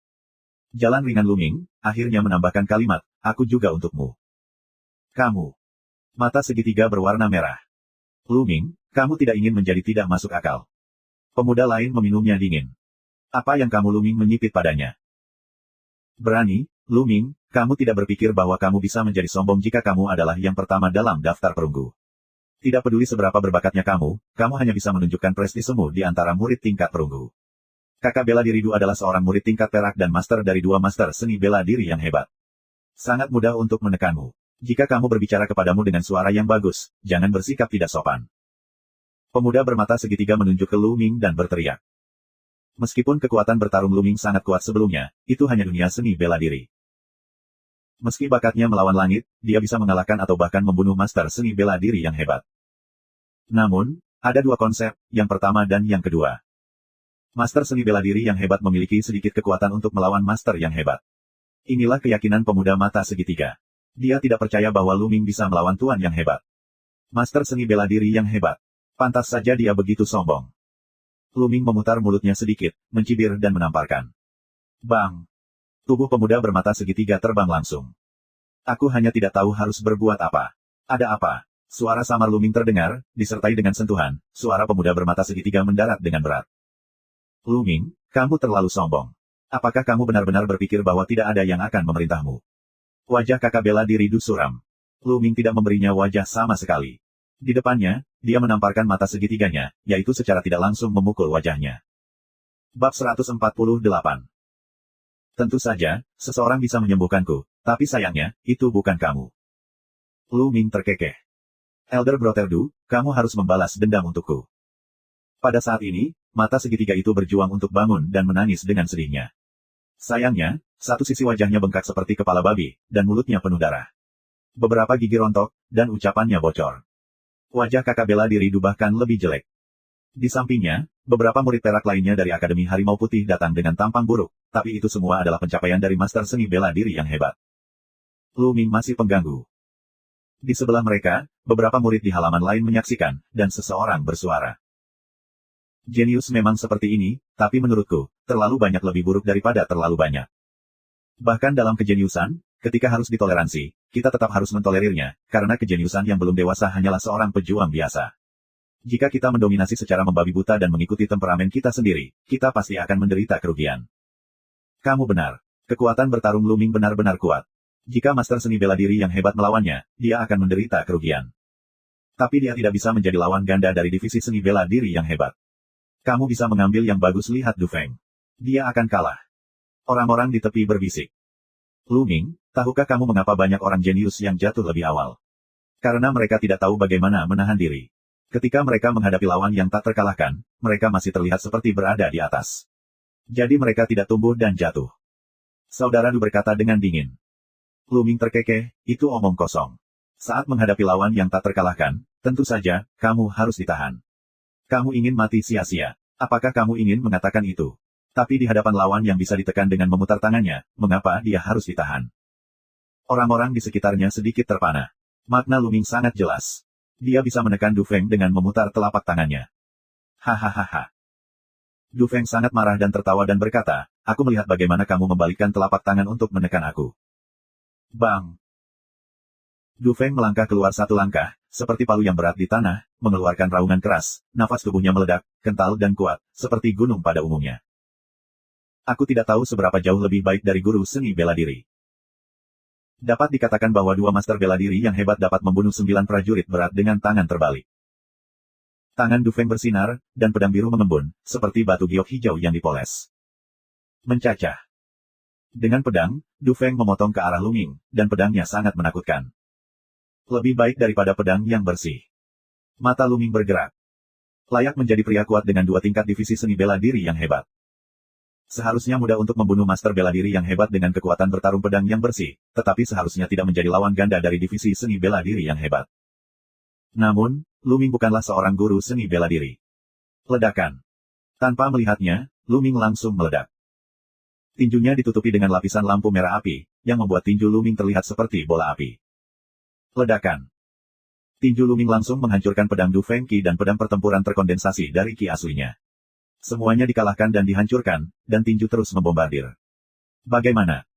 Jalan ringan Luming, akhirnya menambahkan kalimat, aku juga untukmu. Kamu. Mata segitiga berwarna merah. Luming, kamu tidak ingin menjadi tidak masuk akal. Pemuda lain meminumnya dingin. Apa yang kamu Luming menyipit padanya? Berani, Luming, kamu tidak berpikir bahwa kamu bisa menjadi sombong jika kamu adalah yang pertama dalam daftar perunggu. Tidak peduli seberapa berbakatnya kamu hanya bisa menunjukkan prestisemu di antara murid tingkat perunggu. Kakak bela diri Du adalah seorang murid tingkat perak dan master dari 2 master seni bela diri yang hebat. Sangat mudah untuk menekanmu. Jika kamu berbicara kepadamu dengan suara yang bagus, jangan bersikap tidak sopan. Pemuda bermata segitiga menunjuk ke Luming dan berteriak. Meskipun kekuatan bertarung Luming sangat kuat sebelumnya, itu hanya dunia seni bela diri. Meski bakatnya melawan langit, dia bisa mengalahkan atau bahkan membunuh master seni bela diri yang hebat. Namun, ada 2 konsep, yang pertama dan yang kedua. Master seni bela diri yang hebat memiliki sedikit kekuatan untuk melawan master yang hebat. Inilah keyakinan pemuda mata segitiga. Dia tidak percaya bahwa Luming bisa melawan tuan yang hebat. Master seni bela diri yang hebat. Pantas saja dia begitu sombong. Luming memutar mulutnya sedikit, mencibir dan menamparkan. Bang! Tubuh pemuda bermata segitiga terbang langsung. Aku hanya tidak tahu harus berbuat apa. Ada apa? Suara samar Luming terdengar, disertai dengan sentuhan, suara pemuda bermata segitiga mendarat dengan berat. Luming, kamu terlalu sombong. Apakah kamu benar-benar berpikir bahwa tidak ada yang akan memerintahmu? Wajah kakak bela diri Du suram. Luming tidak memberinya wajah sama sekali. Di depannya, dia menamparkan mata segitiganya, yaitu secara tidak langsung memukul wajahnya. Bab 148. Tentu saja, seseorang bisa menyembuhkanku, tapi sayangnya, itu bukan kamu. Luming terkekeh. Elder Brother Du, kamu harus membalas dendam untukku. Pada saat ini, mata segitiga itu berjuang untuk bangun dan menangis dengan sedihnya. Sayangnya, satu sisi wajahnya bengkak seperti kepala babi, dan mulutnya penuh darah. Beberapa gigi rontok, dan ucapannya bocor. Wajah kakak bela diri bahkan lebih jelek. Di sampingnya, beberapa murid perak lainnya dari Akademi Harimau Putih datang dengan tampang buruk, tapi itu semua adalah pencapaian dari master seni bela diri yang hebat. Lu Ming masih pengganggu. Di sebelah mereka, beberapa murid di halaman lain menyaksikan, dan seseorang bersuara. Jenius memang seperti ini, tapi menurutku, terlalu banyak lebih buruk daripada terlalu banyak. Bahkan dalam kejeniusan, ketika harus ditoleransi, kita tetap harus mentolerirnya, karena kejeniusan yang belum dewasa hanyalah seorang pejuang biasa. Jika kita mendominasi secara membabi buta dan mengikuti temperamen kita sendiri, kita pasti akan menderita kerugian. Kamu benar. Kekuatan bertarung Lu Ming benar-benar kuat. Jika master seni bela diri yang hebat melawannya, dia akan menderita kerugian. Tapi dia tidak bisa menjadi lawan ganda dari divisi seni bela diri yang hebat. Kamu bisa mengambil yang bagus, lihat Du Feng. Dia akan kalah. Orang-orang di tepi berbisik. Lu Ming, tahukah kamu mengapa banyak orang jenius yang jatuh lebih awal? Karena mereka tidak tahu bagaimana menahan diri. Ketika mereka menghadapi lawan yang tak terkalahkan, mereka masih terlihat seperti berada di atas. Jadi mereka tidak tumbuh dan jatuh. Saudara Du berkata dengan dingin. Lu Ming terkekeh, itu omong kosong. Saat menghadapi lawan yang tak terkalahkan, tentu saja, kamu harus ditahan. Kamu ingin mati sia-sia. Apakah kamu ingin mengatakan itu? Tapi di hadapan lawan yang bisa ditekan dengan memutar tangannya, mengapa dia harus ditahan? Orang-orang di sekitarnya sedikit terpana. Makna Lu Ming sangat jelas. Dia bisa menekan Du Feng dengan memutar telapak tangannya. Hahaha. Du Feng sangat marah dan tertawa dan berkata, aku melihat bagaimana kamu membalikkan telapak tangan untuk menekan aku. Bang! Du Feng melangkah keluar satu langkah, seperti palu yang berat di tanah, mengeluarkan raungan keras, nafas tubuhnya meledak, kental dan kuat, seperti gunung pada umumnya. Aku tidak tahu seberapa jauh lebih baik dari guru seni bela diri. Dapat dikatakan bahwa dua master bela diri yang hebat dapat membunuh 9 prajurit berat dengan tangan terbalik. Tangan Du Feng bersinar, dan pedang biru mengembun, seperti batu giok hijau yang dipoles. Mencacah. Dengan pedang, Du Feng memotong ke arah Lu Ming, dan pedangnya sangat menakutkan. Lebih baik daripada pedang yang bersih. Mata Lu Ming bergerak. Layak menjadi pria kuat dengan 2 tingkat divisi seni bela diri yang hebat. Seharusnya mudah untuk membunuh master bela diri yang hebat dengan kekuatan bertarung pedang yang bersih, tetapi seharusnya tidak menjadi lawan ganda dari divisi seni bela diri yang hebat. Namun, Lu Ming bukanlah seorang guru seni bela diri. Ledakan. Tanpa melihatnya, Lu Ming langsung meledak. Tinjunya ditutupi dengan lapisan lampu merah api, yang membuat tinju Lu Ming terlihat seperti bola api. Ledakan. Tinju Lu Ming langsung menghancurkan pedang Du Feng Qi dan pedang pertempuran terkondensasi dari Qi aslinya. Semuanya dikalahkan dan dihancurkan, dan tinju terus membombardir. Bagaimana?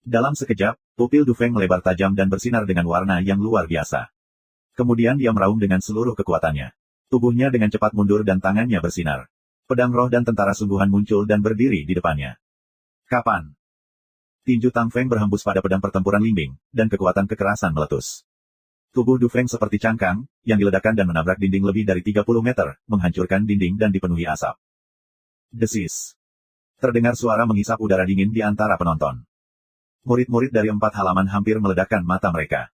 Dalam sekejap, pupil Du Feng melebar tajam dan bersinar dengan warna yang luar biasa. Kemudian dia meraung dengan seluruh kekuatannya. Tubuhnya dengan cepat mundur dan tangannya bersinar. Pedang roh dan tentara sungguhan muncul dan berdiri di depannya. Kapan? Tinju Tang Feng berhembus pada pedang pertempuran limbing, dan kekuatan kekerasan meletus. Tubuh Du Feng seperti cangkang, yang diledakkan dan menabrak dinding lebih dari 30 meter, menghancurkan dinding dan dipenuhi asap. Desis. Terdengar suara menghisap udara dingin di antara penonton. Murid-murid dari 4 halaman hampir meledakkan mata mereka.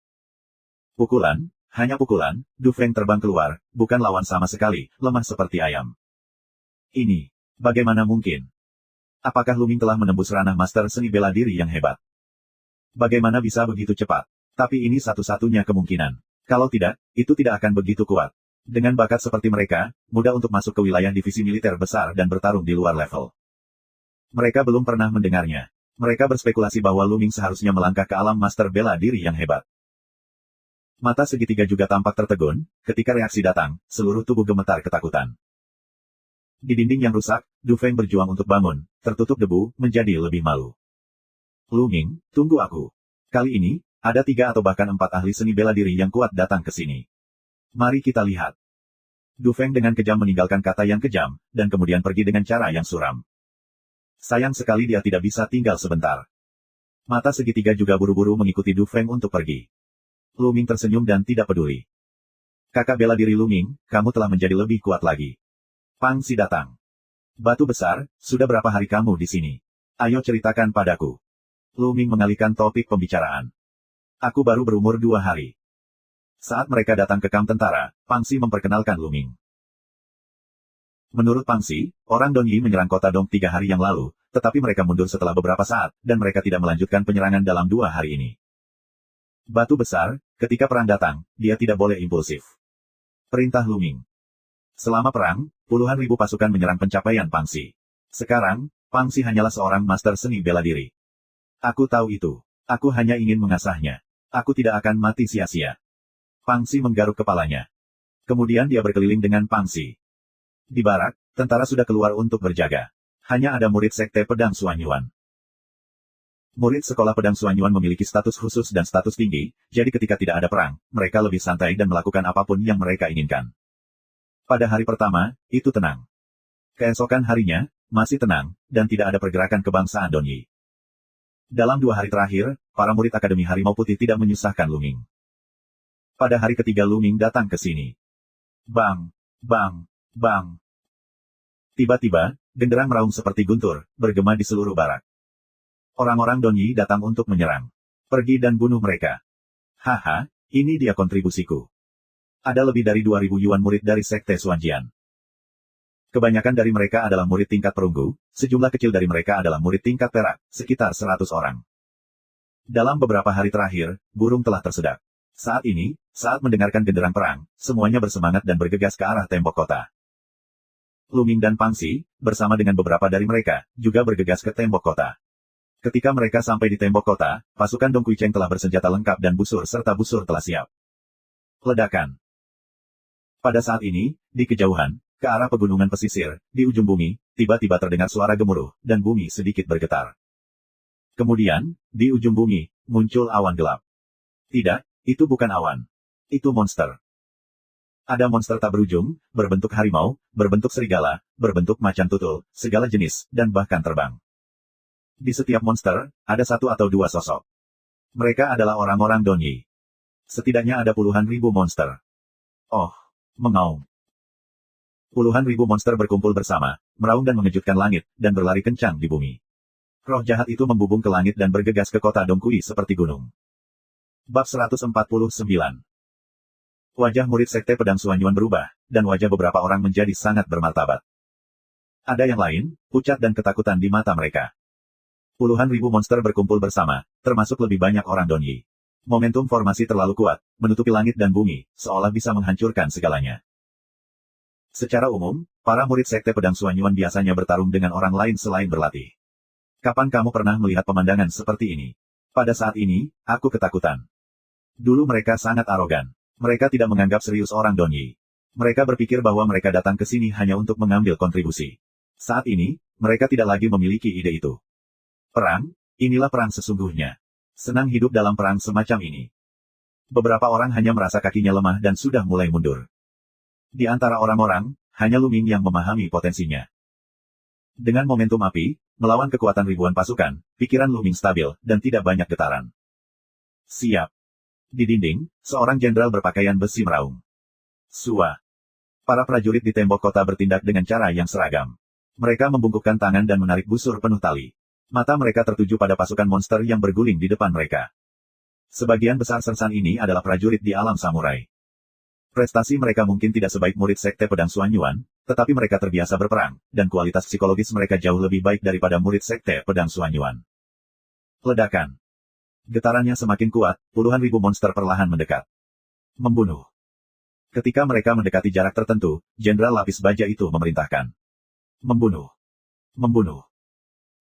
Pukulan, hanya pukulan, Du Feng terbang keluar, bukan lawan sama sekali, lemah seperti ayam. Ini, bagaimana mungkin? Apakah Lu Ming telah menembus ranah master seni bela diri yang hebat? Bagaimana bisa begitu cepat? Tapi ini satu-satunya kemungkinan. Kalau tidak, itu tidak akan begitu kuat. Dengan bakat seperti mereka, mudah untuk masuk ke wilayah divisi militer besar dan bertarung di luar level. Mereka belum pernah mendengarnya. Mereka berspekulasi bahwa Lu Ming seharusnya melangkah ke alam master bela diri yang hebat. Mata segitiga juga tampak tertegun, ketika reaksi datang, seluruh tubuh gemetar ketakutan. Di dinding yang rusak, Du Feng berjuang untuk bangun, tertutup debu, menjadi lebih malu. Lu Ming, tunggu aku. Kali ini, ada 3 atau bahkan 4 ahli seni bela diri yang kuat datang ke sini. Mari kita lihat. Du Feng dengan kejam meninggalkan kata yang kejam, dan kemudian pergi dengan cara yang suram. Sayang sekali dia tidak bisa tinggal sebentar. Mata segitiga juga buru-buru mengikuti Du Feng untuk pergi. Lu Ming tersenyum dan tidak peduli. Kakak bela diri Lu Ming, kamu telah menjadi lebih kuat lagi. Pang Si datang. Batu besar, sudah berapa hari kamu di sini? Ayo ceritakan padaku. Lu Ming mengalihkan topik pembicaraan. Aku baru berumur 2 hari. Saat mereka datang ke kamp tentara, Pang Si memperkenalkan Lu Ming. Menurut Pangsi, orang Donyi menyerang kota Dong 3 hari yang lalu, tetapi mereka mundur setelah beberapa saat, dan mereka tidak melanjutkan penyerangan dalam 2 hari ini. Batu besar, ketika perang datang, dia tidak boleh impulsif. Perintah Luming. Selama perang, puluhan ribu pasukan menyerang pencapaian Pangsi. Sekarang, Pangsi hanyalah seorang master seni bela diri. Aku tahu itu. Aku hanya ingin mengasahnya. Aku tidak akan mati sia-sia. Pangsi menggaruk kepalanya. Kemudian dia berkeliling dengan Pangsi. Di barak, tentara sudah keluar untuk berjaga. Hanya ada murid sekte pedang Suanyuan. Murid sekolah pedang Suanyuan memiliki status khusus dan status tinggi, jadi ketika tidak ada perang, mereka lebih santai dan melakukan apapun yang mereka inginkan. Pada hari pertama, itu tenang. Keesokan harinya, masih tenang, dan tidak ada pergerakan kebangsaan Donyi. Dalam 2 hari terakhir, para murid Akademi Harimau Putih tidak menyusahkan Luming. Pada hari ketiga Luming datang ke sini. Bang! Bang! Bang! Tiba-tiba, genderang meraung seperti guntur, bergema di seluruh barak. Orang-orang Donyi datang untuk menyerang. Pergi dan bunuh mereka. Haha, ini dia kontribusiku. Ada lebih dari 2.000 yuan murid dari Sekte Suanjian. Kebanyakan dari mereka adalah murid tingkat perunggu, sejumlah kecil dari mereka adalah murid tingkat perak, sekitar 100 orang. Dalam beberapa hari terakhir, burung telah tersedak. Saat ini, saat mendengarkan genderang perang, semuanya bersemangat dan bergegas ke arah tembok kota. Luming dan Pangsi, bersama dengan beberapa dari mereka, juga bergegas ke tembok kota. Ketika mereka sampai di tembok kota, pasukan Dong Kuicheng telah bersenjata lengkap dan busur serta busur telah siap. Ledakan. Pada saat ini, di kejauhan, ke arah pegunungan pesisir, di ujung bumi, tiba-tiba terdengar suara gemuruh, dan bumi sedikit bergetar. Kemudian, di ujung bumi, muncul awan gelap. Tidak, itu bukan awan. Itu monster. Ada monster tak berujung, berbentuk harimau, berbentuk serigala, berbentuk macan tutul, segala jenis, dan bahkan terbang. Di setiap monster, ada 1 atau 2 sosok. Mereka adalah orang-orang Donyi. Setidaknya ada puluhan ribu monster. Oh, mengaum. Puluhan ribu monster berkumpul bersama, meraung dan mengejutkan langit, dan berlari kencang di bumi. Roh jahat itu membubung ke langit dan bergegas ke kota Dongkui seperti gunung. Bab 149. Wajah murid Sekte Pedang Suanyuan berubah, dan wajah beberapa orang menjadi sangat bermartabat. Ada yang lain, pucat dan ketakutan di mata mereka. Puluhan ribu monster berkumpul bersama, termasuk lebih banyak orang Donyi. Momentum formasi terlalu kuat, menutupi langit dan bumi, seolah bisa menghancurkan segalanya. Secara umum, para murid Sekte Pedang Suanyuan biasanya bertarung dengan orang lain selain berlatih. Kapan kamu pernah melihat pemandangan seperti ini? Pada saat ini, aku ketakutan. Dulu mereka sangat arogan. Mereka tidak menganggap serius orang Donyi. Mereka berpikir bahwa mereka datang ke sini hanya untuk mengambil kontribusi. Saat ini, mereka tidak lagi memiliki ide itu. Perang, inilah perang sesungguhnya. Senang hidup dalam perang semacam ini. Beberapa orang hanya merasa kakinya lemah dan sudah mulai mundur. Di antara orang-orang, hanya Luming yang memahami potensinya. Dengan momentum api, melawan kekuatan ribuan pasukan, pikiran Luming stabil, dan tidak banyak getaran. Siap. Di dinding, seorang jenderal berpakaian besi meraung. Sua. Para prajurit di tembok kota bertindak dengan cara yang seragam. Mereka membungkukkan tangan dan menarik busur penuh tali. Mata mereka tertuju pada pasukan monster yang berguling di depan mereka. Sebagian besar sersan ini adalah prajurit di alam samurai. Prestasi mereka mungkin tidak sebaik murid Sekte Pedang Suanyuan, tetapi mereka terbiasa berperang, dan kualitas psikologis mereka jauh lebih baik daripada murid Sekte Pedang Suanyuan. Ledakan. Getarannya semakin kuat, puluhan ribu monster perlahan mendekat. Membunuh. Ketika mereka mendekati jarak tertentu, Jenderal Lapis Baja itu memerintahkan. Membunuh. Membunuh.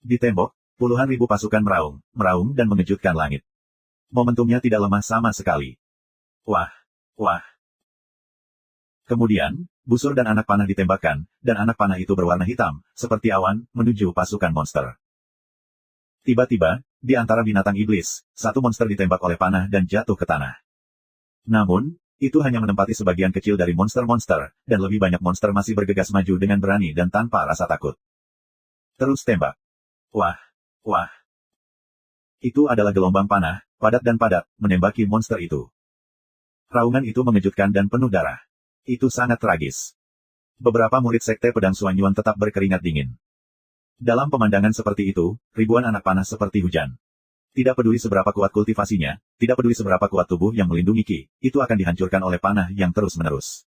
Di tembok, puluhan ribu pasukan meraung dan mengejutkan langit. Momentumnya tidak lemah sama sekali. Wah. Wah. Kemudian, busur dan anak panah ditembakkan, dan anak panah itu berwarna hitam, seperti awan, menuju pasukan monster. Tiba-tiba, di antara binatang iblis, 1 monster ditembak oleh panah dan jatuh ke tanah. Namun, itu hanya menempati sebagian kecil dari monster-monster, dan lebih banyak monster masih bergegas maju dengan berani dan tanpa rasa takut. Terus tembak. Wah. Wah. Itu adalah gelombang panah, padat dan padat, menembaki monster itu. Raungan itu mengejutkan dan penuh darah. Itu sangat tragis. Beberapa murid Sekte Pedang Suanyuan tetap berkeringat dingin. Dalam pemandangan seperti itu, ribuan anak panah seperti hujan. Tidak peduli seberapa kuat kultivasinya, tidak peduli seberapa kuat tubuh yang melindungi Ki, itu akan dihancurkan oleh panah yang terus-menerus.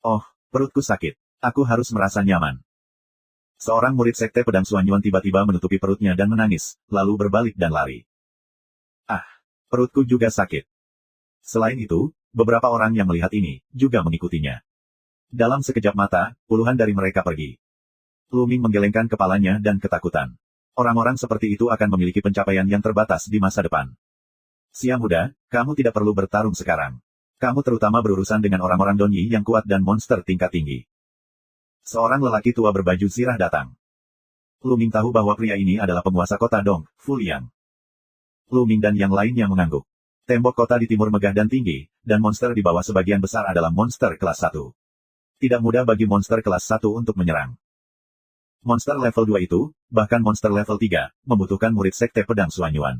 Oh, perutku sakit. Aku harus merasa nyaman. Seorang murid sekte pedang Suanyuan tiba-tiba menutupi perutnya dan menangis, lalu berbalik dan lari. Ah, perutku juga sakit. Selain itu, beberapa orang yang melihat ini, juga mengikutinya. Dalam sekejap mata, puluhan dari mereka pergi. Lu Ming menggelengkan kepalanya dan ketakutan. Orang-orang seperti itu akan memiliki pencapaian yang terbatas di masa depan. Sia muda, kamu tidak perlu bertarung sekarang. Kamu terutama berurusan dengan orang-orang Donyi yang kuat dan monster tingkat tinggi. Seorang lelaki tua berbaju zirah datang. Lu Ming tahu bahwa pria ini adalah penguasa kota Dong, Fu Liang. Lu Ming dan yang lainnya mengangguk. Tembok kota di timur megah dan tinggi, dan monster di bawah sebagian besar adalah monster kelas 1. Tidak mudah bagi monster kelas 1 untuk menyerang. Monster level 2 itu, bahkan monster level 3, membutuhkan murid sekte pedang Suanyuan.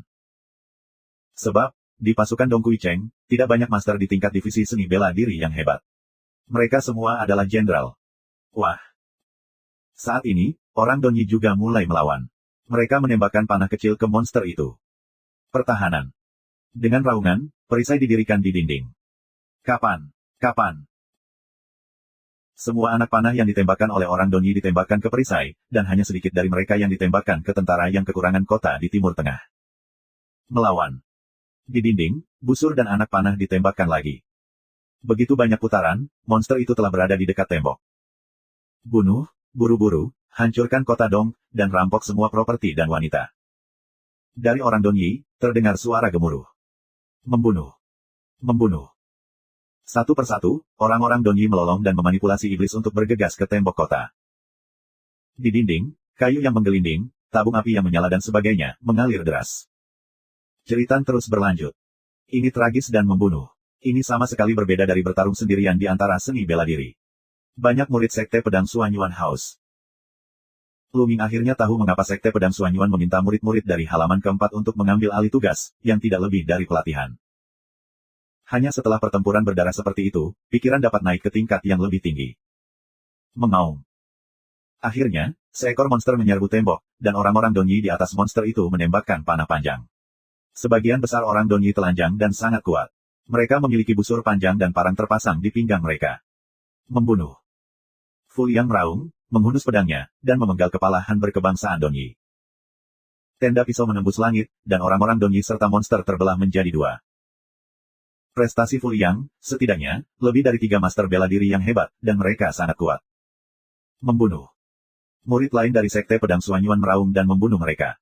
Sebab, di pasukan Dong Kui Cheng, tidak banyak master di tingkat divisi seni bela diri yang hebat. Mereka semua adalah jenderal. Wah! Saat ini, orang Donyi juga mulai melawan. Mereka menembakkan panah kecil ke monster itu. Pertahanan. Dengan raungan, perisai didirikan di dinding. Kapan? Kapan? Semua anak panah yang ditembakkan oleh orang Donyi ditembakkan ke perisai, dan hanya sedikit dari mereka yang ditembakkan ke tentara yang kekurangan kota di Timur Tengah. Melawan. Di dinding, busur dan anak panah ditembakkan lagi. Begitu banyak putaran, monster itu telah berada di dekat tembok. Bunuh, buru-buru, hancurkan kota Dong, dan rampok semua properti dan wanita. Dari orang Donyi, terdengar suara gemuruh. Membunuh. Membunuh. Satu persatu, orang-orang Donyi melolong dan memanipulasi iblis untuk bergegas ke tembok kota. Di dinding, kayu yang menggelinding, tabung api yang menyala dan sebagainya, mengalir deras. Jeritan terus berlanjut. Ini tragis dan membunuh. Ini sama sekali berbeda dari bertarung sendirian di antara seni bela diri. Banyak murid sekte pedang Suanyuan haus. Lu Ming akhirnya tahu mengapa sekte pedang Suanyuan meminta murid-murid dari halaman keempat untuk mengambil alih tugas, yang tidak lebih dari pelatihan. Hanya setelah pertempuran berdarah seperti itu, pikiran dapat naik ke tingkat yang lebih tinggi. Mengaum. Akhirnya, seekor monster menyerbu tembok, dan orang-orang Donyi di atas monster itu menembakkan panah panjang. Sebagian besar orang Donyi telanjang dan sangat kuat. Mereka memiliki busur panjang dan parang terpasang di pinggang mereka. Membunuh. Fu Liang meraung, menghunus pedangnya, dan memenggal kepala Han berkebangsaan Donyi. Tenda pisau menembus langit, dan orang-orang Donyi serta monster terbelah menjadi dua. Prestasi Fu Liang, setidaknya, lebih dari 3 master bela diri yang hebat, dan mereka sangat kuat. Membunuh. Murid lain dari sekte pedang Suanyuan meraung dan membunuh mereka.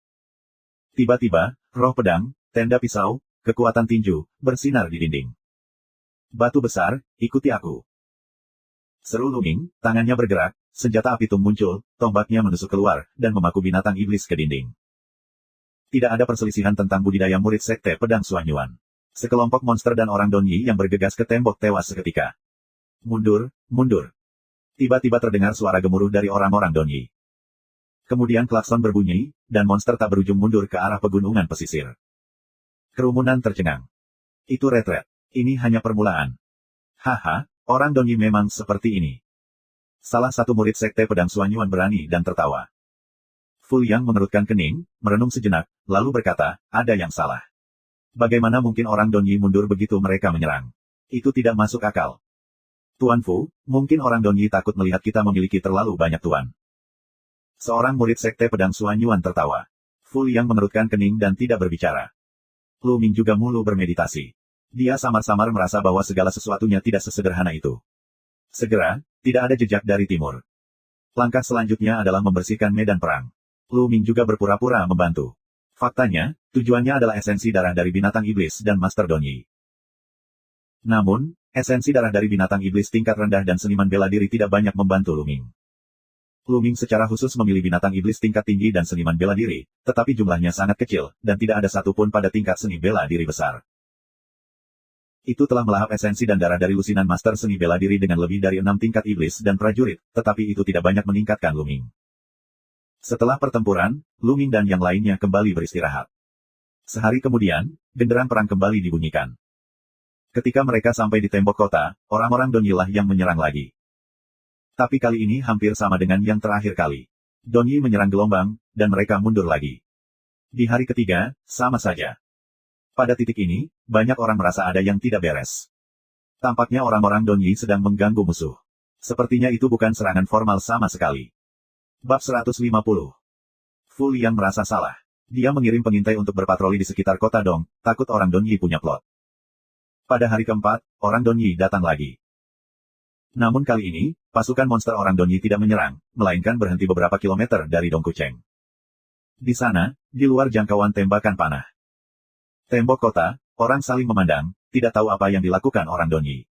Tiba-tiba, roh pedang, tenda pisau, kekuatan tinju, bersinar di dinding. Batu besar, ikuti aku. Seru Lu Ming, tangannya bergerak, senjata api tung muncul, tombaknya menusuk keluar, dan memaku binatang iblis ke dinding. Tidak ada perselisihan tentang budidaya murid sekte pedang Suanyuan. Sekelompok monster dan orang Donyi yang bergegas ke tembok tewas seketika. Mundur, mundur. Tiba-tiba terdengar suara gemuruh dari orang-orang Donyi. Kemudian klakson berbunyi, dan monster tak berujung mundur ke arah pegunungan pesisir. Kerumunan tercengang. Itu retret. Ini hanya permulaan. Haha, orang Donyi memang seperti ini. Salah satu murid sekte pedang Suanyuan berani dan tertawa. Fu Liang mengerutkan kening, merenung sejenak, lalu berkata, ada yang salah. Bagaimana mungkin orang Donyi mundur begitu mereka menyerang? Itu tidak masuk akal. Tuan Fu, mungkin orang Donyi takut melihat kita memiliki terlalu banyak tuan. Seorang murid sekte pedang Suanyuan tertawa. Fu Liang mengerutkan kening dan tidak berbicara. Lu Ming juga mulu bermeditasi. Dia samar-samar merasa bahwa segala sesuatunya tidak sesederhana itu. Segera, tidak ada jejak dari timur. Langkah selanjutnya adalah membersihkan medan perang. Lu Ming juga berpura-pura membantu. Faktanya, tujuannya adalah esensi darah dari binatang iblis dan Master Donyi. Namun, esensi darah dari binatang iblis tingkat rendah dan seniman bela diri tidak banyak membantu Lu Ming. Lu Ming secara khusus memilih binatang iblis tingkat tinggi dan seniman bela diri, tetapi jumlahnya sangat kecil, dan tidak ada satupun pada tingkat seni bela diri besar. Itu telah melahap esensi dan darah dari lusinan Master seni bela diri dengan lebih dari 6 tingkat iblis dan prajurit, tetapi itu tidak banyak meningkatkan Lu Ming. Setelah pertempuran, Lu Ming dan yang lainnya kembali beristirahat. Sehari kemudian, genderang perang kembali dibunyikan. Ketika mereka sampai di tembok kota, orang-orang Donyi lah yang menyerang lagi. Tapi kali ini hampir sama dengan yang terakhir kali. Donyi menyerang gelombang, dan mereka mundur lagi. Di hari ketiga, sama saja. Pada titik ini, banyak orang merasa ada yang tidak beres. Tampaknya orang-orang Donyi sedang mengganggu musuh. Sepertinya itu bukan serangan formal sama sekali. Bab 150. Fu Liang merasa salah. Dia mengirim pengintai untuk berpatroli di sekitar kota Dong, takut orang Donyi punya plot. Pada hari keempat, orang Donyi datang lagi. Namun kali ini, pasukan monster orang Donyi tidak menyerang, melainkan berhenti beberapa kilometer dari Dongkucheng. Di sana, di luar jangkauan tembakan panah. Tembok kota, orang saling memandang, tidak tahu apa yang dilakukan orang Donyi.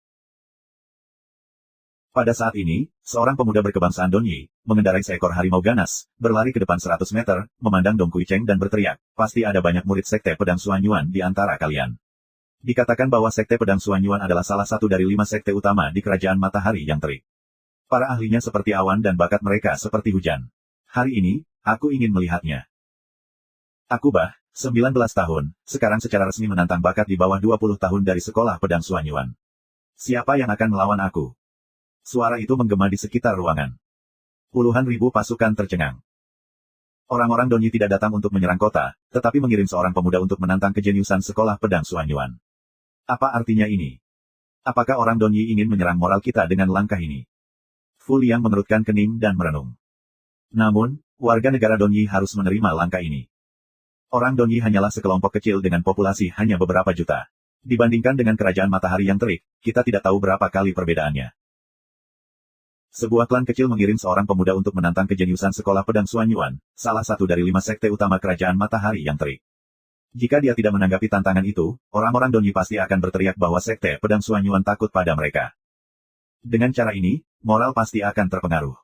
Pada saat ini, seorang pemuda berkebangsaan Donyi, mengendarai seekor harimau ganas, berlari ke depan 100 meter, memandang Dongkucheng dan berteriak, pasti ada banyak murid sekte pedang Suanyuan di antara kalian. Dikatakan bahwa sekte pedang Suanyuan adalah salah satu dari 5 sekte utama di kerajaan matahari yang terik. Para ahlinya seperti awan dan bakat mereka seperti hujan. Hari ini, aku ingin melihatnya. Aku 19 tahun, sekarang secara resmi menantang bakat di bawah 20 tahun dari sekolah pedang Suanyuan. Siapa yang akan melawan aku? Suara itu menggema di sekitar ruangan. Puluhan ribu pasukan tercengang. Orang-orang Donyi tidak datang untuk menyerang kota, tetapi mengirim seorang pemuda untuk menantang kejeniusan sekolah pedang Suanyuan. Apa artinya ini? Apakah orang Donyi ingin menyerang moral kita dengan langkah ini? Fu Liang mengerutkan kening dan merenung. Namun, warga negara Donyi harus menerima langkah ini. Orang Donyi hanyalah sekelompok kecil dengan populasi hanya beberapa juta. Dibandingkan dengan kerajaan matahari yang terik, kita tidak tahu berapa kali perbedaannya. Sebuah klan kecil mengirim seorang pemuda untuk menantang kejeniusan sekolah pedang Suanyuan, salah satu dari 5 sekte utama kerajaan matahari yang terik. Jika dia tidak menanggapi tantangan itu, orang-orang Donyi pasti akan berteriak bahwa sekte pedang Suanyuan takut pada mereka. Dengan cara ini, moral pasti akan terpengaruh.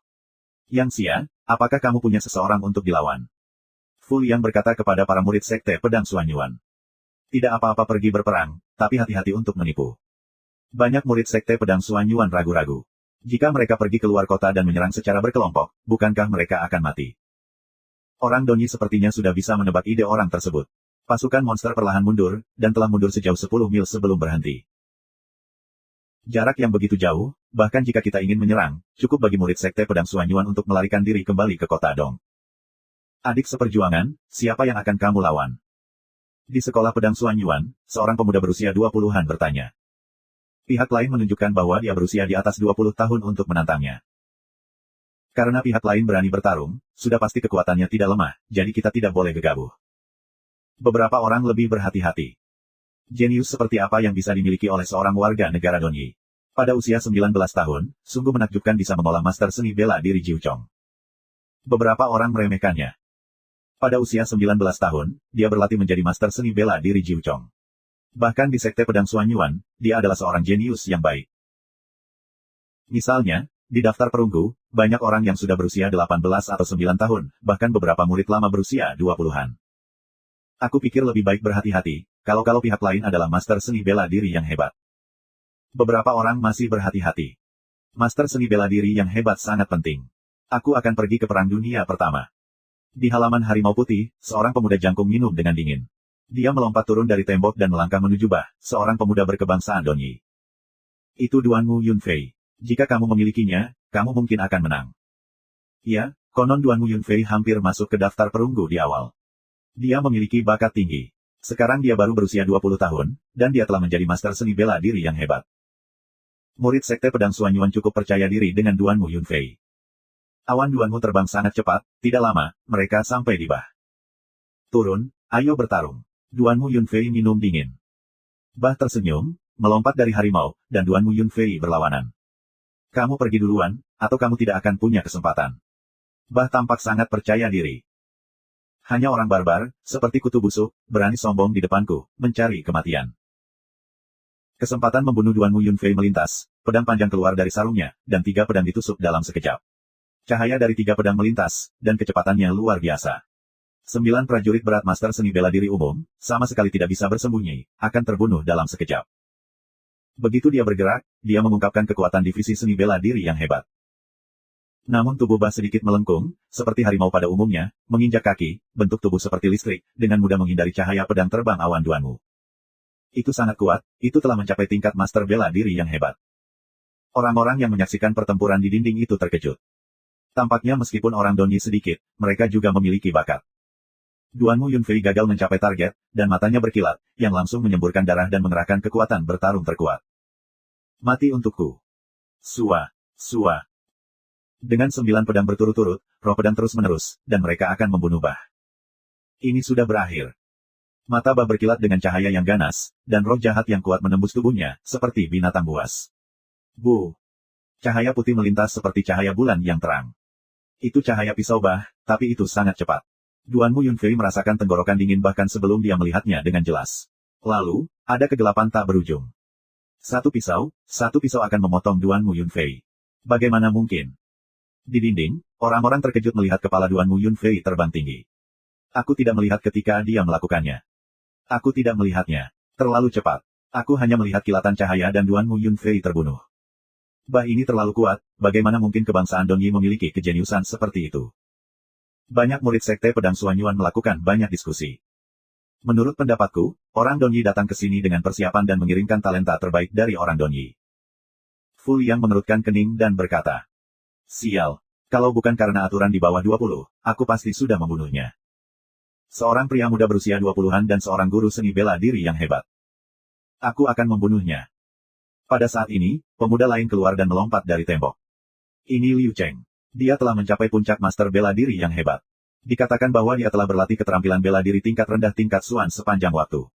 Yang Xia, apakah kamu punya seseorang untuk dilawan? Fu Liang berkata kepada para murid sekte pedang Suanyuan. Tidak apa-apa pergi berperang, tapi hati-hati untuk menipu. Banyak murid sekte pedang Suanyuan ragu-ragu. Jika mereka pergi keluar kota dan menyerang secara berkelompok, bukankah mereka akan mati? Orang Donyi sepertinya sudah bisa menebak ide orang tersebut. Pasukan monster perlahan mundur, dan telah mundur sejauh 10 mil sebelum berhenti. Jarak yang begitu jauh, bahkan jika kita ingin menyerang, cukup bagi murid sekte pedang Suanyuan untuk melarikan diri kembali ke kota Dong. Adik seperjuangan, siapa yang akan kamu lawan? Di sekolah pedang Suanyuan, seorang pemuda berusia 20-an bertanya. Pihak lain menunjukkan bahwa dia berusia di atas 20 tahun untuk menantangnya. Karena pihak lain berani bertarung, sudah pasti kekuatannya tidak lemah, jadi kita tidak boleh gegabah. Beberapa orang lebih berhati-hati. Jenius seperti apa yang bisa dimiliki oleh seorang warga negara Donyi? Pada usia 19 tahun, sungguh menakjubkan bisa mengolah master seni bela diri Jiu Chong. Beberapa orang meremehkannya. Pada usia 19 tahun, dia berlatih menjadi master seni bela diri Jiu Chong. Bahkan di sekte pedang Suanyuan, dia adalah seorang jenius yang baik. Misalnya, di daftar perunggu, banyak orang yang sudah berusia 18 atau 9 tahun, bahkan beberapa murid lama berusia 20-an. Aku pikir lebih baik berhati-hati, kalau pihak lain adalah master seni bela diri yang hebat. Beberapa orang masih berhati-hati. Master seni bela diri yang hebat sangat penting. Aku akan pergi ke Perang Dunia Pertama. Di halaman Harimau Putih, seorang pemuda jangkung minum dengan dingin. Dia melompat turun dari tembok dan melangkah menuju seorang pemuda berkebangsaan Donyi. Itu Duanmu Yunfei. Jika kamu memilikinya, kamu mungkin akan menang. Ya, konon Duanmu Yunfei hampir masuk ke daftar perunggu di awal. Dia memiliki bakat tinggi. Sekarang dia baru berusia 20 tahun, dan dia telah menjadi master seni bela diri yang hebat. Murid sekte pedang Suanyuan cukup percaya diri dengan Duanmu Yunfei. Awan Duanmu terbang sangat cepat, tidak lama, mereka sampai di Turun, ayo bertarung. Duanmu Yunfei minum dingin. Tersenyum, melompat dari harimau, dan Duanmu Yunfei berlawanan. Kamu pergi duluan, atau kamu tidak akan punya kesempatan. Tampak sangat percaya diri. Hanya orang barbar, seperti kutu busuk, berani sombong di depanku, mencari kematian. Kesempatan membunuh Duanmu Yunfei melintas, pedang panjang keluar dari sarungnya, dan 3 pedang ditusuk dalam sekejap. Cahaya dari 3 pedang melintas, dan kecepatannya luar biasa. 9 prajurit berat master seni bela diri umum, sama sekali tidak bisa bersembunyi, akan terbunuh dalam sekejap. Begitu dia bergerak, dia mengungkapkan kekuatan divisi seni bela diri yang hebat. Namun tubuh sedikit melengkung, seperti harimau pada umumnya, menginjak kaki, bentuk tubuh seperti listrik, dengan mudah menghindari cahaya pedang terbang awan Duanmu. Itu sangat kuat, itu telah mencapai tingkat master bela diri yang hebat. Orang-orang yang menyaksikan pertempuran di dinding itu terkejut. Tampaknya meskipun orang Donyi sedikit, mereka juga memiliki bakat. Duanmu Yunfei gagal mencapai target, dan matanya berkilat, yang langsung menyemburkan darah dan mengerahkan kekuatan bertarung terkuat. Mati untukku. Sua. Dengan 9 pedang berturut-turut, roh pedang terus-menerus, dan mereka akan membunuh Bah. Ini sudah berakhir. Mata Bah berkilat dengan cahaya yang ganas, dan roh jahat yang kuat menembus tubuhnya, seperti binatang buas. Bu. Cahaya putih melintas seperti cahaya bulan yang terang. Itu cahaya pisau Bah, tapi itu sangat cepat. Duan Mu Yunfei merasakan tenggorokan dingin bahkan sebelum dia melihatnya dengan jelas. Lalu, ada kegelapan tak berujung. Satu pisau akan memotong Duan Mu Yunfei. Bagaimana mungkin? Di dinding, orang-orang terkejut melihat kepala Duan Mu Yunfei terbang tinggi. Aku tidak melihat ketika dia melakukannya. Aku tidak melihatnya. Terlalu cepat. Aku hanya melihat kilatan cahaya dan Duan Mu Yunfei terbunuh. Bah ini terlalu kuat, bagaimana mungkin kebangsaan Donyi memiliki kejeniusan seperti itu? Banyak murid sekte pedang Suanyuan melakukan banyak diskusi. Menurut pendapatku, orang Donyi datang ke sini dengan persiapan dan mengirimkan talenta terbaik dari orang Donyi. Fu Liang mengerutkan kening dan berkata, sial, kalau bukan karena aturan di bawah 20, aku pasti sudah membunuhnya. Seorang pria muda berusia 20-an dan seorang guru seni bela diri yang hebat. Aku akan membunuhnya. Pada saat ini, pemuda lain keluar dan melompat dari tembok. Ini Liu Cheng. Dia telah mencapai puncak master bela diri yang hebat. Dikatakan bahwa dia telah berlatih keterampilan bela diri tingkat rendah tingkat Suan sepanjang waktu.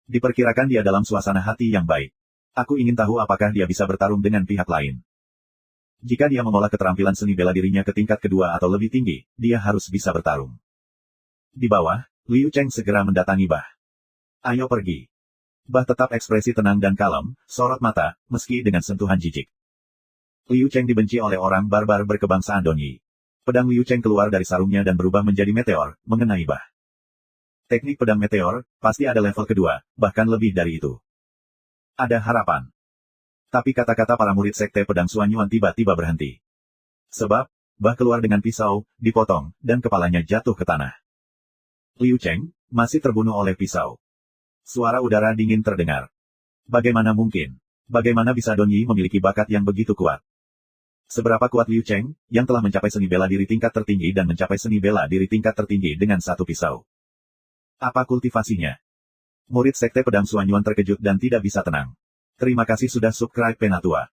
Diperkirakan dia dalam suasana hati yang baik. Aku ingin tahu apakah dia bisa bertarung dengan pihak lain. Jika dia mengolah keterampilan seni bela dirinya ke tingkat kedua atau lebih tinggi, dia harus bisa bertarung. Di bawah, Liu Cheng segera mendatangi Bah. Ayo pergi. Bah tetap ekspresi tenang dan kalem, sorot mata, meski dengan sentuhan jijik. Liu Cheng dibenci oleh orang barbar berkebangsaan Donyi. Pedang Liu Cheng keluar dari sarungnya dan berubah menjadi meteor, mengenai Bah. Teknik pedang meteor, pasti ada level kedua, bahkan lebih dari itu. Ada harapan. Tapi kata-kata para murid sekte pedang Suanyuan tiba-tiba berhenti. Sebab, Bah keluar dengan pisau, dipotong, dan kepalanya jatuh ke tanah. Liu Cheng, masih terbunuh oleh pisau. Suara udara dingin terdengar. Bagaimana mungkin? Bagaimana bisa Donyi memiliki bakat yang begitu kuat? Seberapa kuat Liu Cheng, yang telah mencapai seni bela diri tingkat tertinggi dan mencapai seni bela diri tingkat tertinggi dengan satu pisau? Apa kultivasinya? Murid sekte pedang Suanyuan terkejut dan tidak bisa tenang. Terima kasih sudah subscribe Penatua.